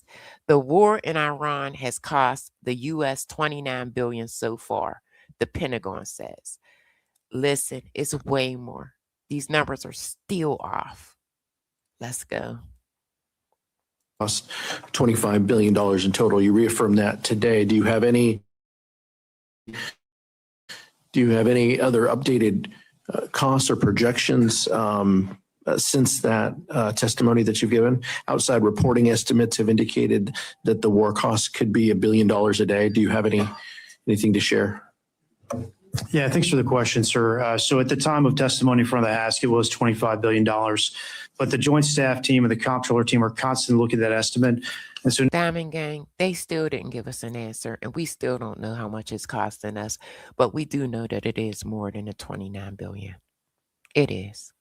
The war in Iran has cost the U.S. $29 billion so far, the Pentagon says. Listen, it's way more. These numbers are still off. Let's go. Cost $25 billion in total. You reaffirmed that today. Do you have any other updated costs or projections since that testimony that you've given? Outside reporting estimates have indicated that the war costs could be $1 billion a day. Do you have anything to share? Yeah, thanks for the question, sir. So at the time of testimony in front of the Ask, it was $25 billion. But the Joint Staff Team and the Comptroller Team are constantly looking at that estimate. And so, Diamond Gang, they still didn't give us an answer, and we still don't know how much it's costing us. But we do know that it is more than the $29 billion. It is.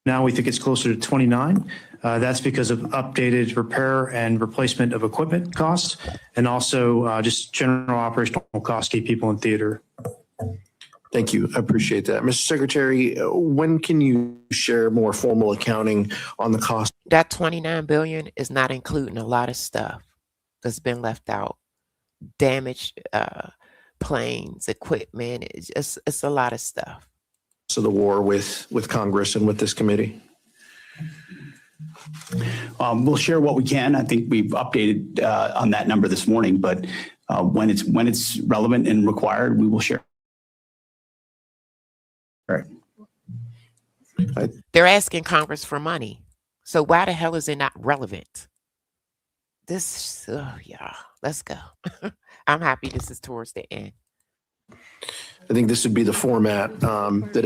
Now we think it's closer to 29. That's because of updated repair and replacement of equipment costs, and also just general operational costs keep people in theater. Thank you. I appreciate that. Mr. Secretary, when can you share more formal accounting on the cost? That 29 billion is not including a lot of stuff that's been left out. Damaged planes, equipment, it's a lot of stuff. So the war with Congress and with this committee? We'll share what we can. I think we've updated on that number this morning, but when it's relevant and required, we will share. All right. They're asking Congress for money. So why the hell is it not relevant? Yeah, let's go. I'm happy this is towards the end. I think this would be the format that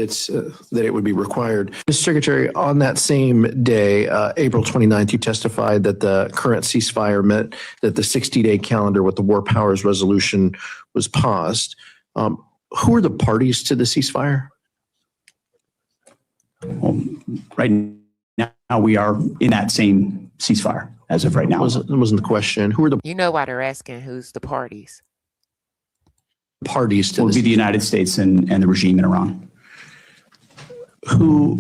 it would be required. Mr. Secretary, on that same day, April 29th, you testified that the current ceasefire meant that the 60-day calendar with the War Powers Resolution was paused. Who are the parties to the ceasefire? Well, right now, we are in that same ceasefire as of right now. That wasn't the question. Who are the You know why they're asking who's the parties? Parties to will be the United States and the regime in Iran. How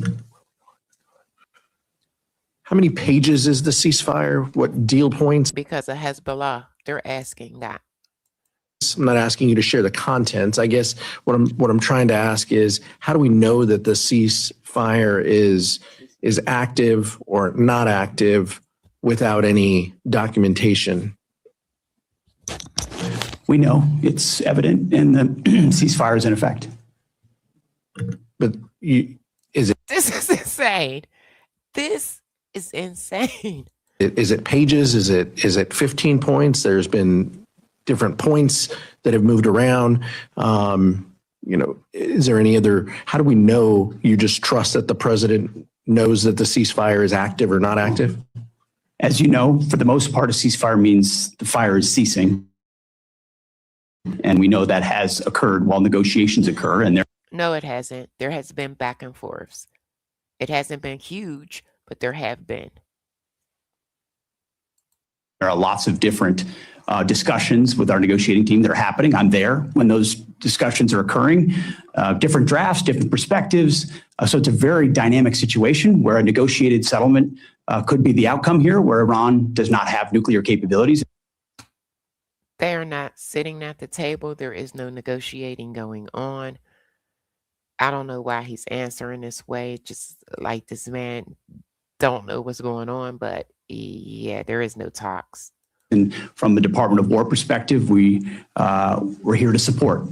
many pages is the ceasefire? What deal points? Because of Hezbollah, they're asking that. I'm not asking you to share the contents. I guess what I'm trying to ask is, how do we know that the ceasefire is active or not active without any documentation? We know it's evident, and the ceasefire is in effect. But is it? This is insane. This is insane. Is it pages? Is it 15 points? There's been different points that have moved around. Is there any other? How do we know? You just trust that the president knows that the ceasefire is active or not active? As you know, for the most part, a ceasefire means the fire is ceasing. And we know that has occurred while negotiations occur. And No, it hasn't. There has been back and forths. It hasn't been huge, but there have been. there are lots of different discussions with our negotiating team that are happening. I'm there when those discussions are occurring, different drafts, different perspectives. So it's a very dynamic situation where a negotiated settlement could be the outcome here, where Iran does not have nuclear capabilities. They are not sitting at the table. There is no negotiating going on. I don't know why he's answering this way. Just like this man don't know what's going on, but yeah, there is no talks. And from the Department of War perspective, we're here to support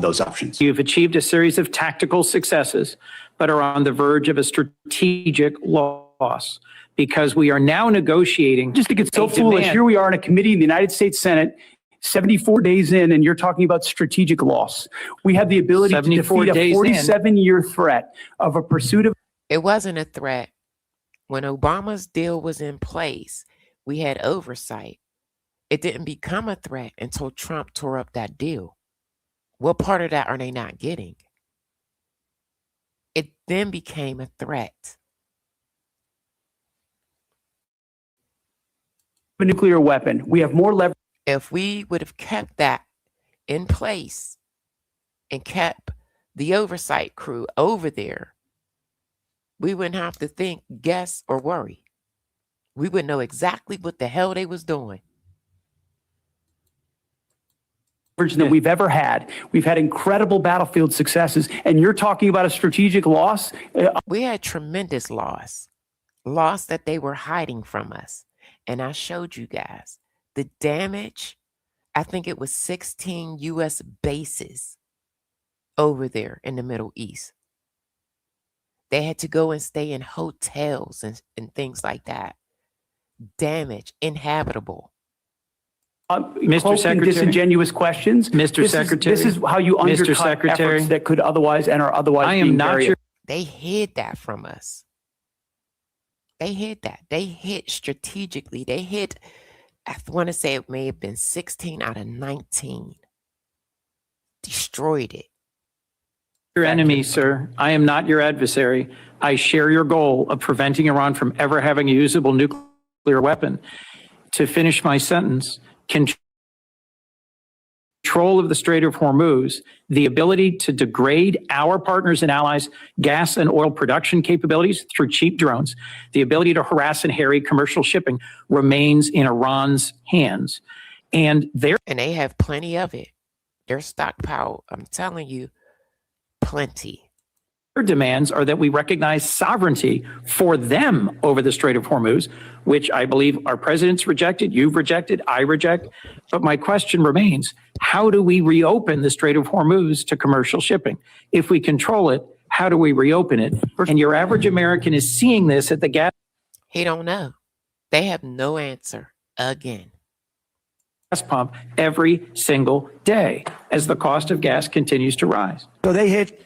those options. You've achieved a series of tactical successes, but are on the verge of a strategic loss because we are now negotiating. Just to get so foolish, here we are in a committee in the United States Senate, 74 days in, and you're talking about strategic loss. We have the ability to defeat a 47-year threat of a pursuit of. It wasn't a threat. When Obama's deal was in place, we had oversight. It didn't become a threat until Trump tore up that deal. What part of that are they not getting? It then became a threat. A nuclear weapon. We have more leverage. If we would have kept that in place and kept the oversight crew over there, we wouldn't have to think, guess, or worry. We would know exactly what the hell they was doing. That we've ever had. We've had incredible battlefield successes, and you're talking about a strategic loss? We had tremendous loss that they were hiding from us. And I showed you guys the damage. I think it was 16 U.S. bases over there in the Middle East. They had to go and stay in hotels and things like that. Damage, inhabitable. Mr. Secretary, disingenuous questions. Mr. Secretary, this is how you undercut efforts that could otherwise and are otherwise. I am not sure. They hid that from us. They hid that. They hit strategically. They hit, I want to say it may have been 16 out of 19. Destroyed it. Your enemy, sir. I am not your adversary. I share your goal of preventing Iran from ever having a usable nuclear weapon. To finish my sentence, control of the Strait of Hormuz, the ability to degrade our partners and allies' gas and oil production capabilities through cheap drones, the ability to harass and harry commercial shipping remains in Iran's hands. And they have plenty of it. Their stockpile, I'm telling you, plenty. their demands are that we recognize sovereignty for them over the Strait of Hormuz, which I believe our president's rejected, you've rejected, I reject. But my question remains, how do we reopen the Strait of Hormuz to commercial shipping? If we control it, how do we reopen it? And your average American is seeing this at the gas. He don't know. They have no answer again. Pump every single day as the cost of gas continues to rise. So they hit.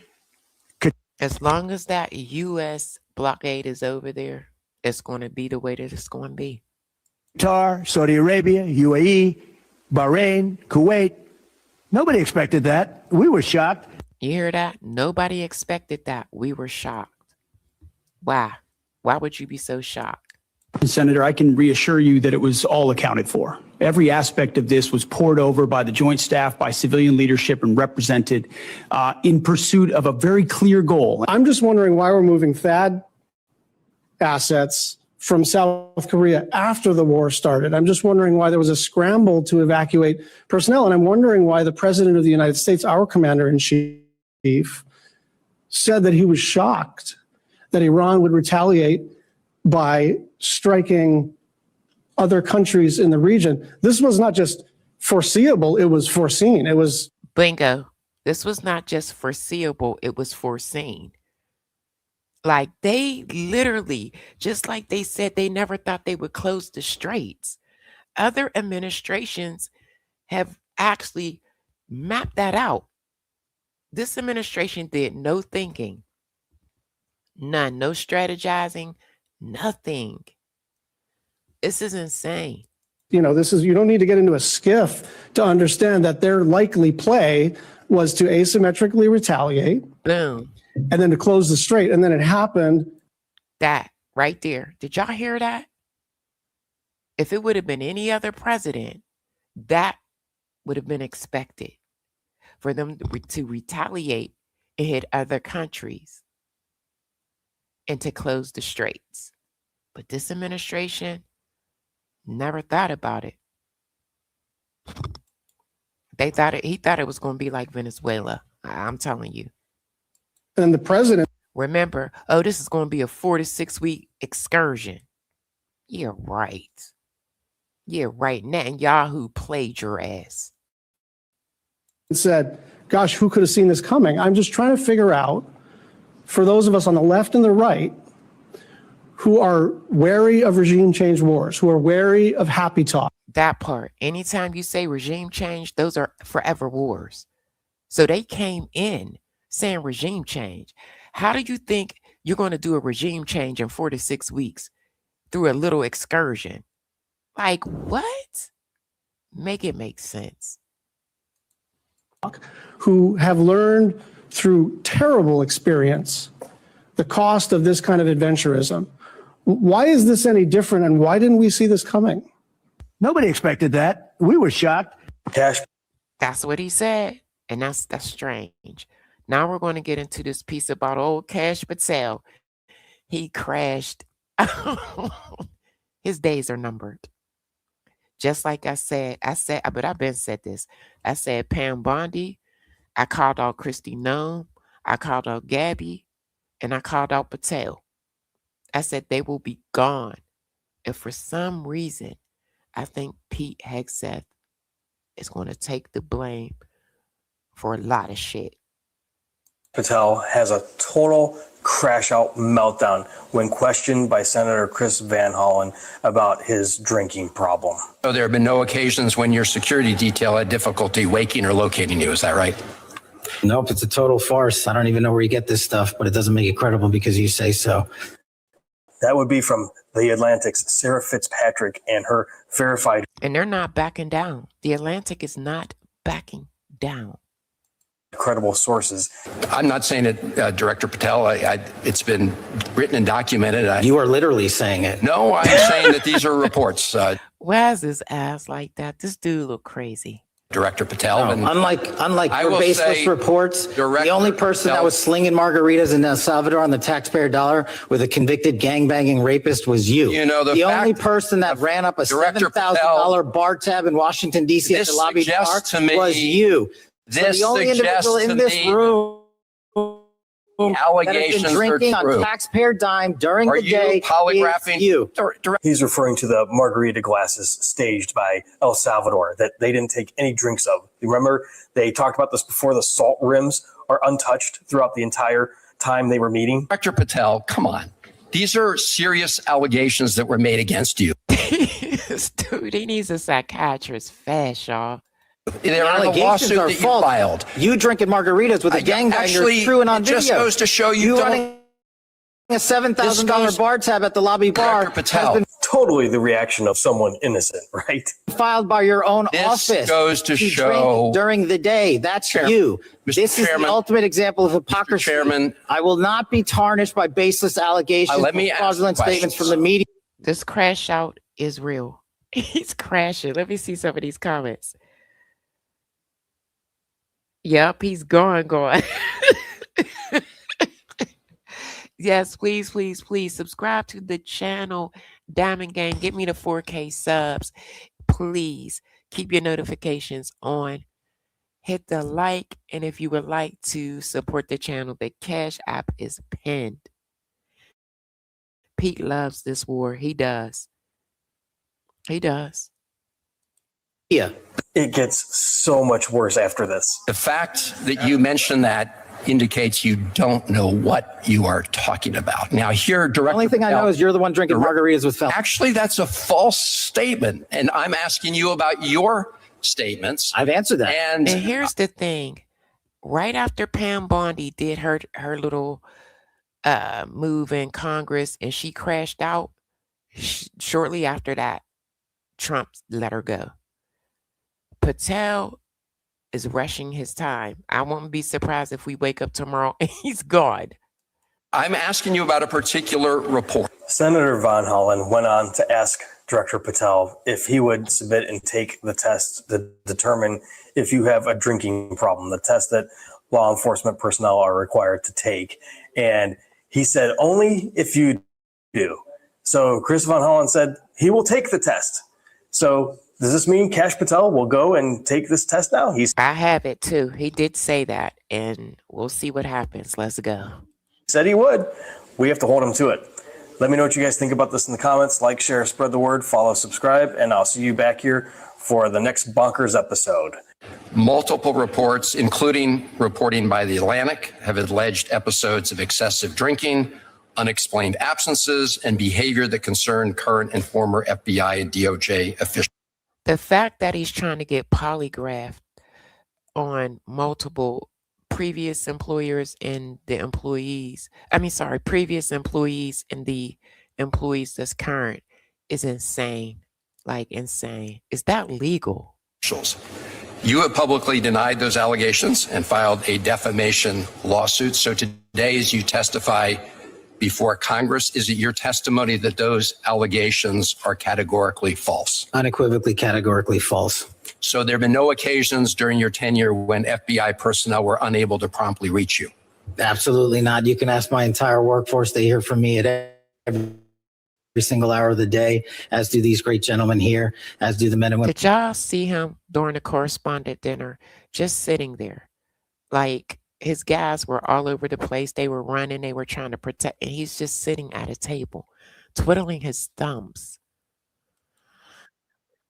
As long as that U.S. blockade is over there, it's going to be the way that it's going to be. Qatar, Saudi Arabia, UAE, Bahrain, Kuwait. Nobody expected that. We were shocked. You hear that? Nobody expected that. We were shocked. Why? Why would you be so shocked? Senator, I can reassure you that it was all accounted for. Every aspect of this was poured over by the Joint Staff, by civilian leadership, and represented in pursuit of a very clear goal. I'm just wondering why we're moving THAAD assets from South Korea after the war started. I'm just wondering why there was a scramble to evacuate personnel. And I'm wondering why the President of the United States, our Commander-in-Chief, said that he was shocked that Iran would retaliate by striking other countries in the region. This was not just foreseeable, it was foreseen. It was bingo. This was not just foreseeable, it was foreseen. Like they literally, just like they said they never thought they would close the straits. Other administrations have actually mapped that out. This administration did no thinking. None, no strategizing, nothing. This is insane. You know, you don't need to get into a skiff to understand that their likely play was to asymmetrically retaliate. Boom. And then to close the strait. And then it happened. That right there. Did y'all hear that? If it would have been any other president, that would have been expected for them to retaliate and hit other countries and to close the straits. But this administration never thought about it. He thought it was going to be like Venezuela. I'm telling you. And the president. Remember, oh, this is going to be a 4 to 6 week excursion. You're right. You're right. Netanyahu played your ass. Said, gosh, who could have seen this coming? I'm just trying to figure out, for those of us on the left and the right, who are wary of regime change wars, who are wary of happy talk. That part. Anytime you say regime change, those are forever wars. So they came in saying regime change. How do you think you're going to do a regime change in 4 to 6 weeks through a little excursion? Like what? Make it make sense. Who have learned through terrible experience the cost of this kind of adventurism. Why is this any different, and why didn't we see this coming? Nobody expected that. We were shocked. Kash. That's what he said, and that's strange. Now we're going to get into this piece about old Kash Patel. He crashed. His days are numbered. Just like I said, but I've been said this. I said Pam Bondi. I called out Kristi Noem. I called out Gabby, and I called out Patel. I said they will be gone. And for some reason, I think Pete Hegseth is going to take the blame for a lot of shit. Patel has a total crash out meltdown when questioned by Senator Chris Van Hollen about his drinking problem. So there have been no occasions when your security detail had difficulty waking or locating you. Is that right? Nope, it's a total farce. I don't even know where you get this stuff, but it doesn't make it credible because you say so. That would be from The Atlantic's Sarah Fitzpatrick and her verified. And they're not backing down. The Atlantic is not backing down. credible sources. I'm not saying it, Director Patel. It's been written and documented. You are literally saying it. No, I'm saying that these are reports. Why is his ass like that? This dude look crazy. Director Patel. No, and unlike your baseless reports, the only person that was slinging margaritas in El Salvador on the taxpayer dollar with a convicted gangbanging rapist was you. You know, the only person that ran up a $7,000 bar tab in Washington, D.C. at the lobby bar was you. This so the only individual in this room allegations that has been drinking are true. on taxpayer dime during the day polygraphing is you. He's referring to the margarita glasses staged by El Salvador that they didn't take any drinks of. You remember they talked about this before. The salt rims are untouched throughout the entire time they were meeting. Director Patel, come on. These are serious allegations that were made against you. This dude, he needs a psychiatrist fast, y'all. There are a lawsuit that you filed. You drinking margaritas with a gangbanger is true and on video. It just goes to show you running a $7,000 bar tab at the lobby bar. Patel. Has been totally the reaction of someone innocent, right? filed by your own This office. goes to You show- drink during the day. That's you. This is the ultimate example of hypocrisy. Chairman, I will not be tarnished by baseless allegations let me or ask fraudulent statements from the media. This crash out is real. He's crashing. Let me see some of these comments. Yep, he's gone. Yes, please, please, please subscribe to the channel, Diamond Gang. Get me the 4K subs. Please keep your notifications on. Hit the like, and if you would like to support the channel, the Cash app is pinned. Pete loves this war. He does. He does. Yeah. It gets so much worse after this. The fact that you mentioned that indicates you don't know what you are talking about. Now, here, Director. The only thing I know is you're the one drinking margaritas with felons. Actually, that's a false statement, and I'm asking you about your statements. I've answered that. And here's the thing. Right after Pam Bondi did her little move in Congress and she crashed out, shortly after that, Trump let her go. Patel is rushing his time. I won't be surprised if we wake up tomorrow and he's gone. I'm asking you about a particular report. Senator Von Hollen went on to ask Director Patel if he would submit and take the test to determine if you have a drinking problem, the test that law enforcement personnel are required to take. And he said, only if you do. So Chris Von Hollen said he will take the test. So does this mean Kash Patel will go and take this test now? I have it too. He did say that, and we'll see what happens. Let's go. Said he would. We have to hold him to it. Let me know what you guys think about this in the comments. Like, share, spread the word, follow, subscribe, and I'll see you back here for the next Bonkers episode. Multiple reports, including reporting by The Atlantic, have alleged episodes of excessive drinking, unexplained absences, and behavior that concern current and former FBI and DOJ officials. The fact that he's trying to get polygraphed on multiple previous employers and the employees, previous employees and the employees that's current is insane. Like insane. Is that legal? You have publicly denied those allegations and filed a defamation lawsuit. So today, as you testify before Congress, is it your testimony that those allegations are categorically false? Unequivocally, categorically false. So there have been no occasions during your tenure when FBI personnel were unable to promptly reach you? Absolutely not. You can ask my entire workforce. They hear from me at every single hour of the day, as do these great gentlemen here, as do the men and women. Did y'all see him during the correspondent dinner, just sitting there? Like, his guys were all over the place. They were running. They were trying to protect. And he's just sitting at a table, twiddling his thumbs.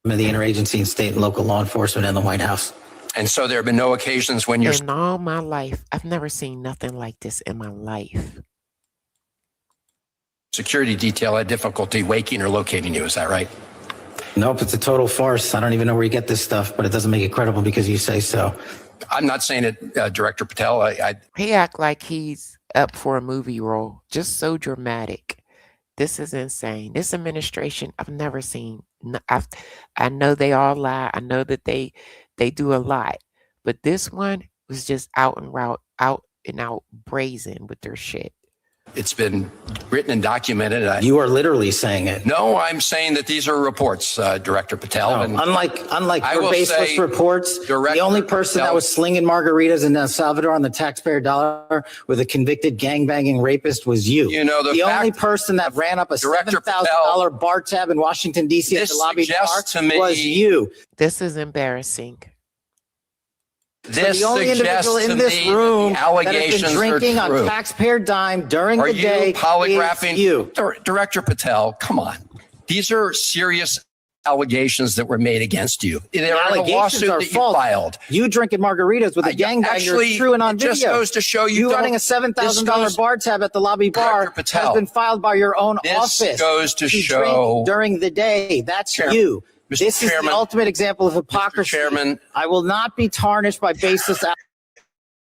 The interagency and state and local law enforcement in the White House. And so there have been no occasions when you're... In all my life, I've never seen nothing like this in my life. Security detail had difficulty waking or locating you. Is that right? Nope, it's a total farce. I don't even know where you get this stuff, but it doesn't make it credible because you say so. I'm not saying it, Director Patel. He act like he's up for a movie role. Just so dramatic. This is insane. This administration, I've never seen. I know they all lie. I know that they do a lot. But this one, was just out and out brazen with their shit. It's been written and documented. You are literally saying it. No, I'm saying that these are reports, Director Patel. No, and unlike I your will baseless say, reports, the only person that was slinging margaritas in El Salvador on the taxpayer dollar with a convicted gangbanging rapist was you. You know, the only person that ran up a $7,000 bar tab in Washington, D.C. at the lobby bar was you. This is embarrassing. This the only individual in this room that has been drinking on taxpayer dime during the day is you. Director Patel, come on. These are serious allegations that were made against you. They're in a lawsuit that you filed. You drinking margaritas with a gangbanger is true and on video. It just goes to show you running a $7,000 bar tab at the lobby bar has been filed by your own office. This goes to show drink during the day. That's you. Mr. This Chairman, is the ultimate example of hypocrisy. Mr. Chairman, I will not be tarnished by baseless.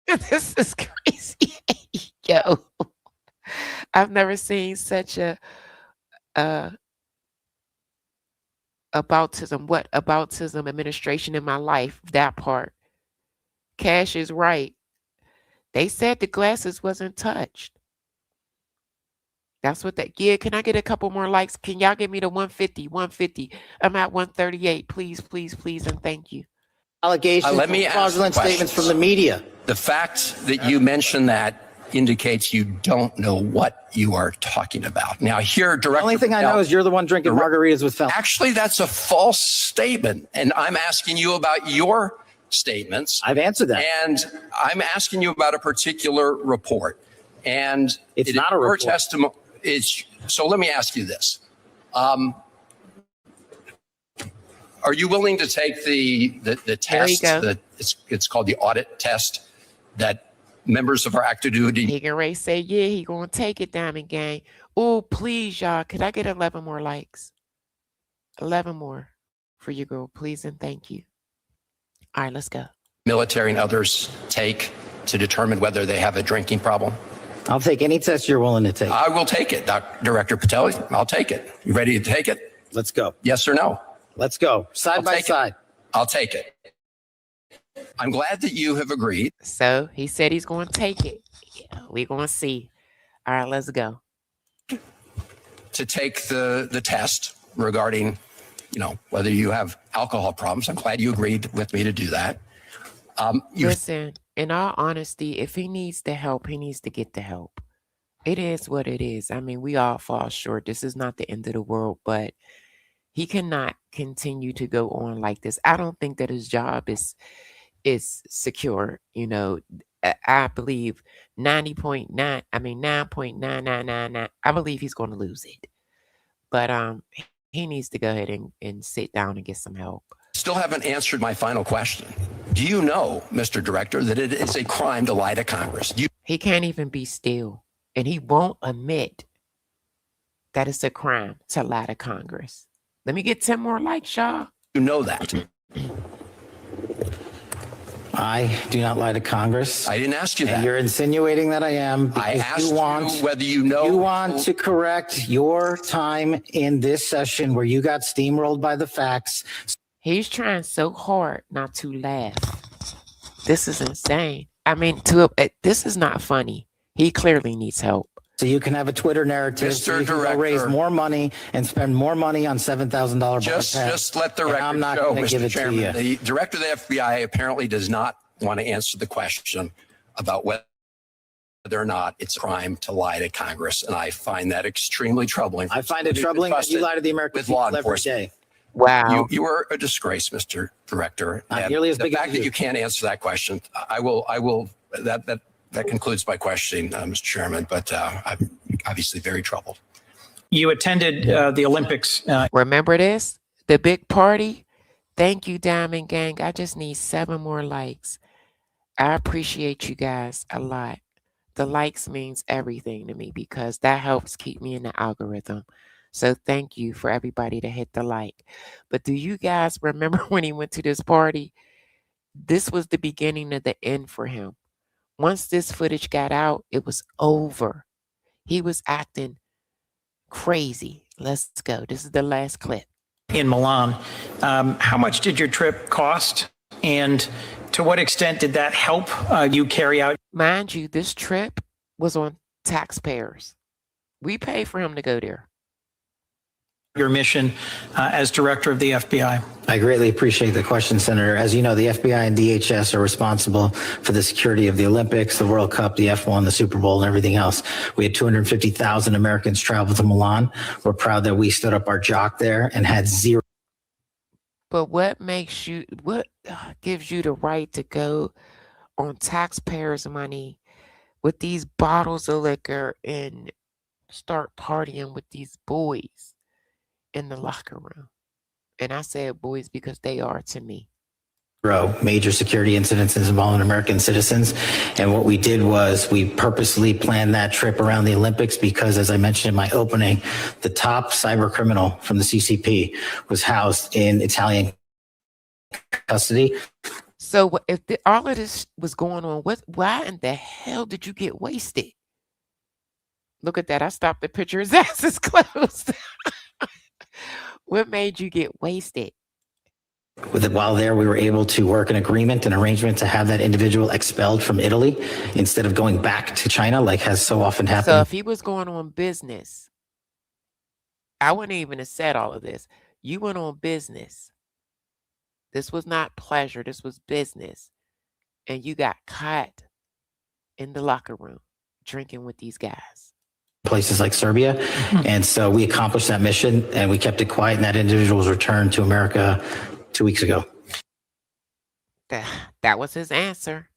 This is crazy. Yo, I've never seen such a aboutism administration in my life. That part. Kash is right. They said the glasses wasn't touched. That's what yeah, can I get a couple more likes? Can y'all give me the 150? I'm at 138. Please, and thank you. Allegations, let me fraudulent statements from the media. The fact that you mentioned that indicates you don't know what you are talking about. Now, here, Director The only thing I know is you're the one drinking margaritas with felons. Actually, that's a false statement, and I'm asking you about your statements. I've answered that. And I'm asking you about a particular report. And it's not a report. Testimony. So let me ask you this. Are you willing to take the test that it's called the audit test that members of our active duty? He can Ray say, yeah, he gonna take it, Diamond Gang. Oh, please, y'all, could I get 11 more likes? 11 more for you, girl, please and thank you. All right, let's go. Military and others take to determine whether they have a drinking problem? I'll take any test you're willing to take. I will take it, Director Patel. I'll take it. You ready to take it? Let's go. Yes or no? Let's go. Side by side. I'll take it. I'm glad that you have agreed. So he said he's going to take it. Yeah, we're going to see. All right, let's go. To take the test regarding, whether you have alcohol problems. I'm glad you agreed with me to do that. Listen, in all honesty, if he needs the help, he needs to get the help. It is what it is. I mean, we all fall short. This is not the end of the world, but he cannot continue to go on like this. I don't think that his job is secure. I believe 9.999. I believe he's going to lose it. But he needs to go ahead and sit down and get some help. Still haven't answered my final question. Do you know, Mr. Director, that it is a crime to lie to Congress? He can't even be still, and he won't admit that it's a crime to lie to Congress. Let me get 10 more likes, y'all. You know that. I do not lie to Congress. I didn't ask you that. And you're insinuating that I am. I asked you whether you know. You want to correct your time in this session where you got steamrolled by the facts. He's trying so hard not to laugh. This is insane. I mean, this is not funny. He clearly needs help. So you can have a Twitter narrative. So you can go raise more money and spend more money on $7,000. Just let the record I'm not show, going to give Mr. it Chairman. to you. The director of the FBI apparently does not want to answer the question about whether or not it's a crime to lie to Congress, and I find that extremely troubling. I find it troubling that you lie to the American people every day. Wow. You are a disgrace, Mr. Director. Not nearly as big the fact as that you. you can't answer that question, I will. That concludes my questioning, Mr. Chairman. But I'm obviously very troubled. You attended the Olympics. Remember this? The big party? Thank you, Diamond Gang. I just need 7 more likes. I appreciate you guys a lot. The likes means everything to me because that helps keep me in the algorithm. So thank you for everybody to hit the like. But do you guys remember when he went to this party? This was the beginning of the end for him. Once this footage got out, it was over. He was acting crazy. Let's go. This is the last clip. In Milan. How much did your trip cost? And to what extent did that help you carry out? Mind you, this trip was on taxpayers. We pay for him to go there. Your mission as director of the FBI? I greatly appreciate the question, Senator. As you know, the FBI and DHS are responsible for the security of the Olympics, the World Cup, the F1, the Super Bowl, and everything else. We had 250,000 Americans travel to Milan. We're proud that we stood up our jock there and had zero. But what gives you the right to go on taxpayers' money with these bottles of liquor and start partying with these boys in the locker room? And I said boys because they are to me. Major security incidents involving American citizens. And what we did was we purposely planned that trip around the Olympics because, as I mentioned in my opening, the top cyber criminal from the CCP was housed in Italian custody. So if all of this was going on, why in the hell did you get wasted? Look at that. I stopped the picture. His ass is closed. What made you get wasted? While there, we were able to work an agreement, an arrangement to have that individual expelled from Italy instead of going back to China, like has so often happened. So if he was going on business, I wouldn't even have said all of this. You went on business. This was not pleasure. This was business. And you got caught in the locker room drinking with these guys. Places like Serbia. And so we accomplished that mission and we kept it quiet, and that individual was returned to America 2 weeks ago. That was his answer.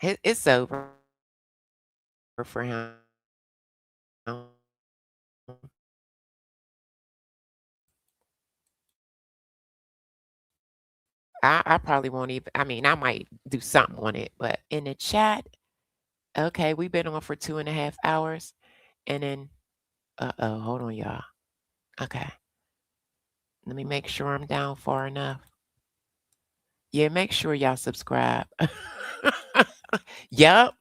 It's over for him. I probably won't even, I mean, I might do something on it, but in the chat, okay, we've been on for 2.5 hours. And then, hold on, y'all. Okay. Let me make sure I'm down far enough. Yeah, make sure y'all subscribe. Yup.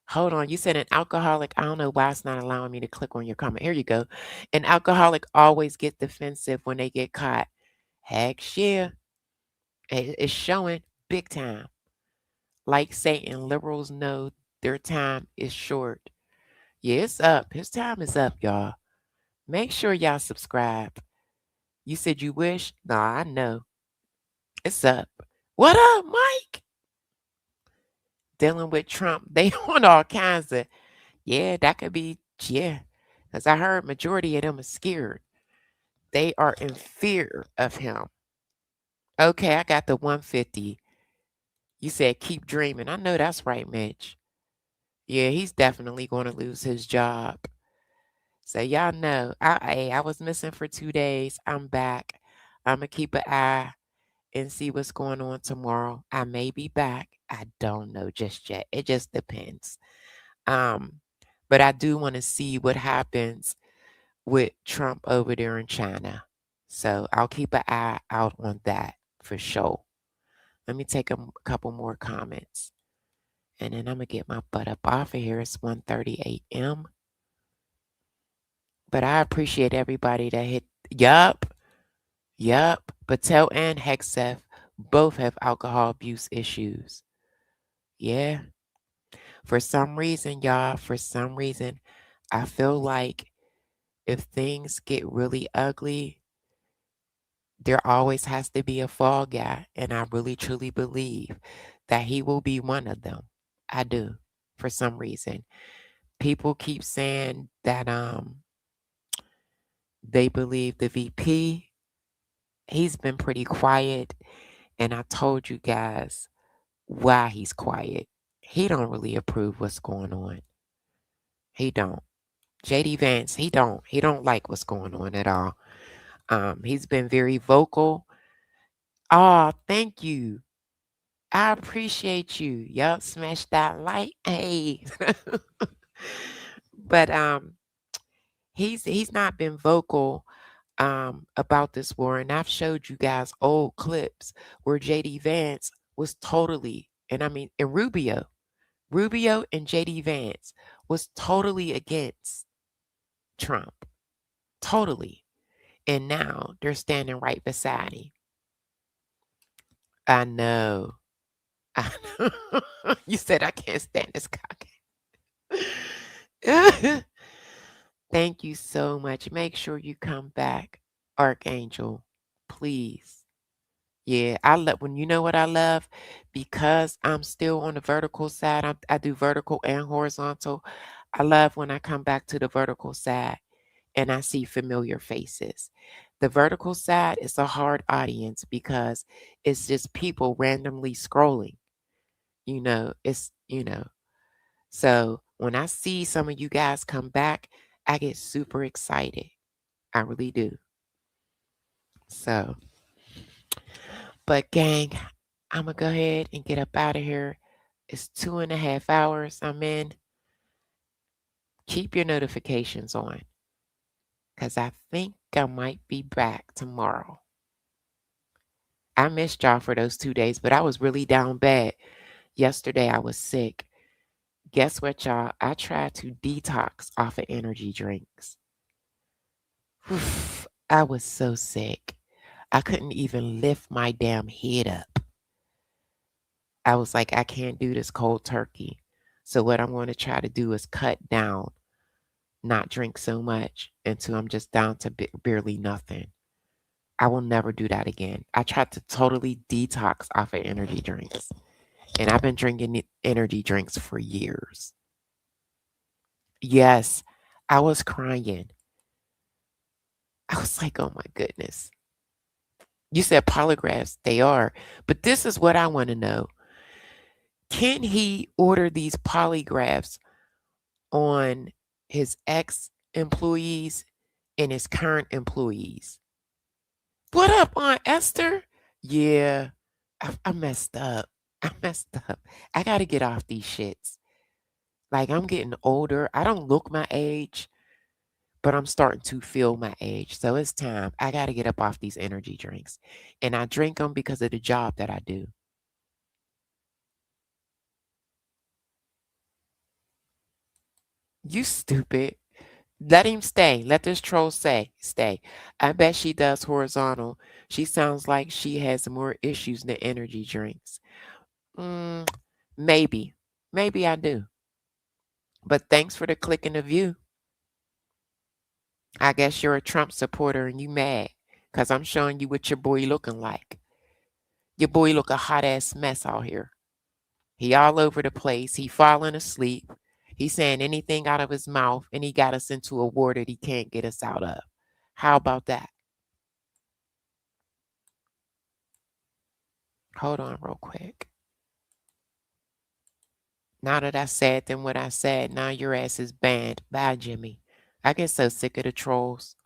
Hold on. You said an alcoholic. I don't know why it's not allowing me to click on your comment. Here you go. An alcoholic always get defensive when they get caught. Heck yeah. It's showing big time. Like Satan, liberals know their time is short. Yeah, it's up. His time is up, y'all. Make sure y'all subscribe. You said you wish? Nah, I know. It's up. What up, Mike? Dealing with Trump. They want all kinds of, yeah, that could be, yeah. Because I heard majority of them are scared. They are in fear of him. Okay, I got the 150. You said keep dreaming. I know that's right, Mitch. Yeah, he's definitely going to lose his job. So y'all know, I was missing for 2 days. I'm back. I'm going to keep an eye and see what's going on tomorrow. I may be back. I don't know just yet. It just depends. But I do want to see what happens with Trump over there in China. So I'll keep an eye out on that for sure. Let me take a couple more comments. And then I'm going to get my butt up off of here. It's 1:30 a.m. But I appreciate everybody that hit. Yup. Patel and Hegseth both have alcohol abuse issues. Yeah. For some reason, y'all, I feel like if things get really ugly, there always has to be a fall guy. And I really, truly believe that he will be one of them. I do, for some reason. People keep saying that they believe the VP, he's been pretty quiet. And I told you guys why he's quiet. He don't really approve what's going on. He don't. JD Vance, he don't like what's going on at all. He's been very vocal. Oh, thank you. I appreciate you. Yup, smash that like. Hey. But he's not been vocal about this war. And I've showed you guys old clips where JD Vance was totally, and Rubio and JD Vance was totally against Trump. Totally. And now they're standing right beside him. I know. I know. You said I can't stand this cock. Thank you so much. Make sure you come back, Archangel, please. Yeah, I love when you know what I love because I'm still on the vertical side. I do vertical and horizontal. I love when I come back to the vertical side and I see familiar faces. The vertical side is a hard audience because it's just people randomly scrolling. So when I see some of you guys come back, I get super excited. I really do. So, but gang, I'm going to go ahead and get up out of here. It's 2.5 hours I'm in. Keep your notifications on because I think I might be back tomorrow. I missed y'all for those 2 days, but I was really down bad. Yesterday I was sick. Guess what, y'all? I tried to detox off of energy drinks. I was so sick. I couldn't even lift my damn head up. I was like, I can't do this cold turkey. So what I'm going to try to do is cut down, not drink so much until I'm just down to barely nothing. I will never do that again. I tried to totally detox off of energy drinks. And I've been drinking energy drinks for years. Yes, I was crying. I was like, oh my goodness. You said polygraphs, they are. But this is what I want to know. Can he order these polygraphs on his ex-employees and his current employees? What up, Aunt Esther? Yeah, I messed up. I messed up. I got to get off these shits. Like, I'm getting older. I don't look my age, but I'm starting to feel my age. So it's time. I got to get up off these energy drinks. And I drink them because of the job that I do. You stupid. Let him stay. Let this troll stay. I bet she does horizontal. She sounds like she has more issues than energy drinks. Maybe. Maybe I do. But thanks for the click and the view. I guess you're a Trump supporter and you mad because I'm showing you what your boy looking like. Your boy look a hot ass mess out here. He all over the place. He falling asleep. He's saying anything out of his mouth and he got us into a war that he can't get us out of. How about that? Hold on real quick. Now that I said then what I said, now your ass is banned. Bye, Jimmy. I get so sick of the trolls.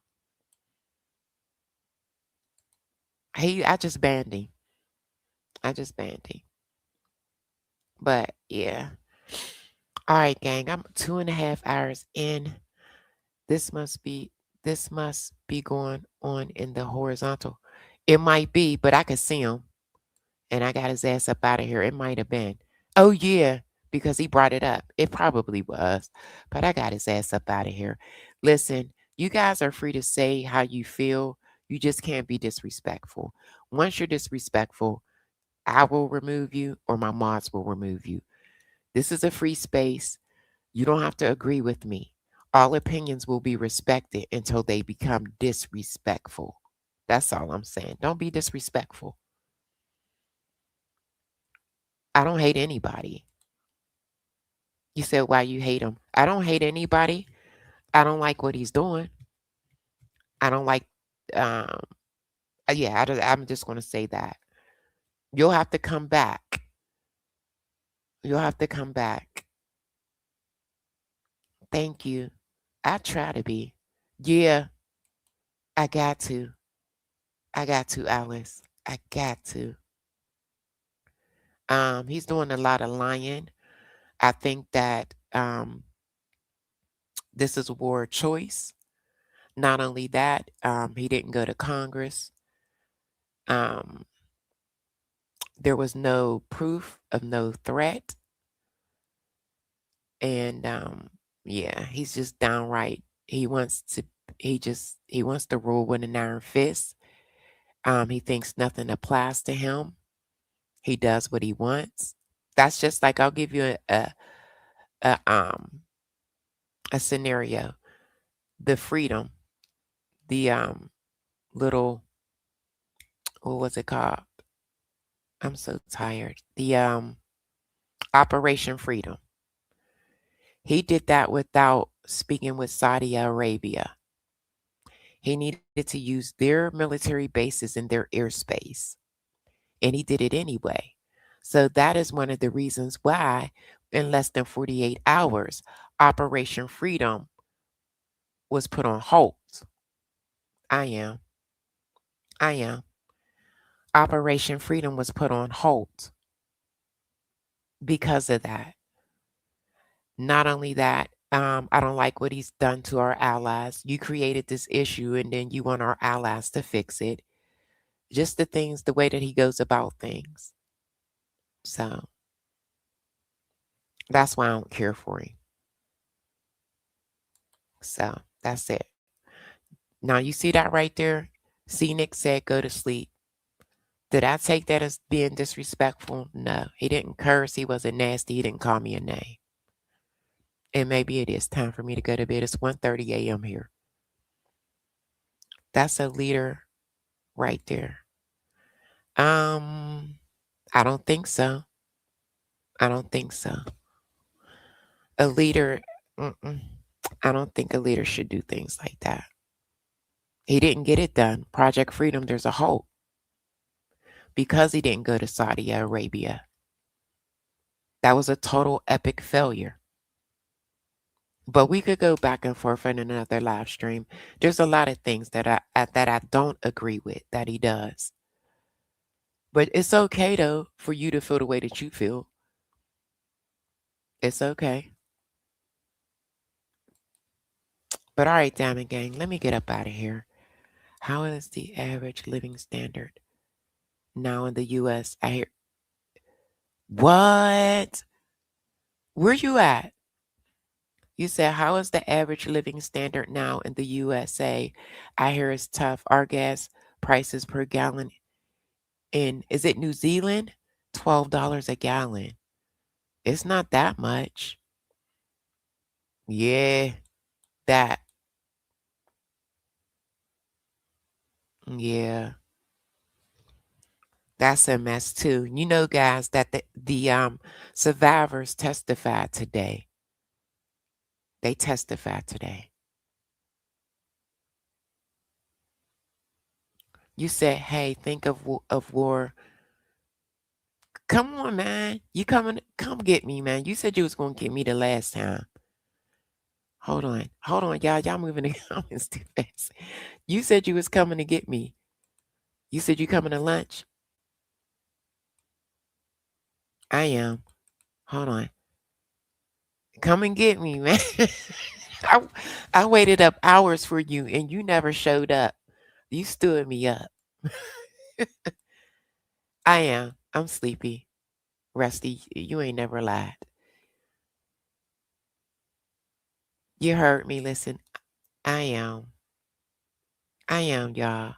I just banned him. But yeah. All right, gang. I'm 2.5 hours in. This must be going on in the horizontal. It might be, but I could see him. And I got his ass up out of here. It might have been. Oh yeah, because he brought it up. It probably was. But I got his ass up out of here. Listen, you guys are free to say how you feel. You just can't be disrespectful. Once you're disrespectful, I will remove you or my mods will remove you. This is a free space. You don't have to agree with me. All opinions will be respected until they become disrespectful. That's all I'm saying. Don't be disrespectful. I don't hate anybody. You said why you hate him. I don't hate anybody. I don't like what he's doing. I don't like, I'm just going to say that. You'll have to come back. Thank you. I try to be. Yeah, I got to. Alice. I got to. He's doing a lot of lying. I think that this is a war of choice. Not only that, he didn't go to Congress. There was no proof of no threat. And yeah, he's just downright. He wants to rule with an iron fist. He thinks nothing applies to him. He does what he wants. That's just like, I'll give you a scenario. The freedom, the little, what was it called? I'm so tired. The Operation Freedom. He did that without speaking with Saudi Arabia. He needed to use their military bases in their airspace, and he did it anyway. So that is one of the reasons why, in less than 48 hours, Operation Freedom was put on hold. I am. Operation Freedom was put on hold because of that. Not only that, I don't like what he's done to our allies. You created this issue and then you want our allies to fix it. Just the way that he goes about things. So that's why I don't care for him. So that's it. Now you see that right there? See, Nick said go to sleep. Did I take that as being disrespectful? No. He didn't curse. He wasn't nasty. He didn't call me a name. And maybe it is time for me to go to bed. It's 1:30 a.m. here. That's a leader right there. I don't think so. I don't think so. A leader, I don't think a leader should do things like that. He didn't get it done. Project Freedom, there's a hope. Because he didn't go to Saudi Arabia. That was a total epic failure. But we could go back and forth in another live stream. There's a lot of things that I don't agree with that he does. But it's okay, though, for you to feel the way that you feel. It's okay. But all right, Diamond Gang, let me get up out of here. How is the average living standard now in the U.S.? I hear. What? Where you at? You said, how is the average living standard now in the USA? I hear it's tough. Our gas prices per gallon is it New Zealand? $12 a gallon. It's not that much. Yeah, that. Yeah. That's a mess too. You know, guys, that the survivors testified today. They testified today. You said, hey, think of war. Come on, man. You come get me, man. You said you was going to get me the last time. Hold on, y'all. Y'all moving the comments too fast. You said you was coming to get me. You said you coming to lunch. I am. Hold on. Come and get me, man. I waited up hours for you and you never showed up. You stood me up. I am. I'm sleepy. Rusty, you ain't never lied. You heard me. Listen, I am, y'all.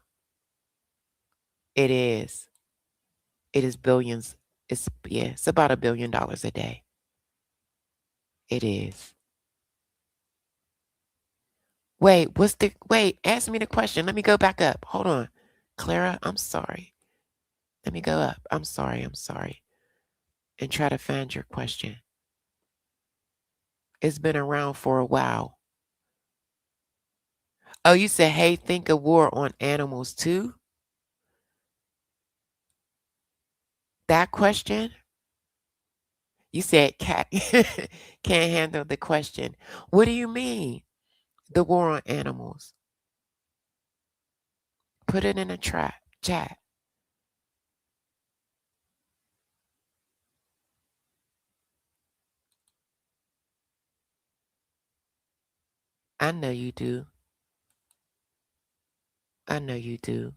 It is. It is billions. It's about $1 billion a day. It is. Wait, ask me the question. Let me go back up. Hold on. Clara, I'm sorry. Let me go up. I'm sorry. And try to find your question. It's been around for a while. Oh, you said, hey, think of war on animals too? That question? You said cat can't handle the question. What do you mean? The war on animals. Put it in a chat. I know you do. I know you do.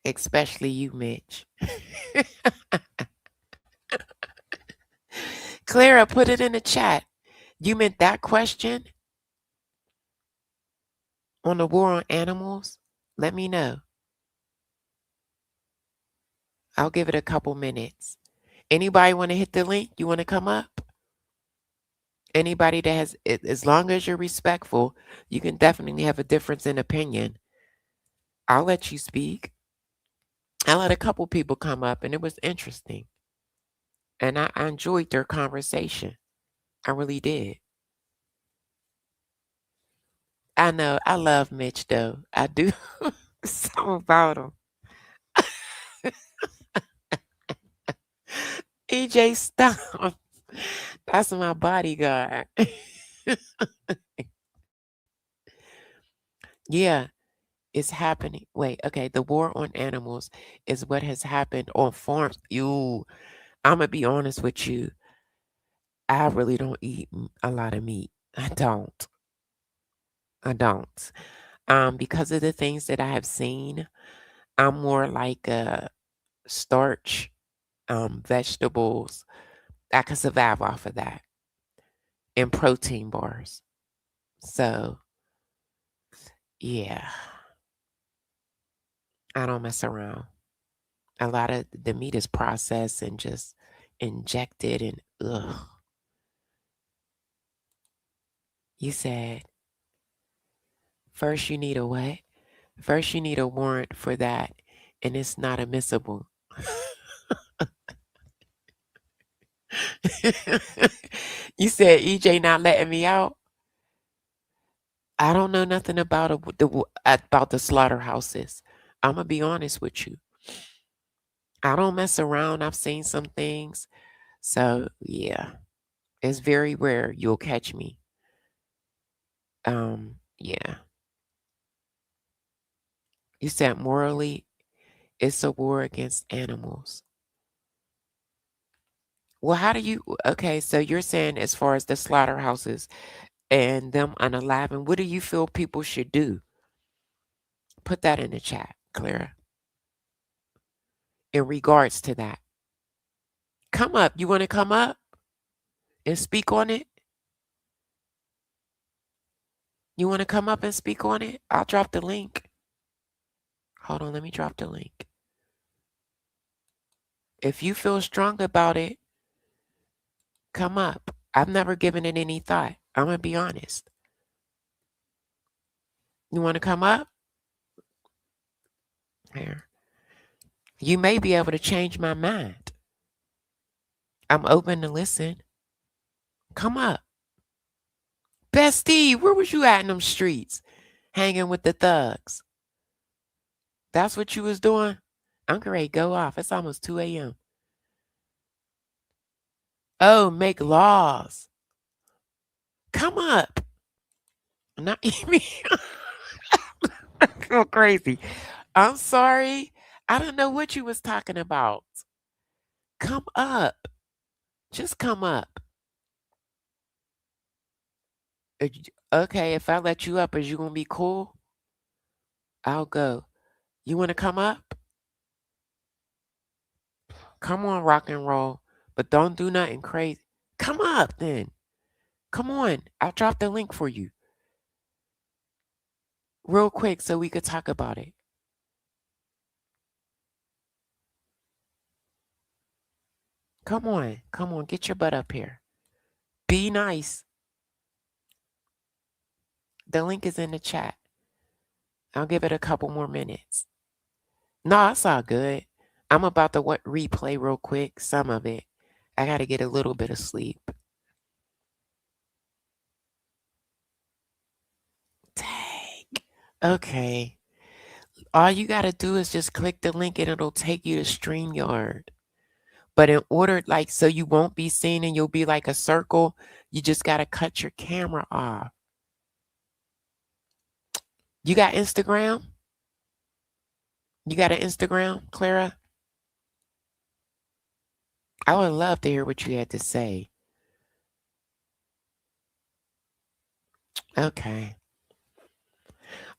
Especially you, Mitch. Clara, put it in the chat. You meant that question? On the war on animals? Let me know. I'll give it a couple minutes. Anybody want to hit the link? You want to come up? Anybody that has, as long as you're respectful, you can definitely have a difference in opinion. I'll let you speak. I let a couple people come up and it was interesting. And I enjoyed their conversation. I really did. I know. I love Mitch though. I do. Something about him. EJ, stop. That's my bodyguard. Yeah, it's happening. Wait, okay. The war on animals is what has happened on farms. I'm going to be honest with you. I really don't eat a lot of meat. I don't. Because of the things that I have seen, I'm more like a starch, vegetables. I can survive off of that. And protein bars. So, yeah. I don't mess around. A lot of the meat is processed and just injected and ugh. You said, first you need a what? First you need a warrant for that, and it's not admissible. You said EJ not letting me out? I don't know nothing about the slaughterhouses. I'm gonna be honest with you. I don't mess around. I've seen some things. So yeah. It's very rare you'll catch me. Yeah. You said morally it's a war against animals. Well, how do you okay, so you're saying as far as the slaughterhouses and them unaliving, what do you feel people should do? Put that in the chat, Clara. In regards to that. Come up. You want to come up and speak on it? You want to come up and speak on it? I'll drop the link. Hold on, let me drop the link. If you feel strong about it, come up. I've never given it any thought. I'm going to be honest. You want to come up? Here. You may be able to change my mind. I'm open to listen. Come up. Bestie, where was you at in them streets? Hanging with the thugs. That's what you was doing? I'm ready to go off. It's almost 2 a.m. Oh, make laws. Come up. Not me. I feel crazy. I'm sorry. I don't know what you was talking about. Come up. Just come up. Okay, if I let you up, is you going to be cool? I'll go. You want to come up? Come on, rock and roll. But don't do nothing crazy. Come up then. Come on. I'll drop the link for you. Real quick so we could talk about it. Come on. Come on. Get your butt up here. Be nice. The link is in the chat. I'll give it a couple more minutes. No, it's all good. I'm about to replay real quick. Some of it. I got to get a little bit of sleep. Dang. Okay. All you got to do is just click the link and it'll take you to StreamYard. But in order, like, so you won't be seen and you'll be like a circle, you just got to cut your camera off. You got Instagram? You got an Instagram, Clara? I would love to hear what you had to say. Okay.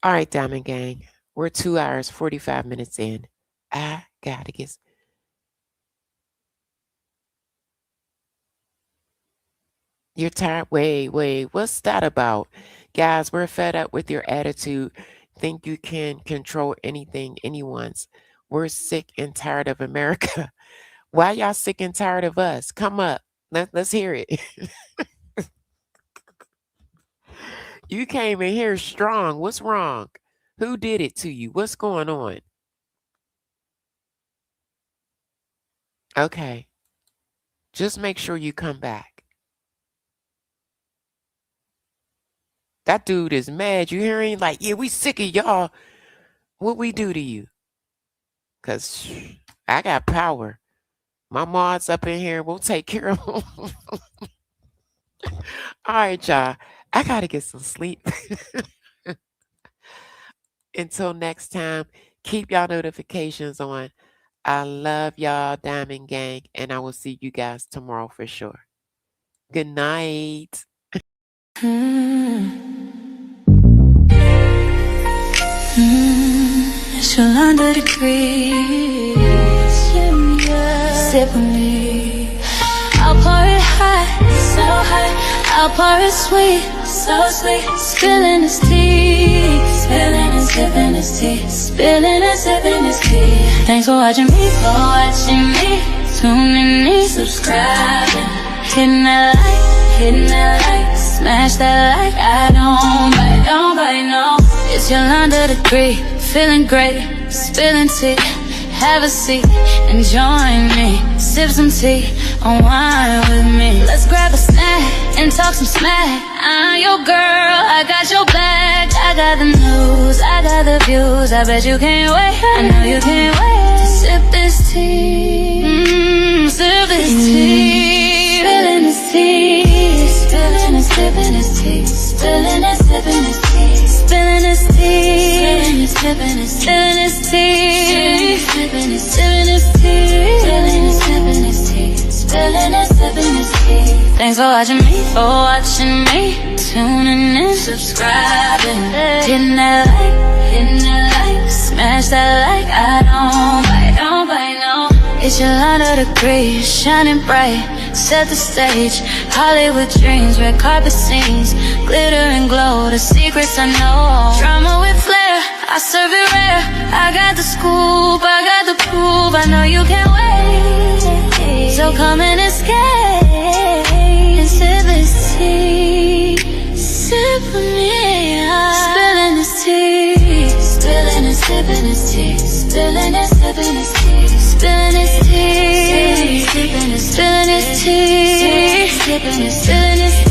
All right, Diamond Gang. We're 2 hours, 45 minutes in. I gotta get... You're tired? Wait. What's that about? Guys, we're fed up with your attitude. Think you can control anything anyone's. We're sick and tired of America. Why y'all sick and tired of us? Come up. Let's hear it. You came in here strong. What's wrong? Who did it to you? What's going on? Okay. Just make sure you come back. That dude is mad. You hear him? Like, yeah, we sick of y'all. What we do to you? Because I got power. My mods up in here. We'll take care of them. All right, y'all. I got to get some sleep. Until next time, keep y'all notifications on. I love y'all, Diamond Gang, and I will see you guys tomorrow for sure. Good night. It's 100 degrees. Sip on me. I'll pour it hot, so hot. I'll pour it sweet, so sweet. Spilling his tea, spilling and sipping his tea, spilling and sipping his tea. Thanks for watching me, tuning in, subscribing, hitting that like, smash that like. I don't bite, no. It's Yolanda degree, feeling great, spilling tea. Have a seat and join me. Sip some tea, unwind with me. Let's grab a snack and talk some smack. I'm your girl, I got your back. I got the news, I got the views. I bet you can't wait, I know you can't wait to sip this tea. Sip this tea. Spilling this tea. Spilling and sipping this tea. Spilling and sipping this tea. Spilling this tea. Spilling and sipping this tea. Spilling and sipping this tea. Spilling and sipping this tea. Spilling and sipping this tea. Thanks for watching me, tuning in, subscribing, hitting that like, smash that like. I don't bite, no. It's Yolanda degree, shining bright, set the stage. Hollywood dreams, red carpet scenes, glitter and glow, the secrets I know. Drama with flair, I serve it rare. I got the scoop, I got the proof. I know you can't wait, so come and escape and sip this tea. Sip with me, spilling this tea, spilling and sipping this tea, spilling and sipping this tea, spilling this tea, spilling this tea, spilling this tea, spilling this tea.